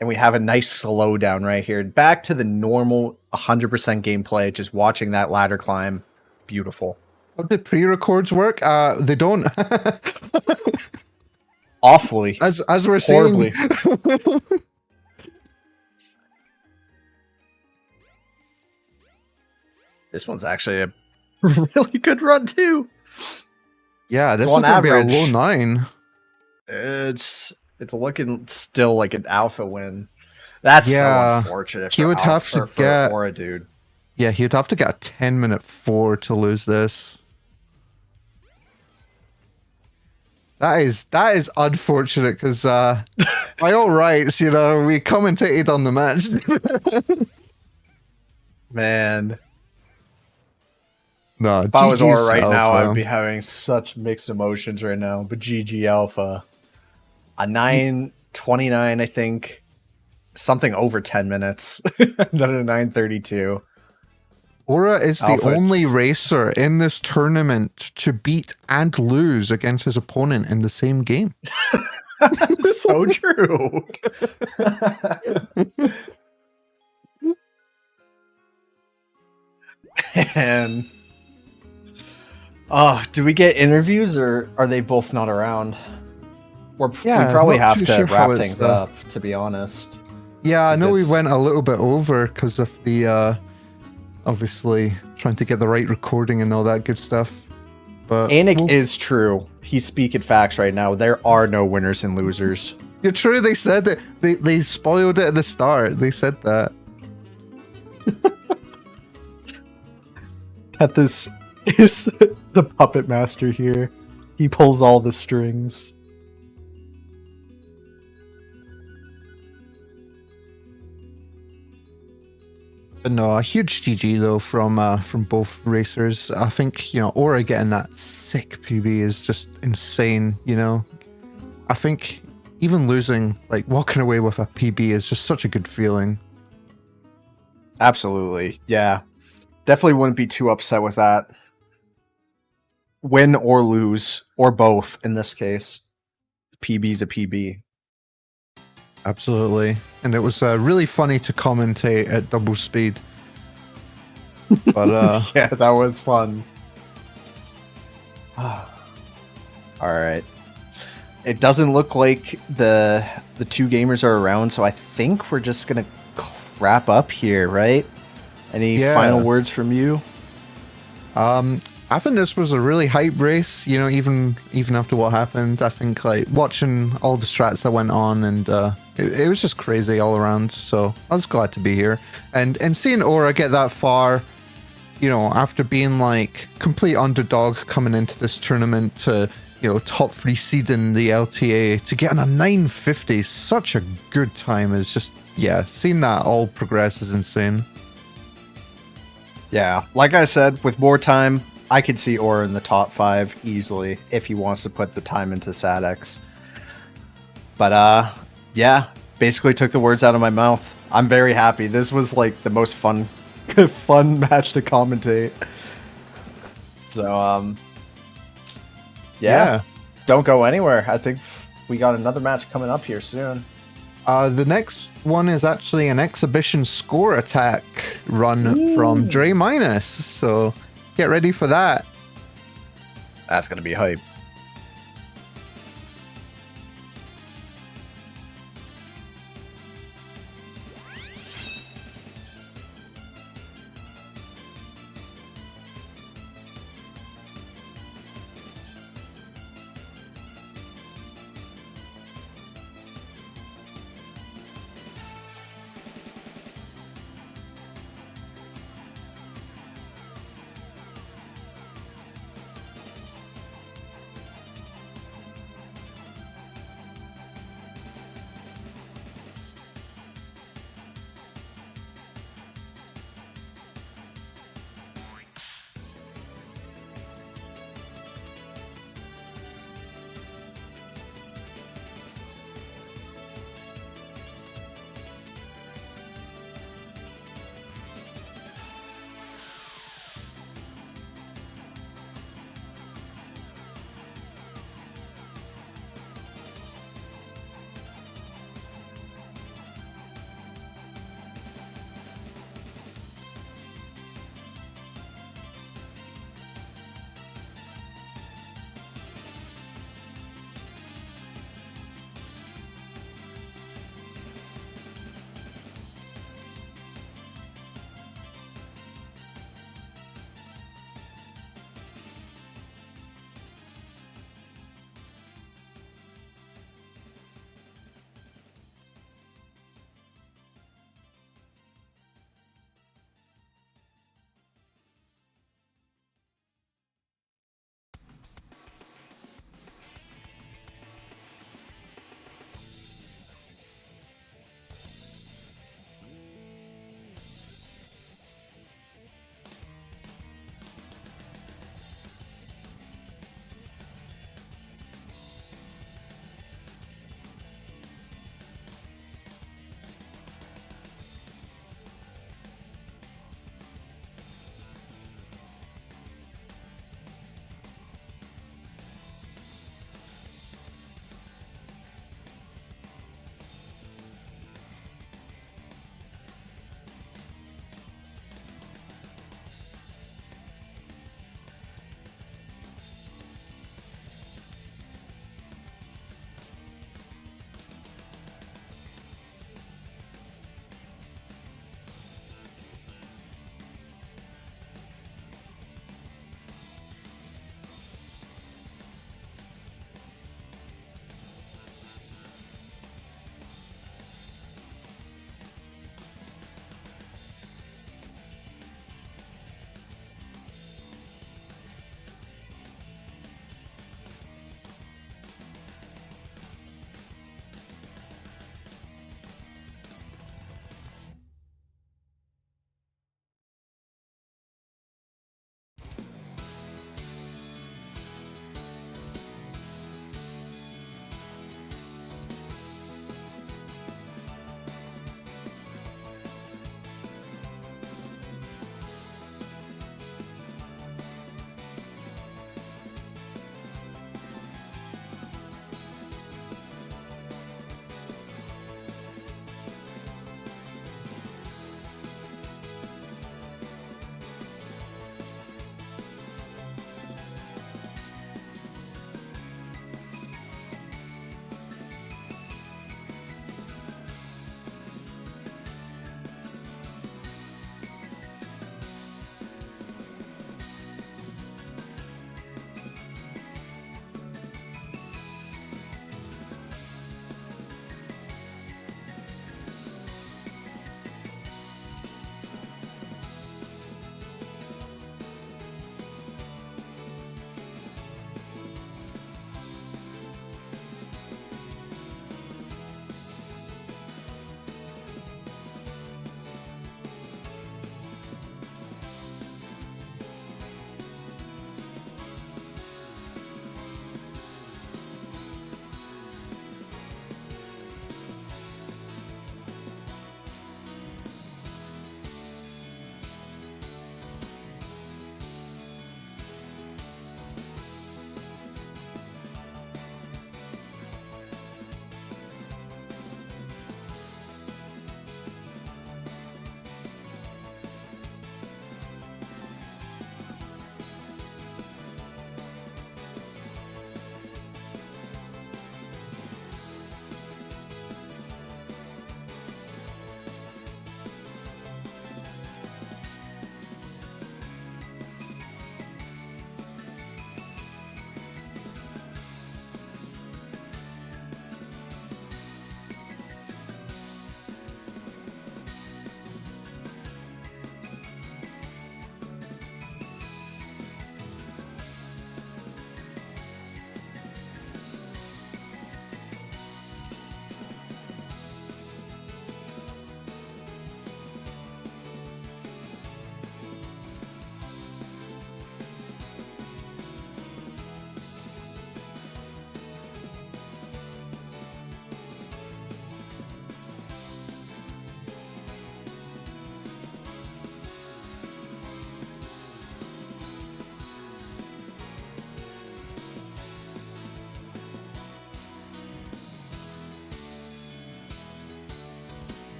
And we have a nice slowdown right here. Back to the normal 100% gameplay. Just watching that ladder climb. Beautiful. How did pre-records work? They don't. Awfully. As we're Horribly. saying. This one's actually a really good run too. Yeah, this So is on going to be a average- low 9. It's looking still like an alpha win. That's Yeah. so unfortunate. He for would have to for get- Aura, dude. Yeah, he'd have to get a 10-minute 4 to lose this. That is unfortunate because by all rights, you know, we commentated on the match. Man, No, if I was Aura GG's right now, Alpha. I'd be having such mixed emotions right now. But GG Alpha, a 9:29, I think, something over 10 minutes, then a 9:32. Aura is the Alpha. only racer in this tournament to beat and lose against his opponent in the same game. So true. And do we get interviews or are they both not around? We Yeah, probably not have too to sure how wrap it's, things up, to be honest. Yeah, I know we it's- went a little bit over because of the obviously trying to get the right recording and all that good stuff. But Anik is true. He's speaking facts right now. There are no winners and losers. You're true. They said that they spoiled it at the start. They said that. That this is the puppet master here. He pulls all the strings. But no, a huge GG though from both racers. I think, you know, Aura getting that sick PB is just insane, you know. I think even losing, like walking away with a PB is just such a good feeling. Absolutely. Yeah. Definitely wouldn't be too upset with that. Win or lose, or both in this case. PB's a PB. Absolutely. And it was really funny to commentate at double speed. But Yeah, that was fun. All right. It doesn't look like the two gamers are around, so I think we're just gonna wrap up here, right? Any Yeah. final words from you? I think this was a really hype race, you know, even after what happened. I think like watching all the strats that went on and it was just crazy all around. So I was glad to be here. And seeing Aura get that far, you know, after being like complete underdog coming into this tournament to, you know, top 3 seed in the LTA to get on a 950, such a good time is just, yeah, seeing that all progress is insane. Yeah, like I said, with more time, I could see Aura in the top 5 easily if he wants to put the time into SADX. But yeah, basically took the words out of my mouth. I'm very happy. This was like the most fun match to commentate. So Yeah. Don't go anywhere. I think we got another match coming up here soon. The next one is actually an exhibition score attack run from Dre Minus. So get ready for that. That's gonna be hype.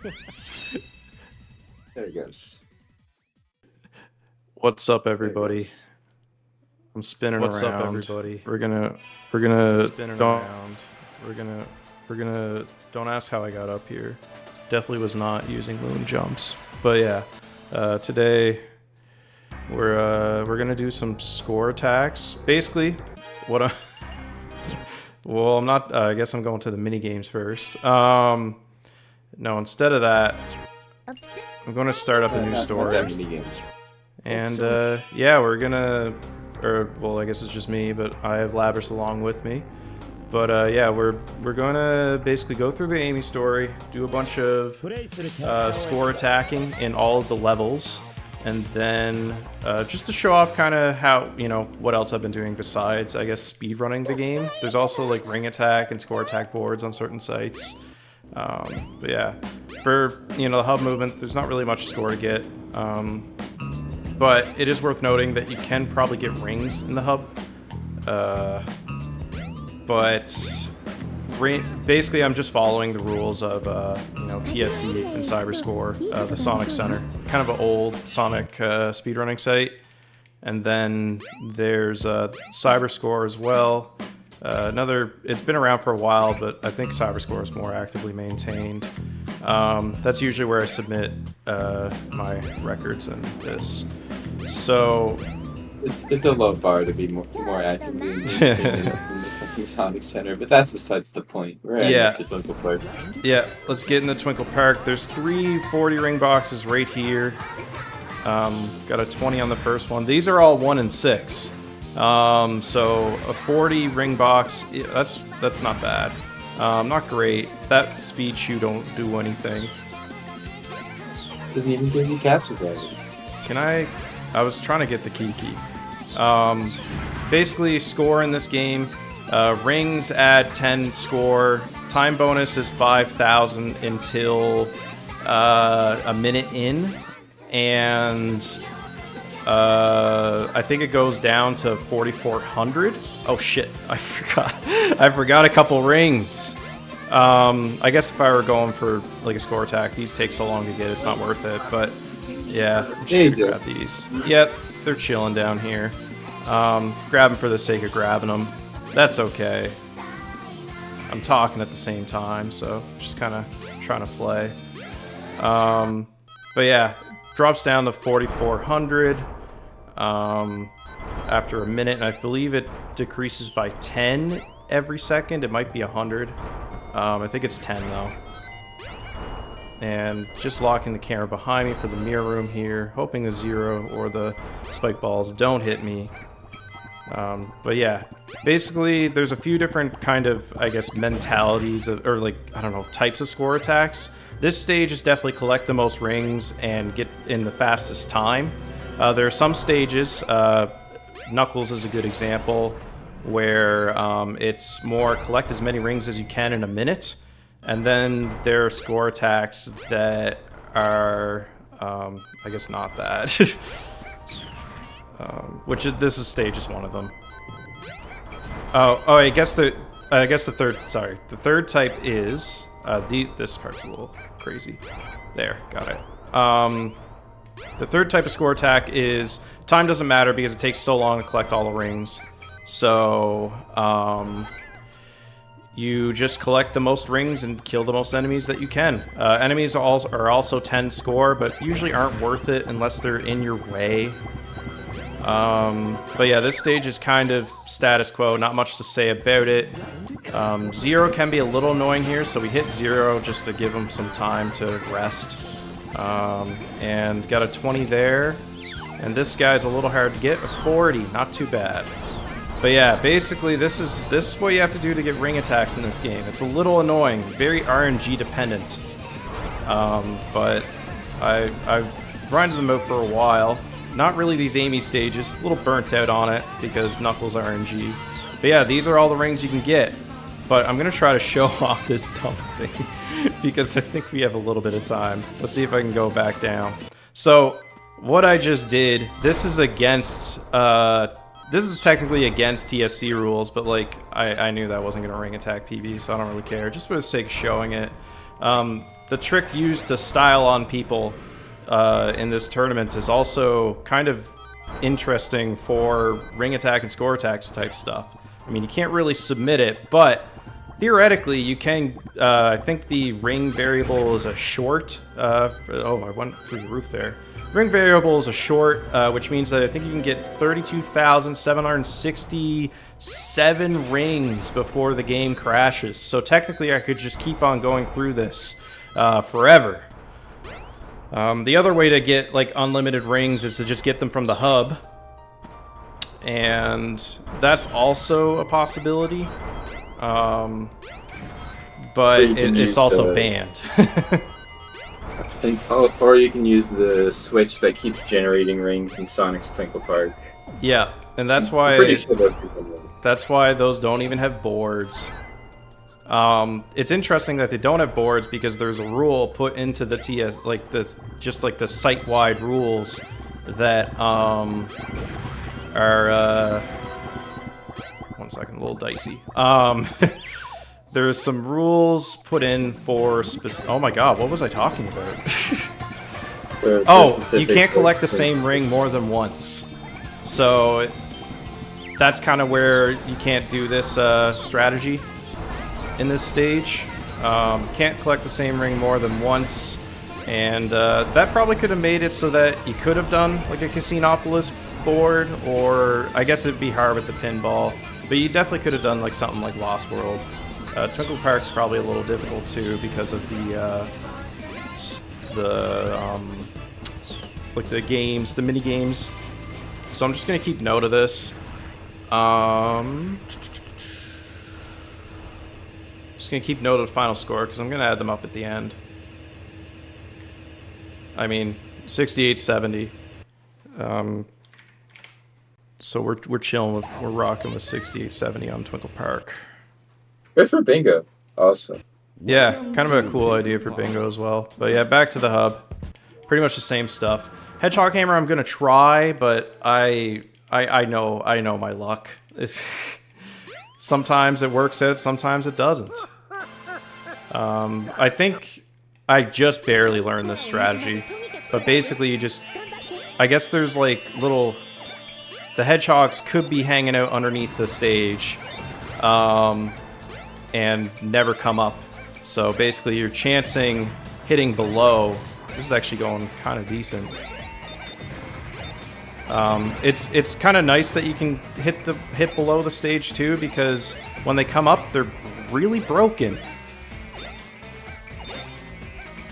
There it goes. What's up, everybody? I'm spinning What's around. up, everybody? We're gonna Spinning don't around. we're gonna don't ask how I got up here. Definitely was not using moon jumps. But yeah, today we're gonna do some score attacks. Basically, what I well, I'm not. I guess I'm going to the mini games first. No, instead of that, I'm going to start up a new story. And yeah, we're gonna, or well, I guess it's just me, but I have Labrys along with me. But yeah, we're gonna basically go through the Amy story, do a bunch of score attacking in all of the levels, and then just to show off kind of how, you know, what else I've been doing besides, I guess, speedrunning the game. There's also like ring attack and score attack boards on certain sites. But yeah, for, you know, the hub movement, there's not really much score to get. But it is worth noting that you can probably get rings in the hub. But basically, I'm just following the rules of, you know, TSC and Cyberscore, the Sonic Center. Kind of an old Sonic speedrunning site. And then there's Cyberscore as well. It's been around for a while, but I think Cyberscore is more actively maintained. That's usually where I submit my records and this. So it's a low bar to be more actively maintained in the Sonic Center, but that's besides the point. We're at the Twinkle Park. Yeah, let's get in the Twinkle Park. There's 3 40 ring boxes right here. Got a 20 on the first one. These are all 1 and 6. So a 40 ring box, that's not bad. Not great. That speed shoe don't do anything. Doesn't even give you capture value. Can I was trying to get the Kiki. Basically, score in this game. Rings add 10 score. Time bonus is 5,000 until a minute in. And I think it goes down to 4,400. Oh shit, I forgot. I forgot a couple rings. I guess if I were going for like a score attack, these take so long to get, it's not worth it. But yeah, I'm just gonna grab these. Yep, they're chilling down here. Grab them for the sake of grabbing them. That's okay. I'm talking at the same time, so just kind of trying to play. But yeah, drops down to 4,400 after a minute, and I believe it decreases by 10 every second. It might be 100. I think it's 10 though. And just locking the camera behind me for the mirror room here, hoping the Zero or the spike balls don't hit me. But yeah, basically there's a few different kind of, I guess, mentalities of, or like, I don't know, types of score attacks. This stage is definitely collect the most rings and get in the fastest time. There are some stages, Knuckles is a good example, where it's more collect as many rings as you can in a minute. And then there are score attacks that are, I guess, not that. This stage is one of them. I guess the third type is this part's a little crazy. There, got it. The third type of score attack is time doesn't matter because it takes so long to collect all the rings. So you just collect the most rings and kill the most enemies that you can. Enemies are also 10 score, but usually aren't worth it unless they're in your way. But yeah, this stage is kind of status quo, not much to say about it. Zero can be a little annoying here, so we hit Zero just to give him some time to rest. And got a 20 there. And this guy's a little hard to get, a 40, not too bad. But yeah, basically this is what you have to do to get ring attacks in this game. It's a little annoying, very RNG dependent. But I've grinded them out for a while. Not really these Amy stages, a little burnt out on it because Knuckles RNG. But yeah, these are all the rings you can get. But I'm gonna try to show off this dumb thing because I think we have a little bit of time. Let's see if I can go back down. So what I just did, this is against, this is technically against TSC rules, but like, I knew that wasn't gonna ring attack PB, so I don't really care. Just for the sake of showing it. the trick used to style on people in this tournament is also kind of interesting for ring attack and score attacks type stuff. I mean, you can't really submit it, but theoretically you can. I think the ring variable is a short. Oh, I went through the roof there. Ring variable is a short, which means that I think you can get 32,767 rings before the game crashes. So technically I could just keep on going through this forever. The other way to get like unlimited rings is to just get them from the hub. And that's also a possibility. But it's also banned. Or you can use the switch that keeps generating rings in Sonic's Twinkle Park. Yeah, and that's why those don't even have boards. It's interesting that they don't have boards because there's a rule put into the TS, like the site-wide rules that are 1 second, a little dicey. There's some rules put in for oh my god, what was I talking about? Oh, you can't collect the same ring more than once. So that's kind of where you can't do this strategy in this stage. Can't collect the same ring more than once. And that probably could have made it so that you could have done like a Casinopolis board, or I guess it'd be hard with the pinball. But you definitely could have done like something like Lost World. Twinkle Park's probably a little difficult too because of like the games, the mini games. So I'm just gonna keep note of this. Just gonna keep note of the final score because I'm gonna add them up at the end. I mean, 68-70. So we're chilling, we're rocking with 68-70 on Twinkle Park. Good for bingo, also. Yeah, kind of a cool idea for bingo as well. But yeah, back to the hub. Pretty much the same stuff. Hedgehog Hammer, I'm gonna try, but I know my luck. Sometimes it works out, sometimes it doesn't. I think I just barely learned this strategy, but basically you just, I guess there's like little, the hedgehogs could be hanging out underneath the stage, and never come up. So basically you're chancing hitting below. This is actually going kind of decent. It's kind of nice that you can hit below the stage too, because when they come up, they're really broken.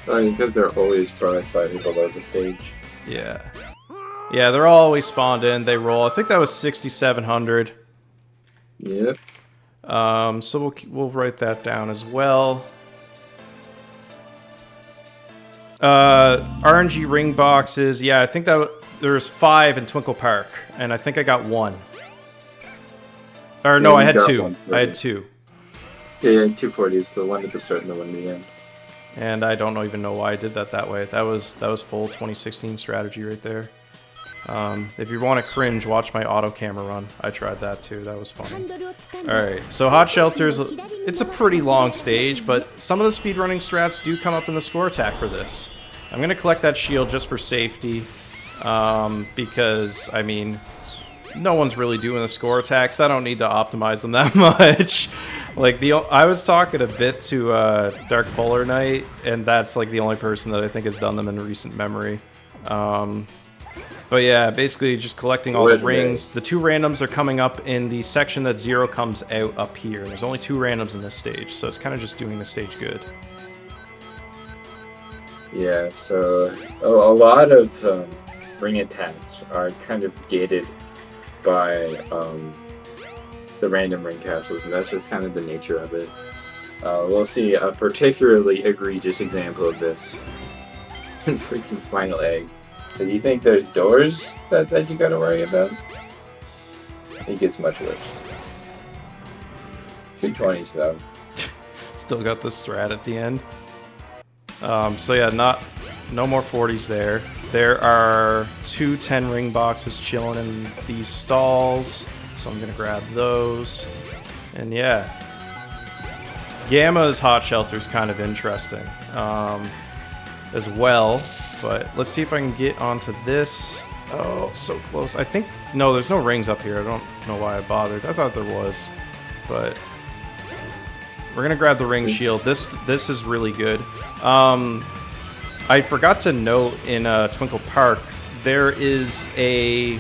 Because they're always broadsided below the stage. Yeah. Yeah, they're always spawned in. They roll. I think that was 6,700. Yep. So we'll write that down as well. RNG ring boxes. Yeah, I think that there's 5 in Twinkle Park, and I think I got 1. Or no, I had 2. I had 2. Yeah, you had 240s. The one at the start and the one at the end. And I don't even know why I did that way. That was full 2016 strategy right there. If you want to cringe, watch my auto camera run. I tried that too. That was funny. Alright, so Hot Shelters, it's a pretty long stage, but some of the speedrunning strats do come up in the score attack for this. I'm going to collect that shield just for safety, because, I mean, no one's really doing the score attacks. I don't need to optimize them that much. Like, I was talking a bit to Dark Polar Knight, and that's like the only person that I think has done them in recent memory. But yeah, basically just collecting all the rings. The 2 randoms are coming up in the section that 0 comes out up here. There's only 2 randoms in this stage, so it's kind of just doing the stage good. Yeah, so a lot of ring attacks are kind of gated by the random ring capsules, and that's just kind of the nature of it. We'll see a particularly egregious example of this in freaking Final Egg. Do you think there's doors that you gotta worry about? It gets much worse. 220 so. Still got the strat at the end. So yeah, no more 40s there. There are 2 10 ring boxes chilling in these stalls, so I'm gonna grab those. And yeah, Gamma's hot shelter is kind of interesting as well. But let's see if I can get onto this. Oh, so close. I think... No, there's no rings up here. I don't know why I bothered. I thought there was. But we're going to grab the ring shield. This is really good. I forgot to note in Twinkle Park, there is a...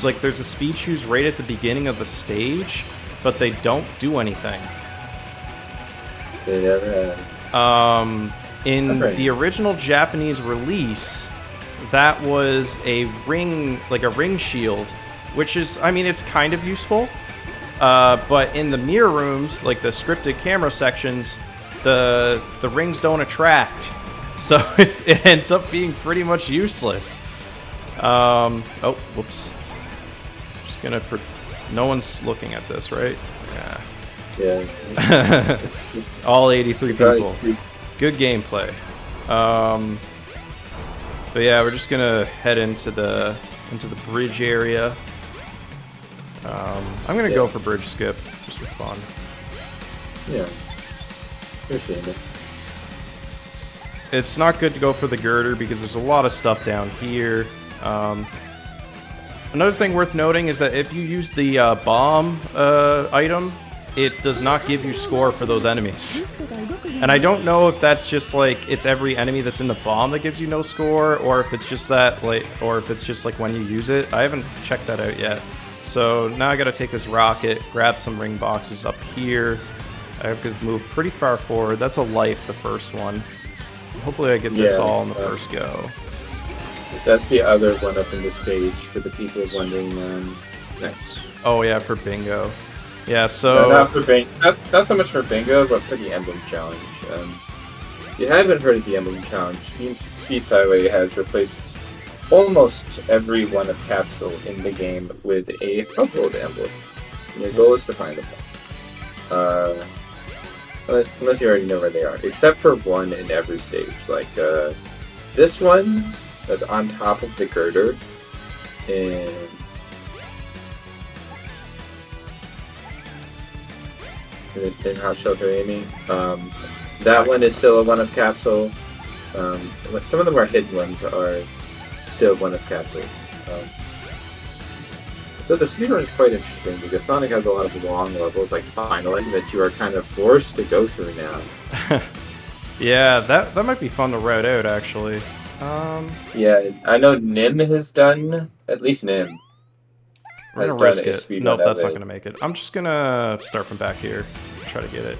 Like, there's a speed shoes right at the beginning of the stage, but they don't do anything. They never have. In the original Japanese release, that was a ring, like a ring shield, which is, I mean, it's kind of useful. But in the mirror rooms, like the scripted camera sections, the rings don't attract, so it ends up being pretty much useless. Oh, whoops. Just gonna. No one's looking at this, right? Yeah. Yeah. All 83 people. Good gameplay. But yeah, we're just gonna head into the bridge area. I'm gonna go for bridge skip just for fun. Yeah. You're seeing it. It's not good to go for the girder because there's a lot of stuff down here. Another thing worth noting is that if you use the bomb item, it does not give you score for those enemies. And I don't know if that's just like it's every enemy that's in the bomb that gives you no score, or if it's just that or if it's just like when you use it. I haven't checked that out yet. So now I gotta take this rocket, grab some ring boxes up here. I have to move pretty far forward. That's a life, the first one. Hopefully I get this all in the first go. That's the other one up in the stage for the people wondering. Next. Oh yeah, for bingo. Yeah, so... No, not for bingo. Not so much for bingo, but for the Emblem Challenge. If you haven't heard of the Emblem Challenge, Speed's Highway has replaced almost every one of Capsule in the game with a Front-Load emblem. And your goal is to find them. Unless you already know where they are. Except for one in every stage. Like, this one that's on top of the girder in... in Hot Shelter Amy. That one is still a one-up capsule. Some of them are hidden ones are still one-up capsules. So the speedrun is quite interesting because Sonic has a lot of long levels like Final End that you are kind of forced to go through now. Yeah, that might be fun to route out actually. Yeah, I know Nim has done, at least Nim. We're gonna risk it. Nope, that's not gonna make it. I'm just gonna start from back here. Try to get it.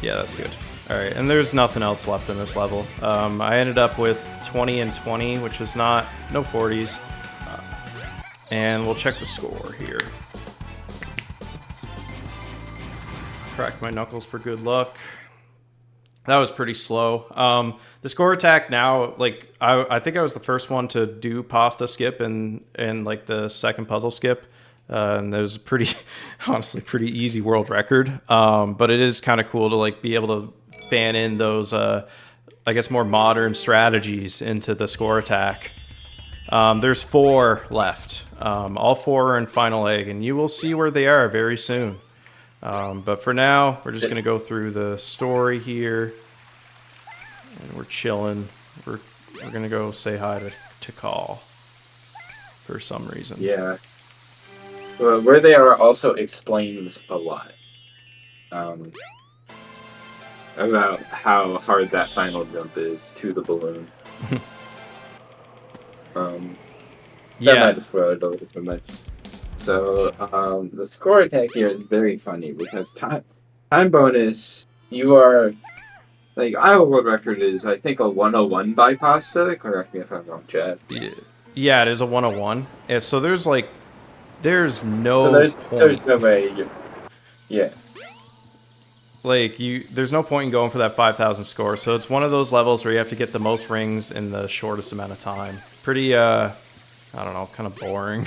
Yeah, that's good. Alright, and there's nothing else left in this level. I ended up with 20 and 20, which is no 40s. And we'll check the score here. Crack my knuckles for good luck. That was pretty slow. The score attack now, like, I think I was the first one to do pasta skip and like the second puzzle skip. And it was a pretty, honestly, pretty easy world record. But it is kind of cool to like be able to fan in those, I guess, more modern strategies into the score attack. There's 4 left. All 4 are in Final Egg, and you will see where they are very soon. But for now, we're just going to go through the story here. And we're chilling. We're going to go say hi to Call for some reason. Yeah. Well, where they are also explains a lot. About how hard that final jump is to the balloon. That might have spoiled a little bit much. So, the score attack here is very funny because time bonus, you are, like, Iowa world record is, I think, a 101 by Pasta. Correct me if I'm wrong, Chad. Yeah, it is a 101. Yeah, so there's, like, there's no point. There's no way yeah. Like, there's no point in going for that 5,000 score. So it's one of those levels where you have to get the most rings in the shortest amount of time. Pretty, I don't know, kind of boring.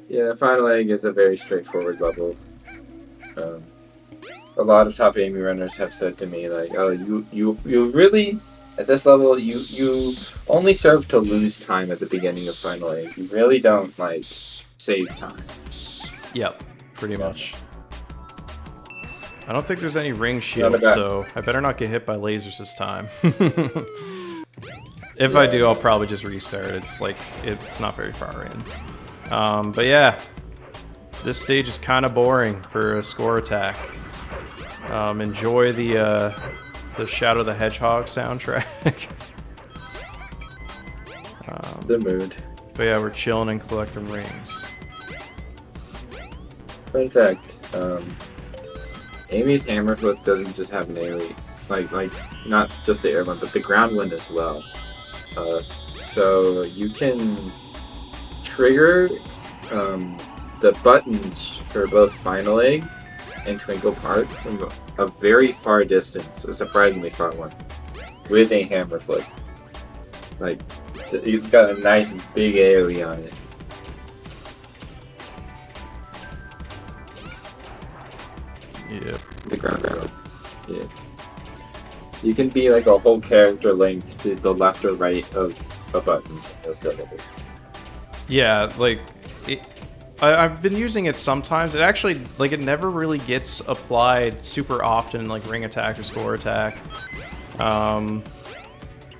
Yeah, Final Egg is a very straightforward level. A lot of top Amy runners have said to me, like, oh, you really, at this level, you only serve to lose time at the beginning of Final Egg. You really don't, like, save time. Yep, pretty much. I don't think there's any ring Not shields, bad. so I better not get hit by lasers this time. If I do, I'll probably just restart. It's like, it's not very far in. But yeah, this stage is kind of boring for a score attack. Enjoy the Shadow the Hedgehog soundtrack. The mood. But yeah, we're chilling and collecting rings. Fun fact, Amy's hammer flip doesn't just have an AoE, like not just the air one, but the ground one as well. So you can trigger the buttons for both Final Egg and Twinkle Park from a very far distance, a surprisingly far one, with a hammer flip. Like, it's got a nice big AoE on it. Yep. The ground arrow. Yeah. You can be like a whole character length to the left or right of a button. Yeah, like, I've been using it sometimes. It actually, like, it never really gets applied super often, like ring attack or score attack.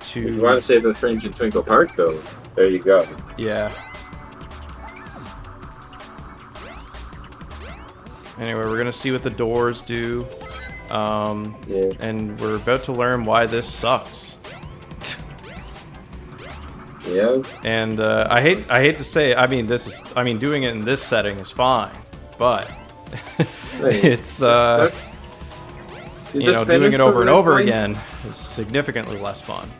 If you want to save the frames in Twinkle Park, though, there you go. Yeah. Anyway, we're gonna see what the doors do. And we're about to learn why this sucks. Yeah. And I hate to say it, I mean doing it in this setting is fine, but it's you know, doing it over and over again is significantly less fun.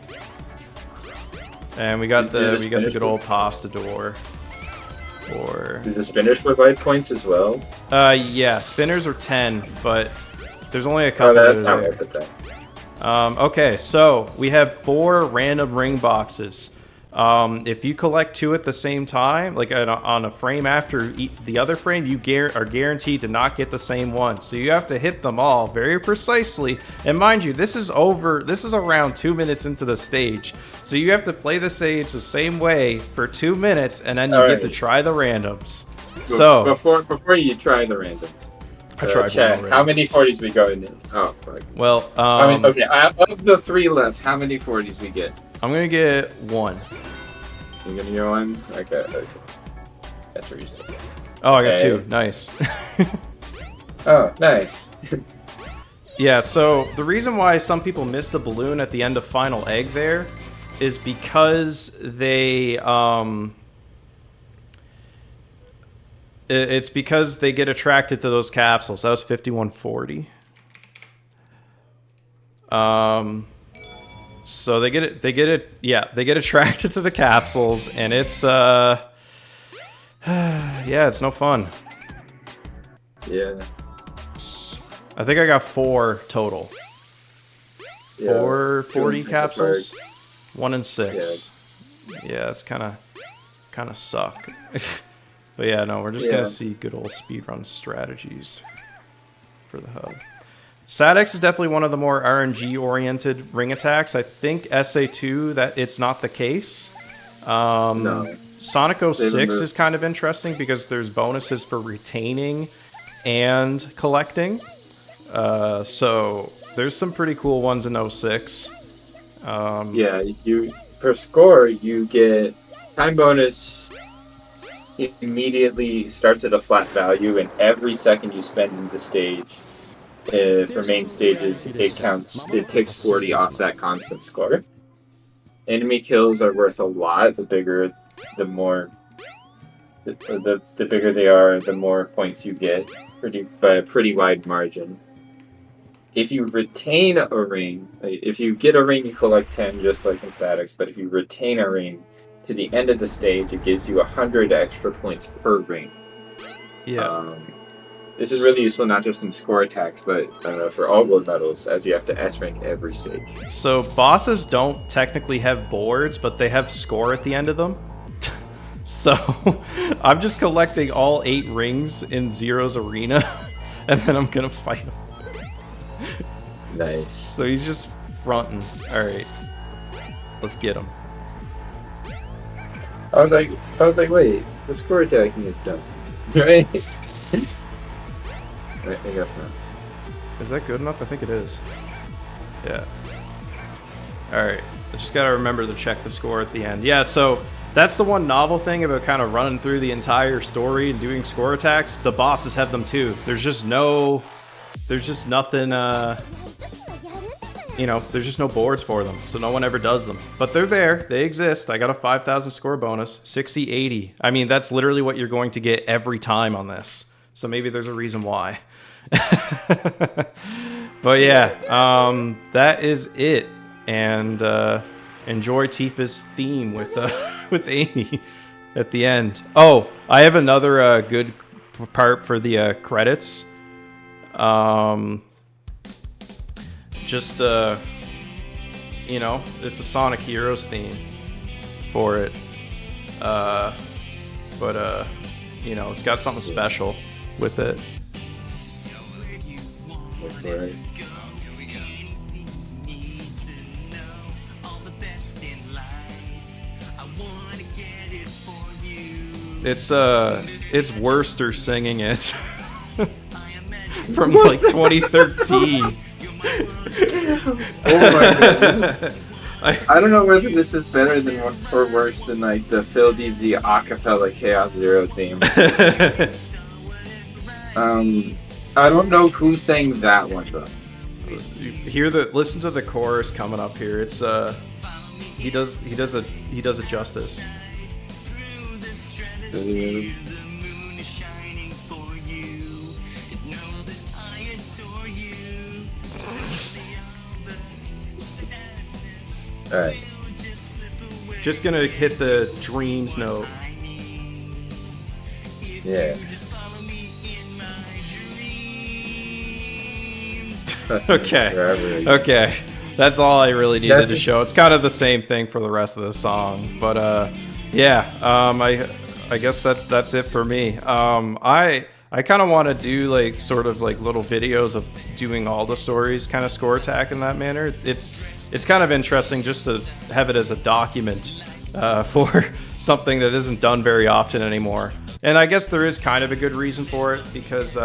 And we got the good old pasta door. Or does the spinners provide points as well? Yeah, spinners are 10, but there's only a couple. Oh, that's not what I put that. Okay, so we have 4 random ring boxes. If you collect 2 at the same time, like on a frame after the other frame, you are guaranteed to not get the same one. So you have to hit them all very precisely. And mind you, this is around 2 minutes into the stage. So you have to play the stage the same way for 2 minutes, and then you get to try the randoms. So before you try the randoms, I tried chat, one how many 40s we going in? Oh, fuck. Well, I mean, okay, of the 3 left, how many 40s we get? I'm gonna get 1. You're gonna get 1? Okay. That's reasonable. Oh, I got 2. Nice. Oh, nice. Yeah, so the reason why some people miss the balloon at the end of Final Egg there is because they it's because they get attracted to those capsules. That was 5140. So they get attracted to the capsules, and it's yeah, it's no fun. Yeah. I think I got 4 total. Yeah, 4 2 40 in capsules, Twinkle 1 and 6. Yeah, it's kind of suck. But yeah, no, we're just gonna see good old speedrun strategies for the hub. SADX is definitely one of the more RNG-oriented ring attacks. I think SA2, that it's not the case. No. Sonic 06 is kind of interesting because there's bonuses for retaining and collecting. So there's some pretty cool ones in 06. Yeah, for score, you get time bonus immediately starts at a flat value, and every second you spend in the stage for main stages, it takes 40 off that constant score. Enemy kills are worth a lot. The bigger they are, the more points you get, by a pretty wide margin. If you retain a ring, if you get a ring, you collect 10, just like in SADX, but if you retain a ring, to the end of the stage, it gives you 100 extra points per ring. Yeah. This is really useful not just in score attacks, but for all gold medals, as you have to S-rank every stage. So bosses don't technically have boards, but they have score at the end of them. So I'm just collecting all 8 rings in Zero's arena, and then I'm gonna fight him. Nice. So he's just fronting. Alright. Let's get him. I was like, wait, the score attacking is done, right? I guess not. Is that good enough? I think it is. Yeah. Alright. I just gotta remember to check the score at the end. Yeah, so that's the one novel thing about kind of running through the entire story and doing score attacks. The bosses have them too. There's just nothing, you know, there's just no boards for them, so no one ever does them. But they're there, they exist. I got a 5,000 score bonus, 60, 80. I mean, that's literally what you're going to get every time on this. So maybe there's a reason why. But yeah, that is it. And enjoy Tifa's theme with with Amy at the end. Oh, I have another good part for the credits. Just you know, it's a Sonic Heroes theme for it. But you know, it's got something special with it. Right. It's Worcester singing it from like 2013. Oh my goodness. I don't know whether this is better than or worse than like the Phil DZ acapella Chaos Zero theme. I don't know who sang that one though. Listen to the chorus coming up here. It's he does it justice. Alright. Just gonna hit the dreams note. Yeah. Okay. That's all I really needed to show. It's kind of the same thing for the rest of the song, but yeah. I guess that's it for me. I kind of want to do like sort of like little videos of doing all the stories, kind of score attack in that manner. It's kind of interesting just to have it as a document for something that isn't done very often anymore. And I guess there is kind of a good reason for it because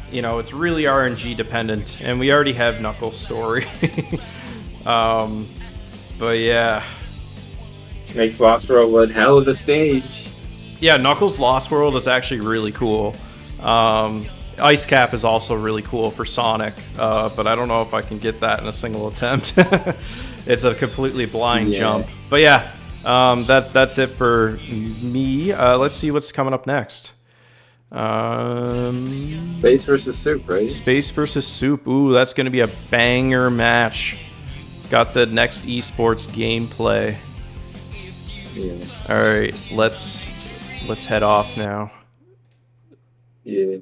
you know, it's really RNG dependent, and we already have Knuckles' story. But yeah. Makes Lost World one hell of a stage. Yeah, Knuckles' Lost World is actually really cool. Ice Cap is also really cool for Sonic, but I don't know if I can get that in a single attempt. It's a completely blind jump. But yeah, that's it for me. Let's see what's coming up next. Space versus Soup, right? Space versus Soup. Ooh, that's gonna be a banger match. Got the next esports gameplay. Yeah. All right, let's head off now. Yeah.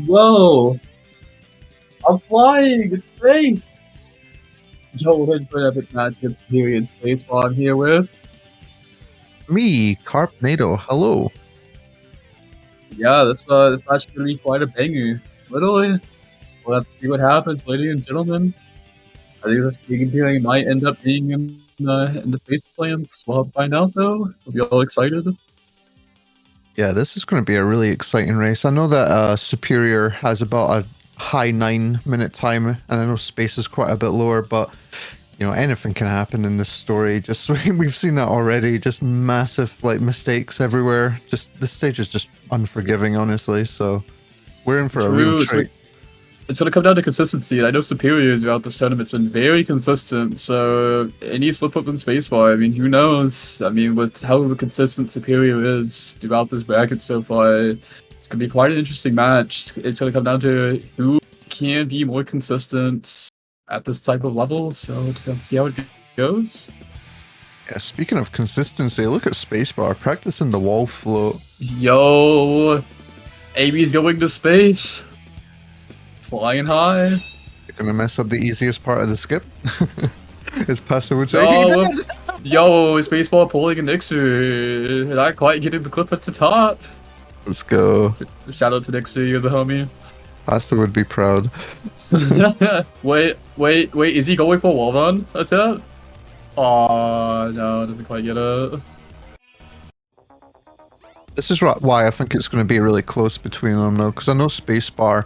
Whoa! I'm flying! It's space! Yo, we're doing epic match against Superior in space while I'm here with. Me, Carpnado. Hello. Yeah, this match gonna be quite a banger. Literally. Well, let's see what happens, ladies and gentlemen. I think this Vegan pairing might end up being in the space plans. We'll have to find out though. We'll be all excited. Yeah, this is going to be a really exciting race. I know that Superior has about a high 9-minute time, and I know Space is quite a bit lower, but you know, anything can happen in this story. Just we've seen that already. Just massive like mistakes everywhere. Just this stage is just unforgiving, honestly. So we're in for a real treat. It's going to come down to consistency, and I know Superior throughout this tournament's been very consistent, so any slip up in Spacebar, I mean, who knows? I mean, with how consistent Superior is throughout this bracket so far, it's going to be quite an interesting match. It's going to come down to who can be more consistent at this type of level, so just going to see how it goes. Yeah, speaking of consistency, look at Spacebar practicing the wall float. Yo, Amy's going to space. Flying high. You're gonna mess up the easiest part of the skip. As Pasta would say. Yo, Spaceball pulling a Nixer. Not quite getting the clip at the top. Let's go. Shout out to Nixer, you're the homie. Pasta would be proud. wait, is he going for wall run? That's it? Oh no, doesn't quite get it. This is why I think it's going to be really close between them though, because I know Spacebar,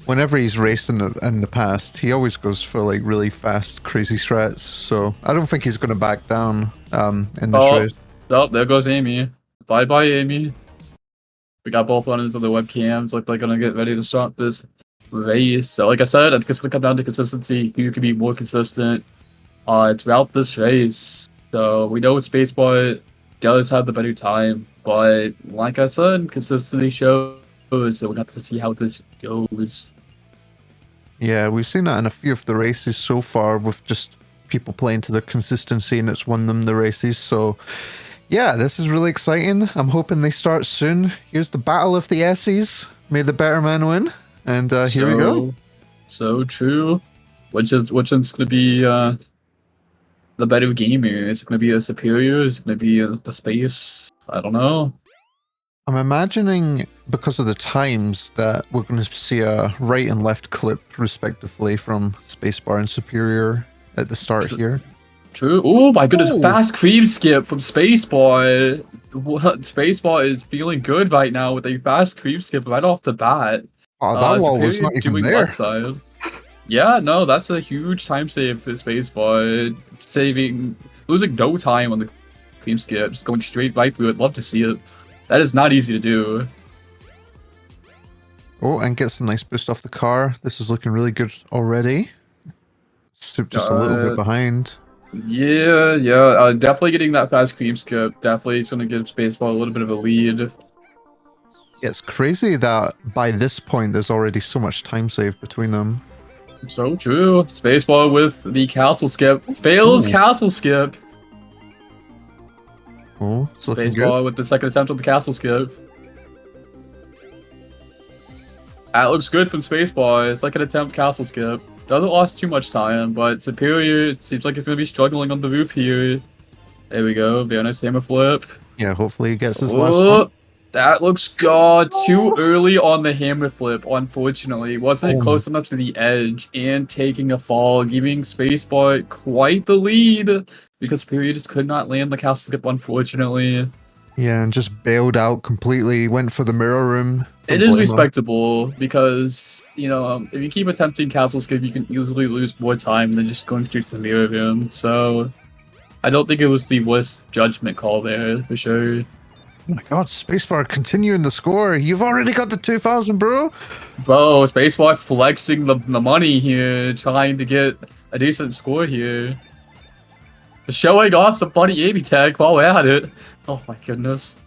whenever he's raced in the past, he always goes for like really fast, crazy strats. So I don't think he's going to back down in this race. Oh, there goes Amy. Bye bye, Amy. We got both runners on the webcams. Look, they're gonna get ready to start this race. So, like I said, I think it's gonna come down to consistency. Who can be more consistent throughout this race? So we know Spacebar does have the better time, but like I said, consistency shows. So we'll have to see how this goes. Yeah, we've seen that in a few of the races so far with just people playing to their consistency, and it's won them the races. So yeah, this is really exciting. I'm hoping they start soon. Here's the battle of the S's. May the better man win. And here we go. So true. Which one's going to be the better gamer? Is it going to be a Superior? Is it going to be the Space? I don't know. I'm imagining, because of the times, that we're going to see a right and left clip, respectively, from Spacebar and Superior at the start here. True. Oh my goodness, fast cream skip from Spacebar. Spacebar is feeling good right now with a fast cream skip right off the bat. Oh, that wall was not even there. Yeah, no, that's a huge time save for Spacebar. Losing no time on the cream skip, just going straight right through it. Love to see it. That is not easy to do. Oh, and gets a nice boost off the car. This is looking really good already. Soup just a little bit behind. Yeah, definitely getting that fast cream skip. Definitely is going to give Spacebar a little bit of a lead. Yeah, it's crazy that by this point there's already so much time saved between them. So true. Spacebar with the castle skip. Fails castle skip. Oh, it's looking good. Spacebar with the second attempt on the castle skip. That looks good from Spacebar. Second attempt castle skip. Doesn't last too much time, but Superior, it seems like it's going to be struggling on the roof here. There we go. Very nice hammer flip. Yeah, hopefully he gets his last one. That looks good. Too early on the hammer flip, unfortunately. Wasn't close enough to the edge and taking a fall, giving Spacebar quite the lead because Superior just could not land the castle skip, unfortunately. Yeah, and just bailed out completely. Went for the mirror room. It is respectable because, you know, if you keep attempting castle skip, you can easily lose more time than just going straight to the mirror room. So I don't think it was the worst judgment call there, for sure. Oh my god, Spacebar continuing the score. You've already got the 2000, bro. Bro, Spacebar flexing the money here, trying to get a decent score here. Showing off some funny AB tag while we're at it. Oh my goodness.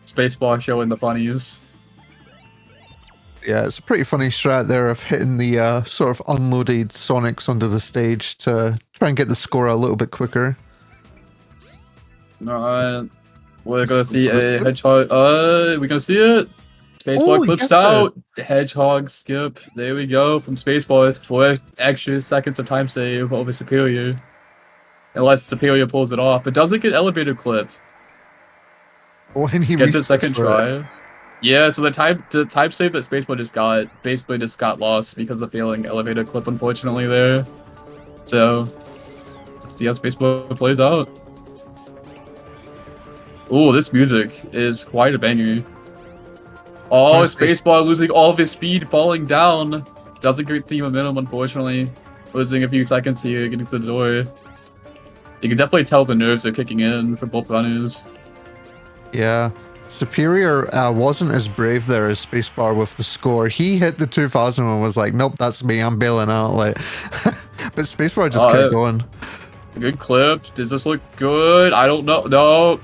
Spacebar showing the funnies. Yeah, it's a pretty funny strat there of hitting the sort of unloaded Sonics onto the stage to try and get the score a little bit quicker. Alright. We're gonna see a hedgehog. We're gonna see it. Spacebar he clips gets it. out. Hedgehog skip. There we go. From Spacebar's 4 extra seconds of time save over Superior. Unless Superior pulls it off. But doesn't get elevator clip. When he Gets a resets second for it. try. Yeah, so the time save that Spacebar just got basically just got lost because of failing elevator clip, unfortunately, there. So, let's see how Spacebar plays out. Ooh, this music is quite a banger. Oh, Spacebar losing all of his speed, falling down. Doesn't get the momentum, unfortunately. Losing a few seconds here, getting to the door. You can definitely tell the nerves are kicking in for both runners. Yeah. Superior wasn't as brave there as Spacebar with the score. He hit the 2000 and was like, nope, that's me, I'm bailing out. Like, but Spacebar just kept going. It's a good clip. Does this look good? I don't know. No.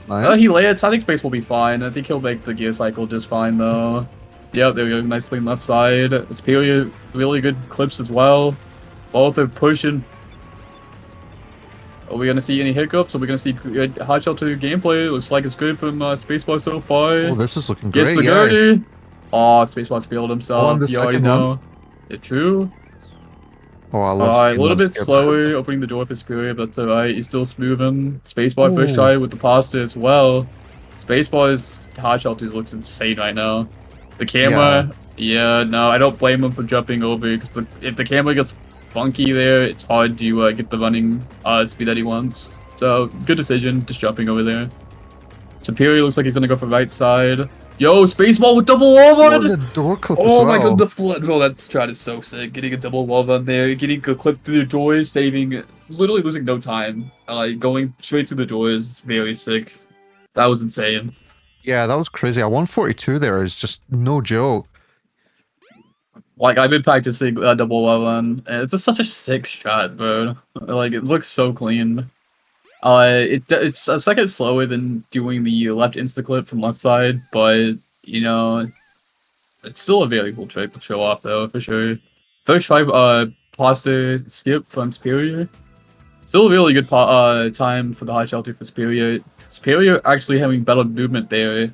Nice. He lands. I think Space will be fine. I think he'll make the gear cycle just fine, though. Yep, there we go. Nice clean left side. Superior, really good clips as well. Both are pushing. Are we going to see any hiccups? Are we going to see good Hot Shelter gameplay? Looks like it's good from Spacebar so far. Oh, this is looking Gets great. the Yeah. Gertie. Oh, Spacebar's failed himself. On the You already second know. one. Yeah, true. Oh, I love A seeing little that bit skip. slower opening the door for Superior, but that's alright. He's still smoothing. Spacebar first Ooh. try with the pasta as well. Spacebar's Hot Shelters looks insane right now. The camera, yeah, no, I don't blame him for jumping over because if the camera gets funky there, it's hard to get the running speed that he wants. So good decision, just jumping over there. Superior looks like he's gonna go for right side. Yo, Spacebar with double wall Oh, run! the door clip Oh as my well. god, the flood! Bro, that strat is so sick. Getting a double wall run there, getting a clip through the doors, saving, literally losing no time. Going straight through the doors is very sick. That was insane. Yeah, that was crazy. A 142 there is just no joke. Like, I've been practicing double wall run, and it's just such a sick strat, bro. Like, it looks so clean. It's a second slower than doing the left insta-clip from left side, but, you know, it's still a very cool trick to show off, though, for sure. First try, pasta skip from Superior. Still a really good time for the Hot Shelter for Superior. Superior actually having better movement there,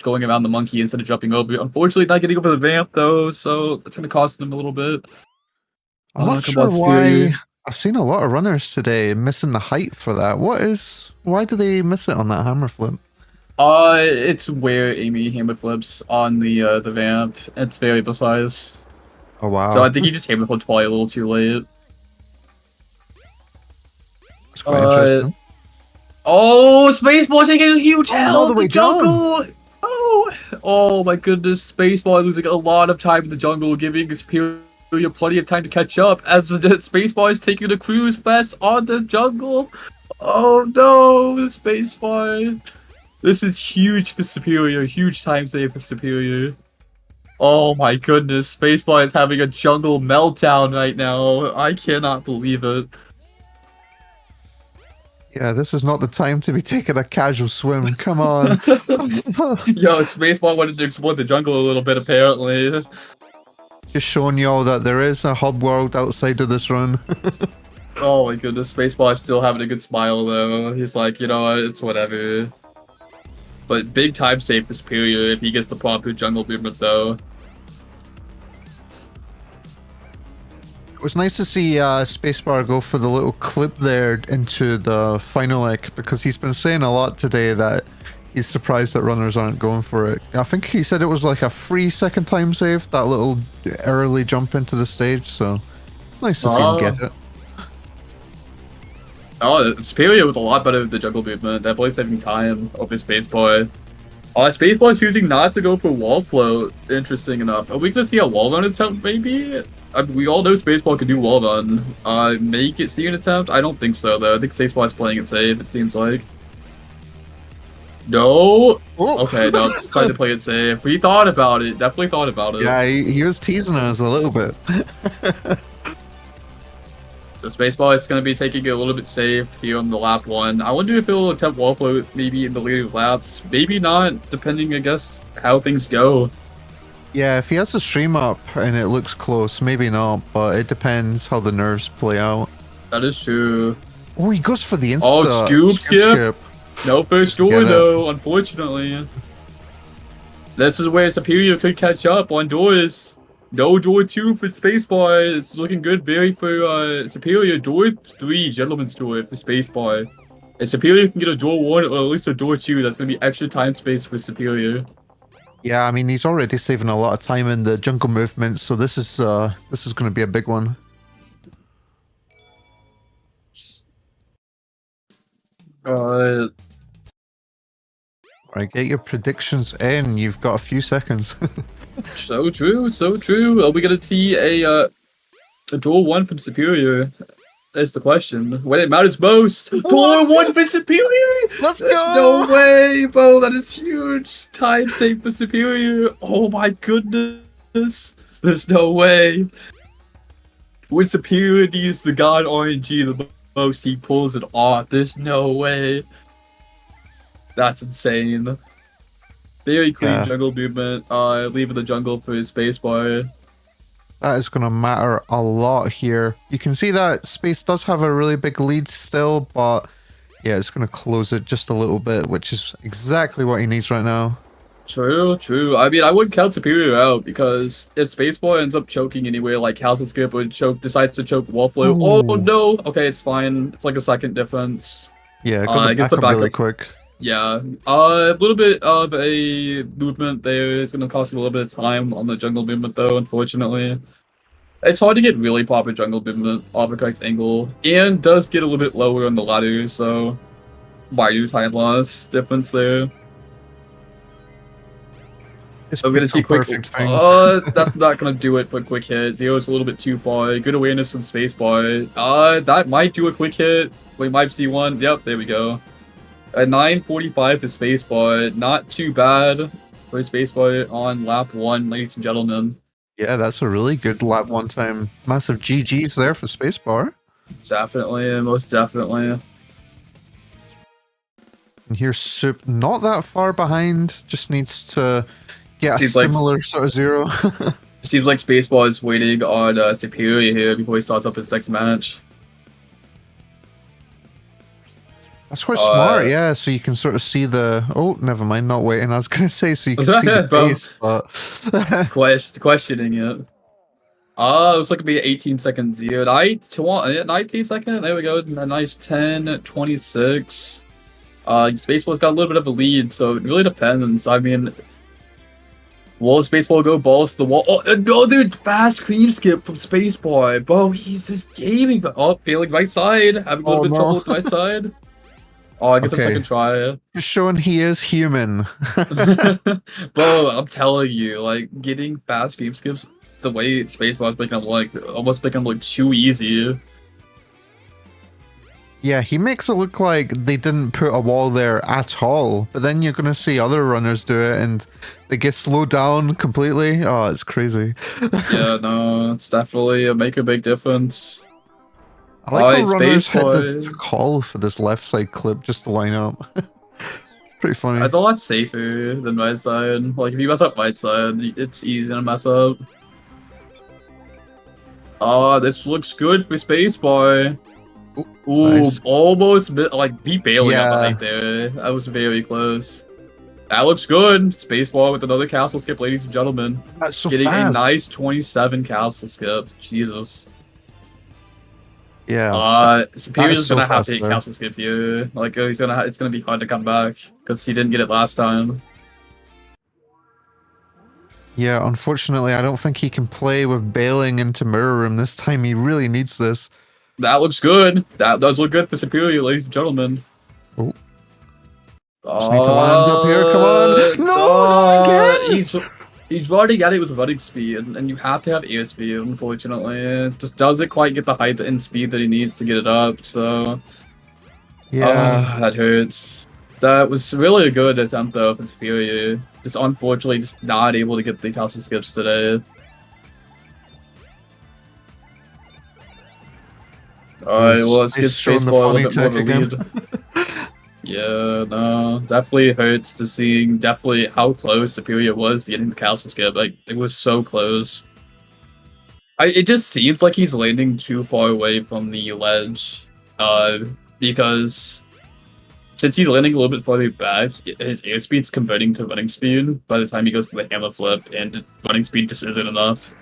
going around the monkey instead of jumping over. Unfortunately, not getting over the vamp, though, so it's going to cost him a little bit. I'm not come sure on, Superior. why. I've seen a lot of runners today missing the height for that. Why do they miss it on that hammer flip? It's where Amy hammer flips on the vamp. It's very precise. Oh wow. So I think he just hammer flipped probably a little too late. It's quite interesting. Oh, Spacebar taking a huge Oh, L all the in way the jungle! Oh my goodness, Spacebar losing a lot of time in the jungle, giving Superior plenty of time to catch up as the Spacebar is taking a cruise fast on the jungle. Oh no, the Spacebar. This is huge for Superior, huge time save for Superior. Oh my goodness, Spacebar is having a jungle meltdown right now. I cannot believe it. Yeah, this is not the time to be taking a casual swim. Come on. Yo, Spacebar wanted to explore the jungle a little bit, apparently. Just showing y'all that there is a hub world outside of this run. Oh my goodness, Spacebar is still having a good smile, though. He's like, you know what, it's whatever. But big time save for Superior if he gets the proper jungle movement, though. It was nice to see Spacebar go for the little clip there into the final egg because he's been saying a lot today that he's surprised that runners aren't going for it. I think he said it was like a 3-second time save, that little early jump into the stage, so it's nice to see him get it. Oh, Superior was a lot better with the jungle movement, definitely saving time over Spacebar. Spacebar choosing not to go for wall float, interesting enough. Are we gonna see a wall run attempt, maybe? We all know Spacebar can do wall run. Make it see an attempt? I don't think so, though. I think Spacebar's playing it safe, it seems like. No! Oh. Okay, no, decided to play it safe. We thought about it, definitely thought about it. Yeah, he was teasing us a little bit. So Spacebar is going to be taking it a little bit safe here on the lap 1. I wonder if he'll attempt wall float maybe in the later laps. Maybe not, depending, I guess, how things go. Yeah, if he has the stream up and it looks close, maybe not, but it depends how the nerves play out. That is true. Oh, he goes for the Oh, scoop skip. No first door, though, unfortunately. This is where Superior could catch up on doors. No door 2 for Spacebar. It's looking good, very for Superior. Door 3, Gentleman's Door for Spacebar. And Superior can get a door 1 or at least a door 2. That's going to be extra time space for Superior. Yeah, I mean, he's already saving a lot of time in the jungle movement, so this is going to be a big one. All right, get your predictions in. You've got a few seconds. So true, so true. Are we going to see a door 1 from Superior? That's the question. When it matters most. Door 1 for Superior! Let's There's go! no way, bro. That is huge. Time save for Superior. Oh my goodness. There's no way. When Superior needs the God RNG the most, he pulls it off. There's no way. That's insane. Very clean jungle movement. Leaving the jungle for his spacebar. That is going to matter a lot here. You can see that Space does have a really big lead still, but yeah, it's going to close it just a little bit, which is exactly what he needs right now. True, true. I mean, I wouldn't count Superior out because if Spacebar ends up choking anywhere, like House of Skip would decides to choke Wallflow. Oh no! Okay, it's fine. It's like a second difference. Yeah, got the backup really quick. Yeah, a little bit of a movement there is going to cost him a little bit of time on the jungle movement, though, unfortunately. It's hard to get really proper jungle movement off a correct angle, and does get a little bit lower on the ladder, so minor time loss difference there. I'm going to see quick. That's not going to do it for a quick hit. Zero's a little bit too far. Good awareness from Spacebar. That might do a quick hit. We might see one. Yep, there we go. A 9:45 for Spacebar, not too bad for Spacebar on lap 1, ladies and gentlemen. Yeah, that's a really good lap 1 time. Massive GG's there for Spacebar. Definitely, most definitely. And here's Soup, not that far behind, just needs to get a similar sort of zero. Seems like Spacebar is waiting on Superior here before he starts up his next match. That's quite smart, yeah. So you can sort of see the. Oh, never mind, not waiting. I was gonna say so you can see the base, but questioning it. It was like be 18 seconds here. 19 second. There we go. A nice 10:26. Spacebar's got a little bit of a lead, so it really depends. I mean, will Spacebar go balls to the wall? Oh, another fast cream skip from Spacebar. Bro, he's just gaming. Failing right side. Having a little bit of trouble with right side. Oh, I guess it's second try. Just showing he is human. Bro, I'm telling you, like, getting fast game skips, the way Spacebar's making them almost making them look too easy. Yeah, he makes it look like they didn't put a wall there at all, but then you're gonna see other runners do it and they get slowed down completely. Oh, it's crazy. Yeah, no, it's definitely make a big difference. I like how runners hit the call for this left side clip just to line up. It's pretty funny. It's a lot safer than right side. Like, if you mess up right side, it's easy to mess up. This looks good for Spacebar. Ooh, nice. Almost beat Bailey up right there. That was very close. That looks good. Spacebar with another castle skip, ladies and gentlemen. That's so Getting fast. A nice 27 castle skip. Jesus. Yeah. Superior's gonna have to get castle skip here. Like, it's gonna be hard to come back because he didn't get it last time. Yeah, unfortunately, I don't think he can play with bailing into Mirror Room this time. He really needs this. That looks good. That does look good for Superior, ladies and gentlemen. Oh. Just need to land up here. Come on. No, not again. He's running at it with running speed, and you have to have airspeed, unfortunately. It just doesn't quite get the height and speed that he needs to get it up, so... Yeah. That hurts. That was really a good attempt, though, from Superior. Just unfortunately just not able to get the castle skips today. Alright, well, let's get Spacebar a little bit more of a lead. Yeah, no, definitely hurts to seeing definitely how close Superior was to getting the castle skip. Like, it was so close. It just seems like he's landing too far away from the ledge, because since he's landing a little bit farther back, his airspeed's converting to running speed by the time he goes to the hammer flip, and running speed just isn't enough.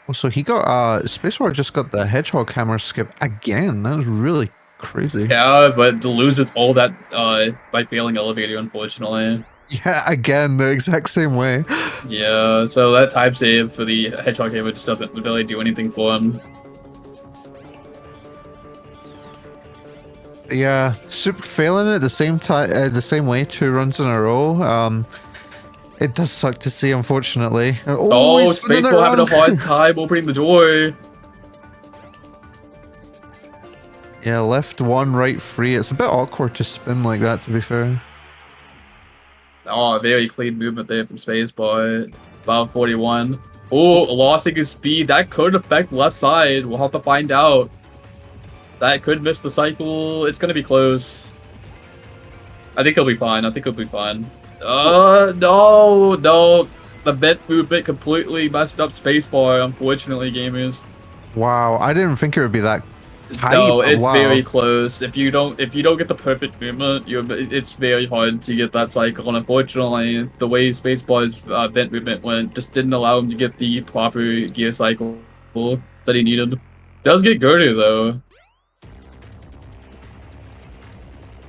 Oh, so he got Space War just got the Hedgehog hammer skip again. That was really crazy. Yeah, but loses all that by failing elevator, unfortunately. Yeah, again, the exact same way. Yeah, so that time save for the Hedgehog hammer just doesn't really do anything for him. Yeah, super failing it the same time, the same way 2 runs in a row. It does suck to see, unfortunately. Oh, he's spinning it Spaceball having a wrong. hard time opening the door. Yeah, left 1, right 3. It's a bit awkward to spin like that, to be fair. Oh, very clean movement there from Spaceball. About 41. Oh, losing his speed. That could affect left side. We'll have to find out. That could miss the cycle. It's gonna be close. I think he'll be fine. No. The bent movement completely messed up Spacebar, unfortunately, gamers. Wow, I didn't think it would be that tight. No, but it's wow. very close. If you don't get the perfect movement, it's very hard to get that cycle. And unfortunately, the way Spacebar's bent movement went just didn't allow him to get the proper gear cycle that he needed. Does get Gerder though.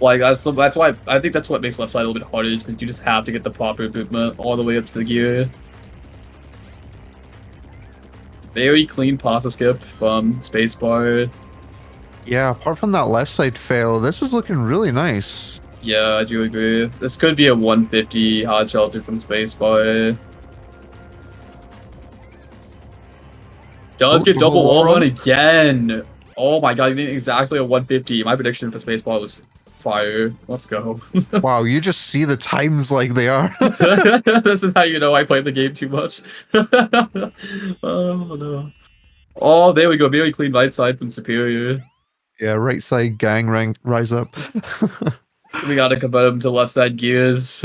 Like that's why I think that's what makes left side a little bit harder, is because you just have to get the proper movement all the way up to the gear. Very clean pasta skip from Spacebar. Yeah, apart from that left side fail, this is looking really nice. Yeah, I do agree. This could be a 150 hard shelter from Spacebar. Does get double wall run again. Oh my god, he did exactly a 150. My prediction for Spacebar was fire. Let's go. Wow, you just see the times like they are. This is how you know I played the game too much. Oh no. Oh, there we go. Very clean right side from Superior. Yeah, right side gang rank rise up. We gotta convert him to left side gears.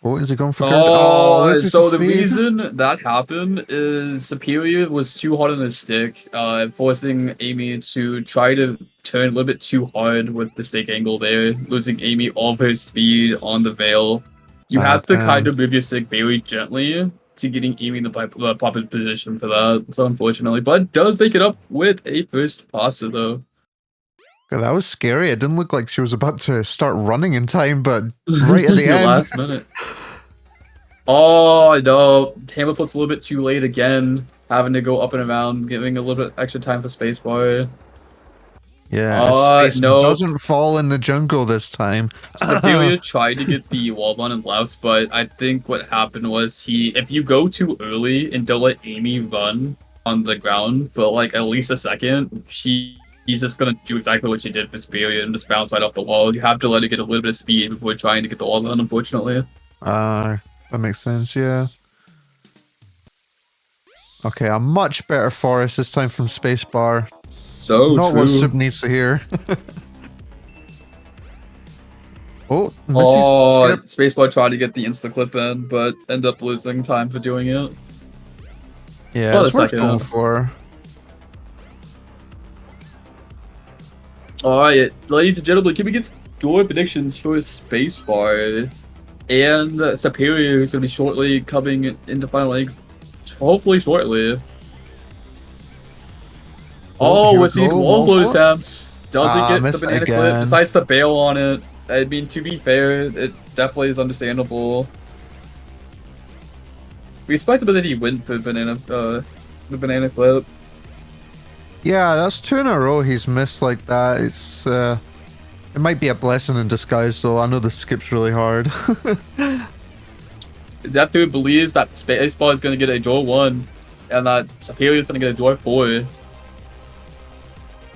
Oh, is he going for? Oh, so the reason that happened is Superior was too hard on his stick, forcing Amy to try to turn a little bit too hard with the stick angle there, losing Amy all of her speed on the Veil. You have to kind of move your stick very gently to getting Amy in the proper position for that. So unfortunately, but does make it up with a first pasta though. God, that was scary. It didn't look like she was about to start running in time, but right at the end. Last minute. Oh no, hammer flip's a little bit too late again. Having to go up and around, giving a little bit extra time for spacebar. Yeah, space doesn't fall in the jungle this time. Superior tried to get the wall run and left, but I think what happened was if you go too early and don't let Amy run on the ground for like at least a second, he's just gonna do exactly what she did for Superior and just bounce right off the wall. You have to let her get a little bit of speed before trying to get the wall run, unfortunately. That makes sense, yeah. Okay, a much better forest this time from Spacebar. So not true. what Sub needs to hear. Oh, Spacebar tried to get the insta clip in, but ended up losing time for doing it. Yeah, that's what going for. Alright, ladies and gentlemen, can we get door predictions for Spacebar and Superior, who's going to be shortly coming into Final League? Hopefully shortly. Oh, we're seeing wall blow attempts. Doesn't get the banana clip, decides to bail on it. I mean, to be fair, it definitely is understandable. We expected that he went for the banana clip. Yeah, that's 2 in a row he's missed like that. It's it might be a blessing in disguise, though. I know the skip's really hard. That dude believes that Spacebar is going to get a door 1, and that Superior is going to get a door 4.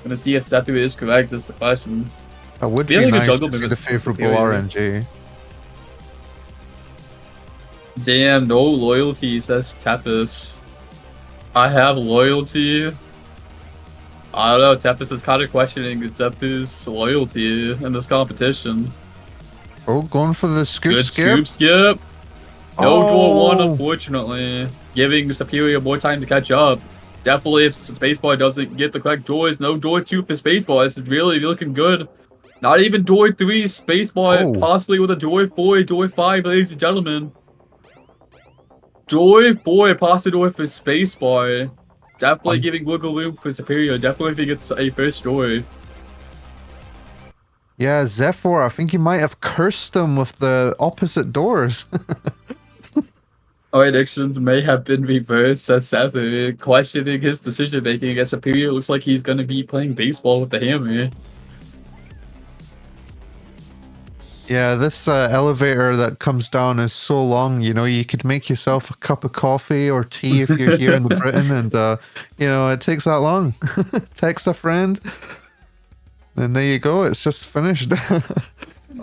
Gonna see if that dude is correct, is the question. That would be nice to see the favorable RNG. Damn, no loyalty, says Tepis. I have loyalty. I don't know, Tepis is kind of questioning Zeptu's loyalty in this competition. Oh, going for the scoop Good skip. Scoop skip. No draw 1, unfortunately. Giving Superior more time to catch up. Definitely, if Spaceball doesn't get the correct doors, no door 2 for Spaceball. This is really looking good. Not even door 3, Spaceball, possibly with a door 4, door 5, ladies and gentlemen. Door 4, possibly door for Spaceball. Definitely giving wiggle room for Superior. Definitely if he gets a first door. Yeah, Zephyr, I think you might have cursed them with the opposite doors. Our predictions may have been reversed, says Seth, questioning his decision making as Superior looks like he's going to be playing baseball with the hammer. Yeah, this elevator that comes down is so long, you know, you could make yourself a cup of coffee or tea if you're here in Britain, and, you know, it takes that long. Text a friend, and there you go, it's just finished.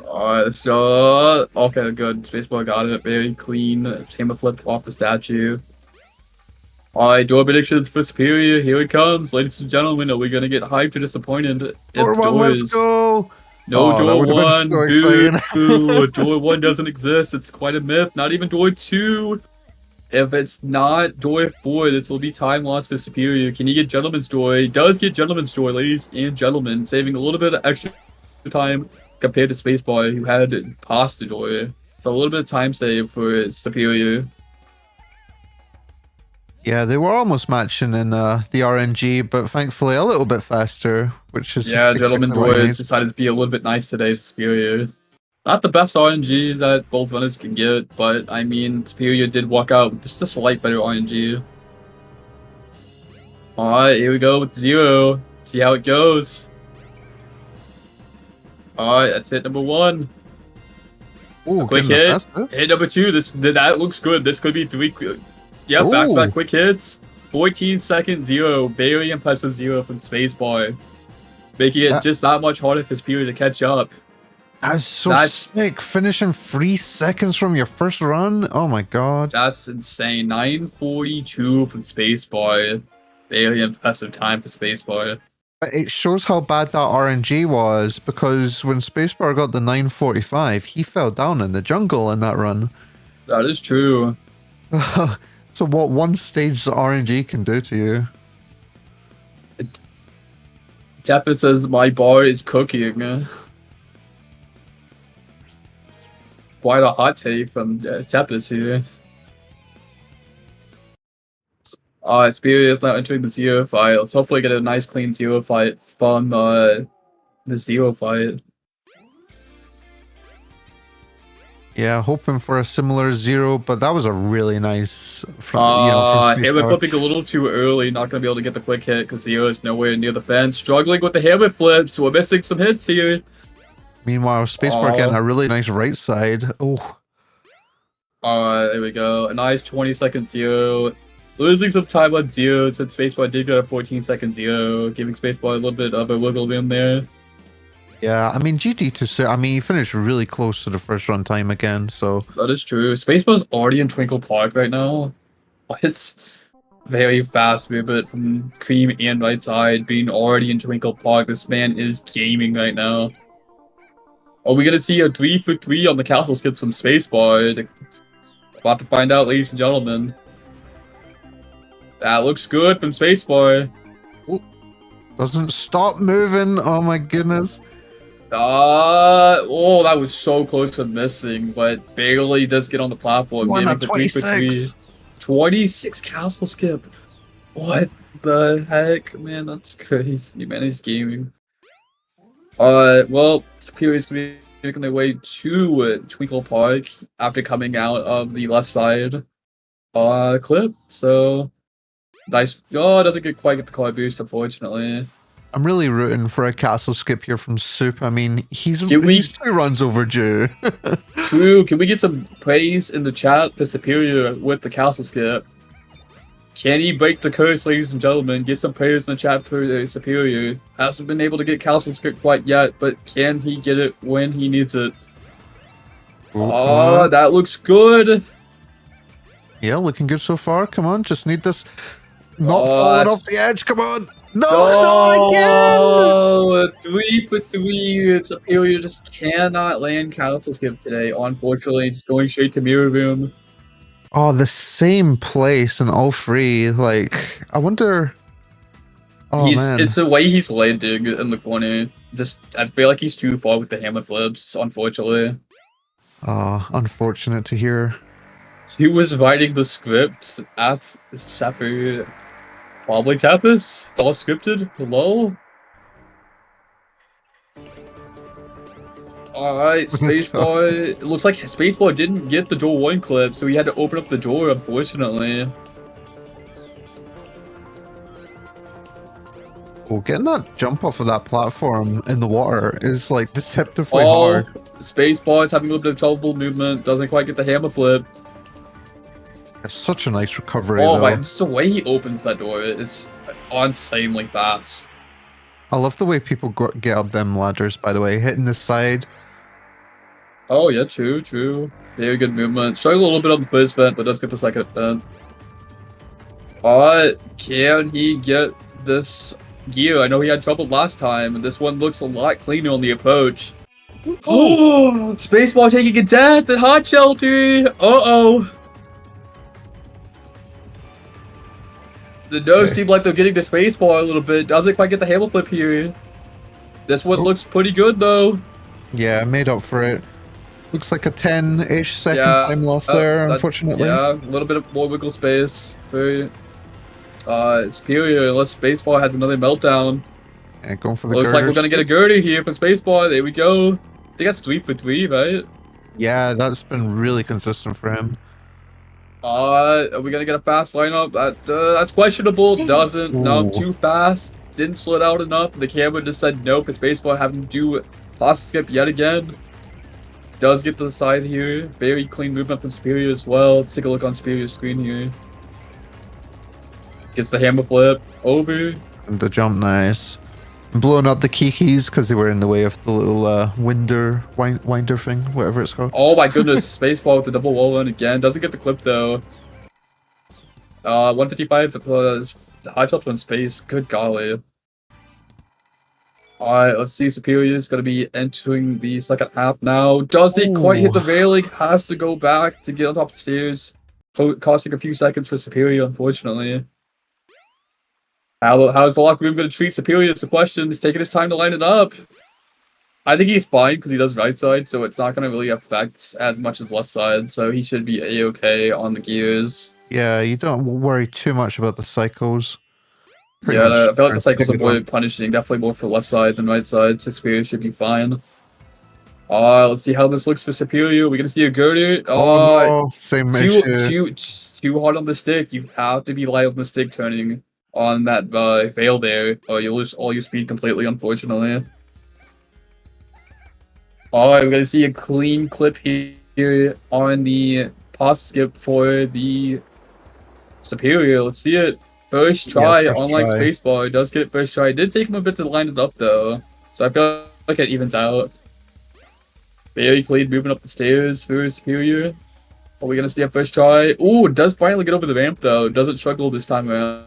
Alright, so... Okay, good. Spaceball got it. Very clean. Hammer flip off the statue. Alright, door predictions for Superior. Here it comes. Ladies and gentlemen, are we going to get hyped or disappointed? Door one, let's go! No, Oh, door 1. So exciting. Boo. Door 1 doesn't exist. It's quite a myth. Not even door 2. If it's not door 4, this will be time lost for Superior. Can you get Gentleman's Door? He does get Gentleman's Door, ladies and gentlemen, saving a little bit of extra time compared to Spaceball, who had Pasta Door. So a little bit of time save for Superior. Yeah, they were almost matching in the RNG, but thankfully a little bit faster, which is... Yeah, exactly Gentleman what Door I need. decided to be a little bit nice today to Superior. Not the best RNG that both runners can get, but I mean, Superior did walk out with just a slight better RNG. Alright, here we go with 0. See how it goes. Alright, that's hit number 1. Ooh, Quick getting the hit. fast hit. Hit number 2. That looks good. This could be 3. Yep, back-to-back Ooh. quick hits. 14 second 0. Very impressive 0 from Spacebar. Making it just that much harder for Superior to catch up. That's so sick. Finishing 3 seconds from your first run. Oh my god. That's insane. 9:42 from Spacebar. Very impressive time for Spacebar. But it shows how bad that RNG was, because when Spacebar got the 9:45, he fell down in the jungle in that run. That is true. So what one stage RNG can do to you? Teppa says my bar is cooking. Quite a hot take from Teppa's here. Spirit is now entering the 0 fight. Let's hopefully get a nice clean 0 fight from the 0 fight. Yeah, hoping for a similar 0, but that was a really nice from Hammer Spacebar. flipping a little too early. Not going to be able to get the quick hit because 0 is nowhere near the fence. Struggling with the hammer flips. We're missing some hits here. Meanwhile, Spacebar getting a really nice right side. Oh. There we go. A nice 20-second 0. Losing some time on 0 since Spacebar did get a 14-second 0, giving Spacebar a little bit of a wiggle room there. Yeah, I mean, GG to say, I mean, he finished really close to the first run time again, so... That is true. Spacebar's already in Twinkle Park right now. It's very fast movement from Cream and right side, being already in Twinkle Park. This man is gaming right now. Are we gonna see a 3 for 3 on the castle skips from Spacebar? About to find out, ladies and gentlemen. That looks good from Spacebar. Doesn't stop moving. Oh my goodness. Oh, that was so close to missing, but barely does get on the platform. Why not Getting the 3 for 3. 26? 26 castle skip. What the heck, man? That's crazy. Man, he's gaming. Well, Superior's gonna be making their way to Twinkle Park after coming out of the left side clip. So nice. Oh, it doesn't quite get the card boost, unfortunately. I'm really rooting for a castle skip here from Soup. I mean, he's 2 runs overdue. True. Can we get some praise in the chat for Superior with the castle skip? Can he break the curse, ladies and gentlemen? Get some praise in the chat for Superior. Hasn't been able to get castle skip quite yet, but can he get it when he needs it? Oh, that looks good. Yeah, looking good so far. Come on, just need this not falling off the edge. Come on. No, not again! Oh, 3 for 3. Superior just cannot land castle skip today. Unfortunately, just going straight to mirror room. Oh, the same place in all three. Like, I wonder. Oh man, It's the way he's landing in the corner. Just, I feel like he's too far with the hammer flips, unfortunately. unfortunate to hear. He was writing the script at Sappho. Probably Tapis. It's all scripted. Hello? Alright, Spacebar. It looks like Spacebar didn't get the door 1 clip, so he had to open up the door, unfortunately. Oh, getting that jump off of that platform in the water is like deceptively hard. Spacebar is having a little bit of trouble movement. Doesn't quite get the hammer flip. It's such a nice recovery, Oh though. my, just the way he opens that door is insanely fast. I love the way people get up them ladders, by the way. Hitting the side. Oh yeah, true. Very good movement. Struggled a little bit on the first vent, but does get the second vent. Can he get this gear? I know he had trouble last time, and this one looks a lot cleaner on the approach. Oh, Spacebar taking a death at Hot Shelter. Uh-oh. The nose seem like they're getting the Spacebar a little bit. Doesn't quite get the hammer flip here. This one looks pretty good, though. Yeah, made up for it. Looks like a 10-ish second time loss there, unfortunately. Yeah, a little bit of more wiggle space for Superior, unless Spacebar has another meltdown. Yeah, going for the Looks like we're girders. gonna get a Gertie here from Spacebar. There we go. I think that's 3 for 3, right? Yeah, that's been really consistent for him. Are we gonna get a fast lineup? That's questionable. Doesn't. No, Ooh. too fast. Didn't slow down enough. The camera just said no for Spacebar having to do pasta skip yet again. Does get to the side here. Very clean movement from Superior as well. Let's take a look on Superior's screen here. Gets the hammer flip over. And the jump, nice. Blowing up the kikis because they were in the way of the little winder thing, whatever it's called. Oh my goodness, Spacebar with the double wall run again. Doesn't get the clip though. 155 high jump in space. Good golly. Alright, let's see. Superior is going to be entering the second half now. Does it quite hit the railing? Has to go back to get on top of the stairs. Costing a few seconds for Superior, unfortunately. How's the locker room going to treat Superior? It's a question. He's taking his time to line it up. I think he's fine because he does right side, so it's not going to really affect as much as left side. So he should be a-okay on the gears. Yeah, you don't worry too much about the cycles. Pretty Yeah, much I feel like the cycles pick are it more up. punishing. Definitely more for left side than right side. So Superior should be fine. Let's see how this looks for Superior. We're going to see a girder. No, same issue. Too hard on the stick. You have to be light on the stick turning on that veil there, or you'll lose all your speed completely, unfortunately. Alright, we're gonna see a clean clip here on the pasta skip for the Superior. Let's see it. First try, first unlike try. Spacebar, does get it first try. It did take him a bit to line it up though, so I feel like it evens out. Very clean moving up the stairs for Superior. Are we gonna see a first try? Ooh, does finally get over the ramp though. Doesn't struggle this time around.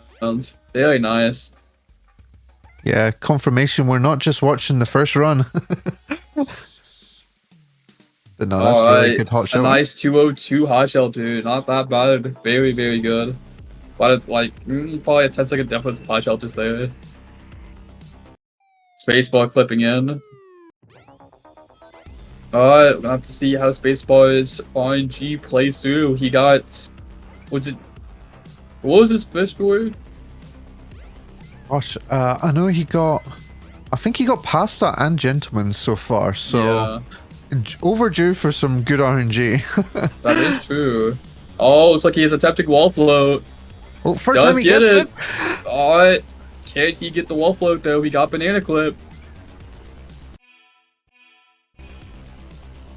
Very nice. Yeah, confirmation we're not just watching the first run. But no, that's really good hot A shot. nice 202 hot shell, dude. Not that bad. Very, very good. But it's like, probably a 10-second difference of hot shell just there. Spacebar clipping in. Alright, we're gonna have to see how Spacebar's RNG plays through. He got... What was his first score? Gosh, I know he got... I think he got Pasta and Gentleman so far, so... Overdue for some good RNG. That is true. Oh, it's like he's attempting wall float. Oh, first time he gets it. Alright. Can't he get the wall float though? He got banana clip.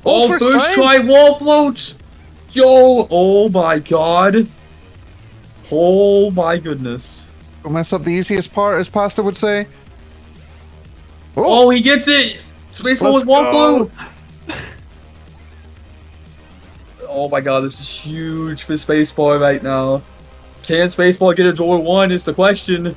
Oh, first try wall float! Yo, oh my god. Oh my goodness. Don't mess up the easiest part, as Pasta would say. Oh, he gets it! Spacebar with wall float! Oh my god, this is huge for Spacebar right now. Can Spacebar get a door 1 is the question.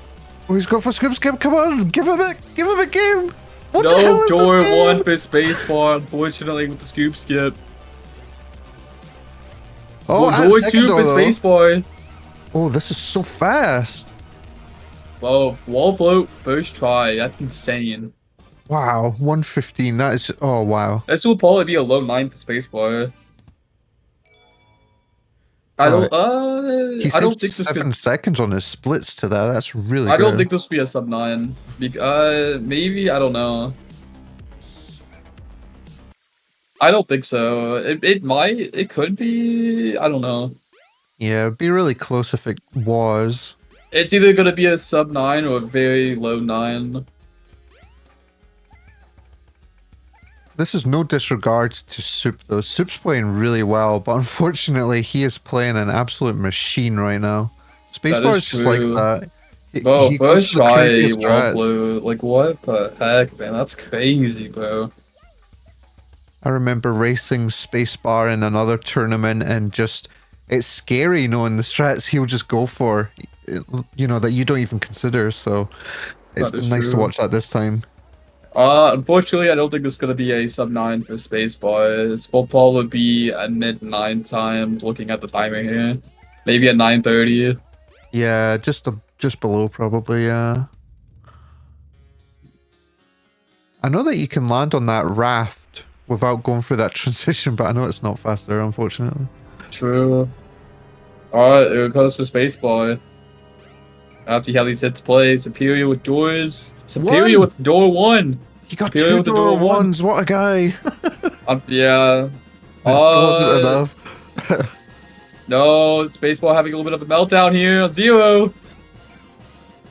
Oh, he's going for skip. Come on, give him a game. What the No hell is door this game? 1 for Spacebar, unfortunately, with the scoop skip. Oh, at going second to door, for though. spacebar. Oh, this is so fast. Whoa, wall float first try. That's insane. Wow, 115. That is. Oh, wow. This will probably be a low 9 for spacebar. I don't. He I don't saved think this 7 could. seconds on his splits to that. That's really I good. don't think this will be a sub 9. Maybe, I don't know. I don't think so. It might, it could be, I don't know. Yeah, it'd be really close if it was. It's either gonna be a sub 9 or a very low 9. This is no disregard to Soup, though. Soup's playing really well, but unfortunately, he is playing an absolute machine right now. Spacebar is just like true. that. Bro, He goes first for the try craziest wall strats. float. Like, what the heck, man? That's crazy, bro. I remember racing Spacebar in another tournament, and just it's scary knowing the strats he'll just go for, you know, that you don't even consider. So it's That is been nice to true. watch that this time. Unfortunately, I don't think this is gonna be a sub 9 for spacebar. This will probably be a mid 9 time. Looking at the timer here, maybe at 9:30. Yeah, just below probably. Yeah. I know that you can land on that raft without going through that transition, but I know it's not faster, unfortunately. True. Alright, here it goes for spacebar. After how these hits play, Superior with doors. Superior One! with door 1. He got Superior 2 with the door door 1. ones. What a guy! Yeah. It still wasn't enough. No, Spaceball having a little bit of a meltdown here on 0.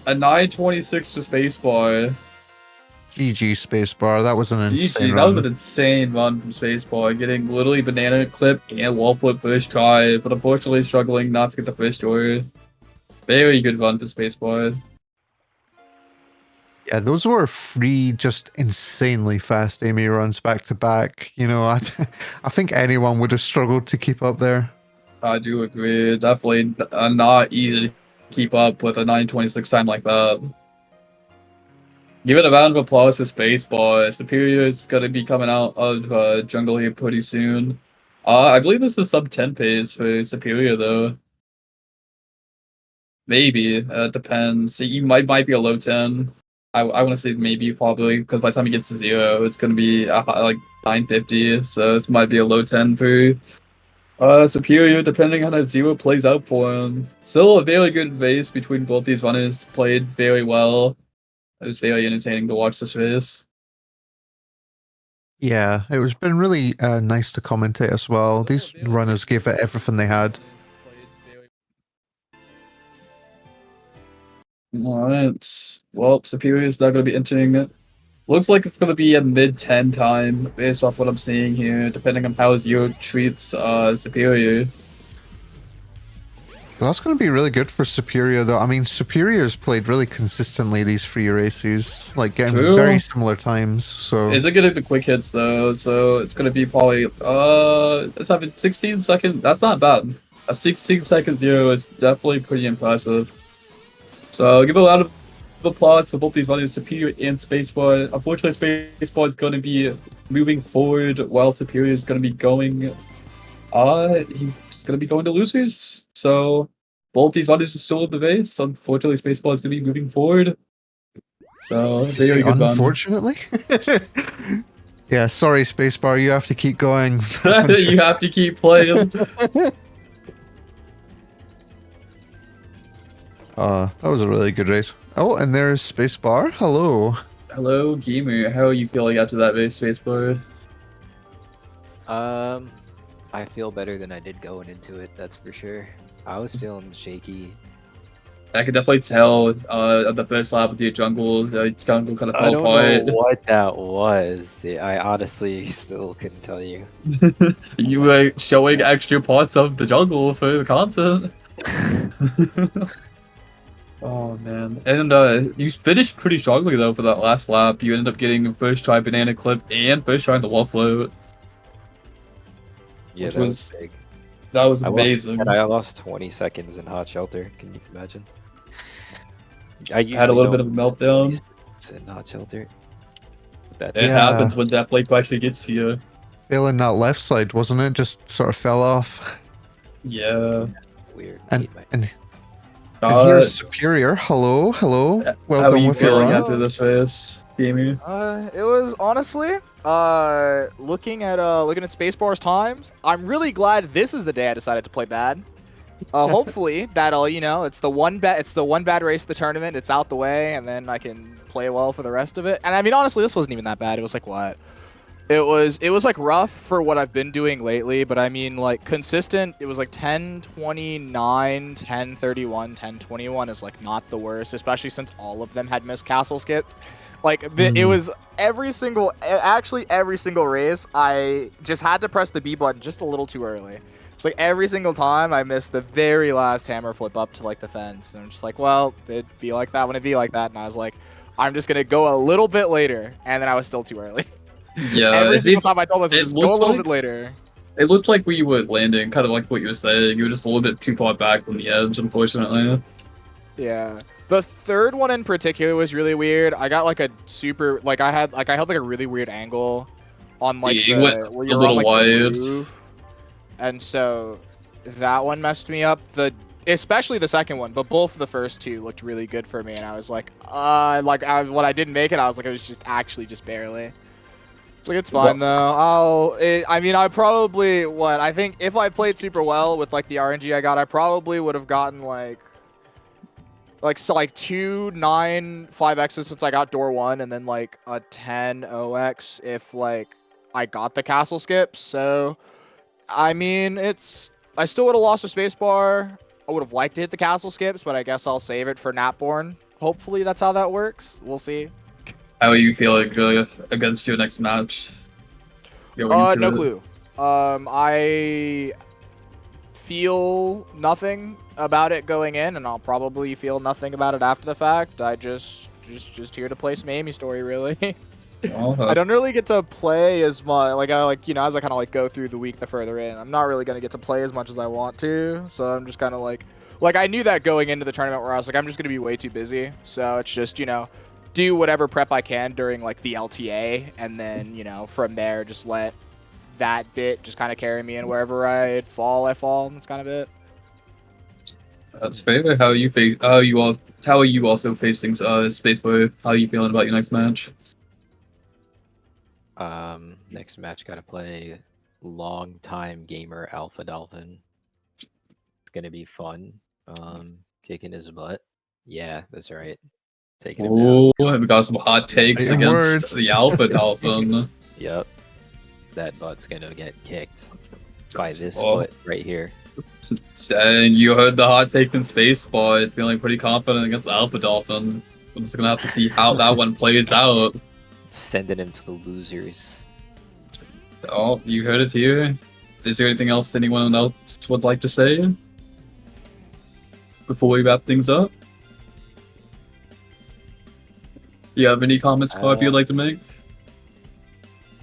A 926 for Spaceball. GG Spacebar. That was an insane GG, that was run. an insane run from Spaceball, getting literally banana clip and wall flip first try, but unfortunately struggling not to get the first door. Very good run for Spaceball. Yeah, those were 3 just insanely fast Amy runs back to back. You know, I think anyone would have struggled to keep up there. I do agree. Definitely not easy to keep up with a 926 time like that. Give it a round of applause to Spaceball. Superior is going to be coming out of jungle here pretty soon. I believe this is sub 10 pace for Superior though. Maybe. Depends. He might be a low 10. I want to say maybe probably because by the time he gets to 0, it's going to be like 950. So this might be a low 10 for Superior, depending on how 0 plays out for him. Still a very good race between both these runners. Played very well. It was very entertaining to watch this race. Yeah, it was been really nice to commentate as well. These runners gave it everything they had. Alright. Well, Superior is not going to be entering it. Looks like it's going to be a mid 10 time based off what I'm seeing here, depending on how 0 treats Superior. Well, that's going to be really good for Superior, though. I mean, Superior's played really consistently these 3 races, like getting True. very similar times. So Is it getting the quick hits though? So it's going to be probably let's have it 16 seconds. That's not bad. A 16 second 0 is definitely pretty impressive. So give a lot of applause to both these runners, Superior and Spaceball. Unfortunately, Spaceball is going to be moving forward while Superior is going to be going. He's going to be going to losers. So both these runners are still in the race. Unfortunately, Spaceball is going to be moving forward. So very good run. unfortunately. Yeah, sorry, Spacebar. You have to keep going. You have to keep playing. That was a really good race. Oh, and there's Spacebar. Hello. Hello, gamer. How are you feeling after that race, Spacebar? I feel better than I did going into it, that's for sure. I was feeling shaky. I could definitely tell on the first lap with your jungle, the jungle kind of I fell don't apart. know what that was. I honestly still couldn't tell you. You were showing extra parts of the jungle for the content. Oh man. And you finished pretty strongly though for that last lap. You ended up getting first try banana clip and first try the wall float. Yeah, Which that was- was big. That was amazing. I lost 20 seconds in hot shelter. Can you imagine? I usually Had a little bit don't of a lose meltdown. 20 seconds in hot shelter. But It Yeah. happens when that play pressure gets to you. Failing that left side, wasn't it? Just sort of fell off. Yeah. Weird. And Hate my- and here's Superior. Hello, hello. Well how are done you with your feeling run. after this race, Gamey? It was honestly, looking at Spacebar's times, I'm really glad this is the day I decided to play bad. Hopefully that'll, it's the one bad race of the tournament. It's out the way, and then I can play well for the rest of it. And I mean, honestly, this wasn't even that bad. It was like what? It was like rough for what I've been doing lately, but I mean like consistent. It was like 10-29, 10-31, 10-21 is like not the worst, especially since all of them had missed castle skip. Like it was every single race. I just had to press the B button just a little too early. It's like every single time I missed the very last hammer flip up to like the fence, and I'm just like, well, it'd be like that when it'd be like that, and I was like, I'm just gonna go a little bit later, and then I was still too early. Yeah, Every single time I told us, just go a little bit later. It looked like we were landing, kind of like what you were saying. You were just a little bit too far back from the edge, unfortunately. Yeah. The third one in particular was really weird. I got like a super, like I held like a really weird angle on like Yeah, you went where a you're little on, like, the wide. roof. And so that one messed me up. Especially the second one, but both of the first two looked really good for me, and I was like, when I didn't make it, I was like, it was just actually just barely. It's like, it's fine though. I probably, I think if I played super well with like the RNG I got, I probably would have gotten like 2 9 5x's since I got door 1, and then like a 10 0x if like I got the castle skips. So I mean, I still would have lost a spacebar. I would have liked to hit the castle skips, but I guess I'll save it for Natborn. Hopefully that's how that works. We'll see. How are you feeling against your next match? No clue. I feel nothing about it going in, and I'll probably feel nothing about it after the fact. I just here to play some Amy story, really. I don't really get to play as much, as I kind of like go through the week the further in. I'm not really gonna get to play as much as I want to, so I'm just kind of like I knew that going into the tournament where I was like, I'm just gonna be way too busy. So it's just do whatever prep I can during like the LTA, and then from there just let that bit just kind of carry me in wherever I fall. And that's kind of it. That's fair. How are you also facing Spacebar? How are you feeling about your next match? Next match gotta play long-time gamer Alpha Dolphin. It's gonna be fun. Kicking his butt. Yeah, that's right. Taking him down. Oh, we got some hot takes against the Alpha Dolphin. Yep. That butt's gonna get kicked by this foot right here. And you heard the hot take from Spacebar. It's feeling pretty confident against the Alpha Dolphin. I'm just gonna have to see how that one plays out. Sending him to losers. Oh, you heard it here. Is there anything else anyone else would like to say before we wrap things up? You have any comments, Carp, you'd like to make?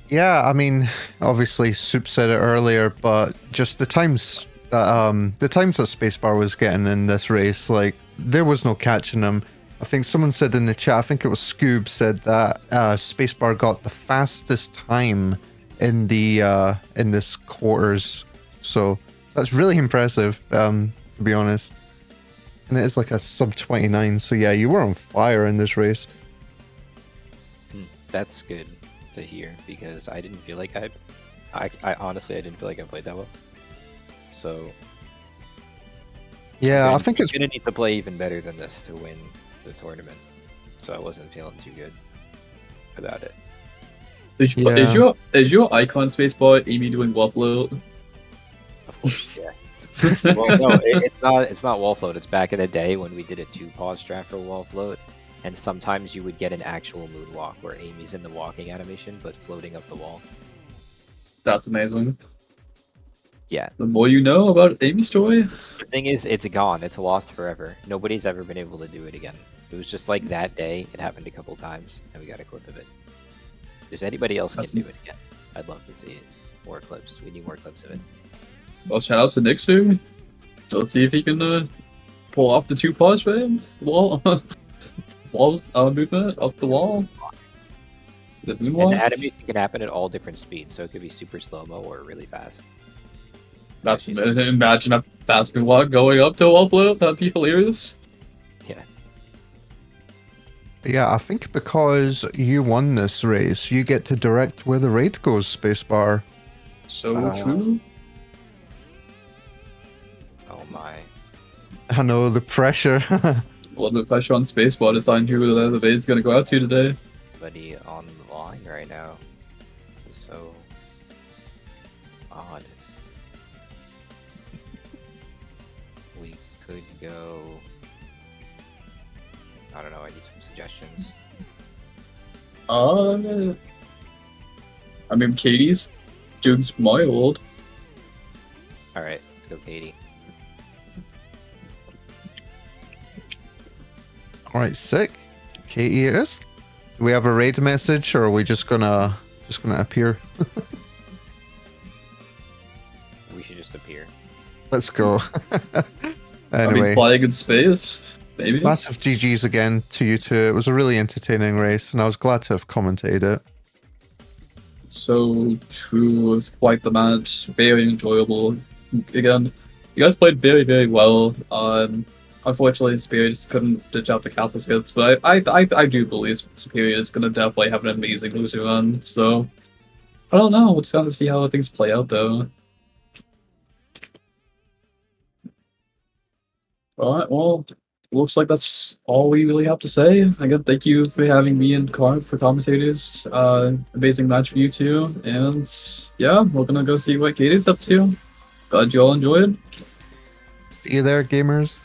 Yeah, I mean, obviously Soup said it earlier, but just the times that Spacebar was getting in this race, like there was no catching him. I think someone said in the chat, I think it was Scoob, said that Spacebar got the fastest time in this quarters. So that's really impressive, to be honest. And it is like a sub 29. So yeah, you were on fire in this race. That's good to hear, because I didn't feel like I honestly didn't feel like I played that well. So yeah, I think it's gonna need to play even better than this to win the tournament. So I wasn't feeling too good about it. Is your icon Spacebar Amy doing wall float? Of course, yeah. Well, no, it's not wall float. It's back in the day when we did a 2-pause draft for wall float. And sometimes you would get an actual moonwalk where Amy's in the walking animation, but floating up the wall. That's amazing. Yeah. The more you know about Amy's story. The thing is, it's gone. It's lost forever. Nobody's ever been able to do it again. It was just like that day. It happened a couple times, and we got a clip of it. If there's anybody else can do it again, I'd love to see it. More clips. We need more clips of it. Well, shout out to Nixer. Let's see if he can pull off the 2-pause for him. Walls movement up the wall. The moonwalk. And the animation can happen at all different speeds, so it could be super slow-mo or really fast. That's imagine a fast walk going up to offload. That'd be hilarious. Yeah. Yeah, I think because you won this race, you get to direct where the raid goes, Spacebar. So true. Oh my. I know, the pressure. Well, the pressure on Spacebar to decide who the base is going to go out to today. Everybody on the line right now. This is so odd. We could go. I don't know. I need some suggestions. I mean, Katie's. June's my old. All right, go Katie. All right, sick. Katie it is. Do we have a raid message, or are we just gonna appear? We should just appear. Let's go. I Anyway, mean, flying in space, maybe. massive GGs again to you two. It was a really entertaining race, and I was glad to have commentated it. So true. It was quite the match. Very enjoyable. Again, you guys played very, very well. Unfortunately, Superior just couldn't ditch out the castle skips, but I do believe Superior is going to definitely have an amazing losing run. So I don't know. We'll just have to see how things play out, though. Alright, well, looks like that's all we really have to say. Again, thank you for having me and Carp for commentators. Amazing match for you two. And yeah, we're gonna go see what Katie's up to. Glad you all enjoyed. See you there, gamers.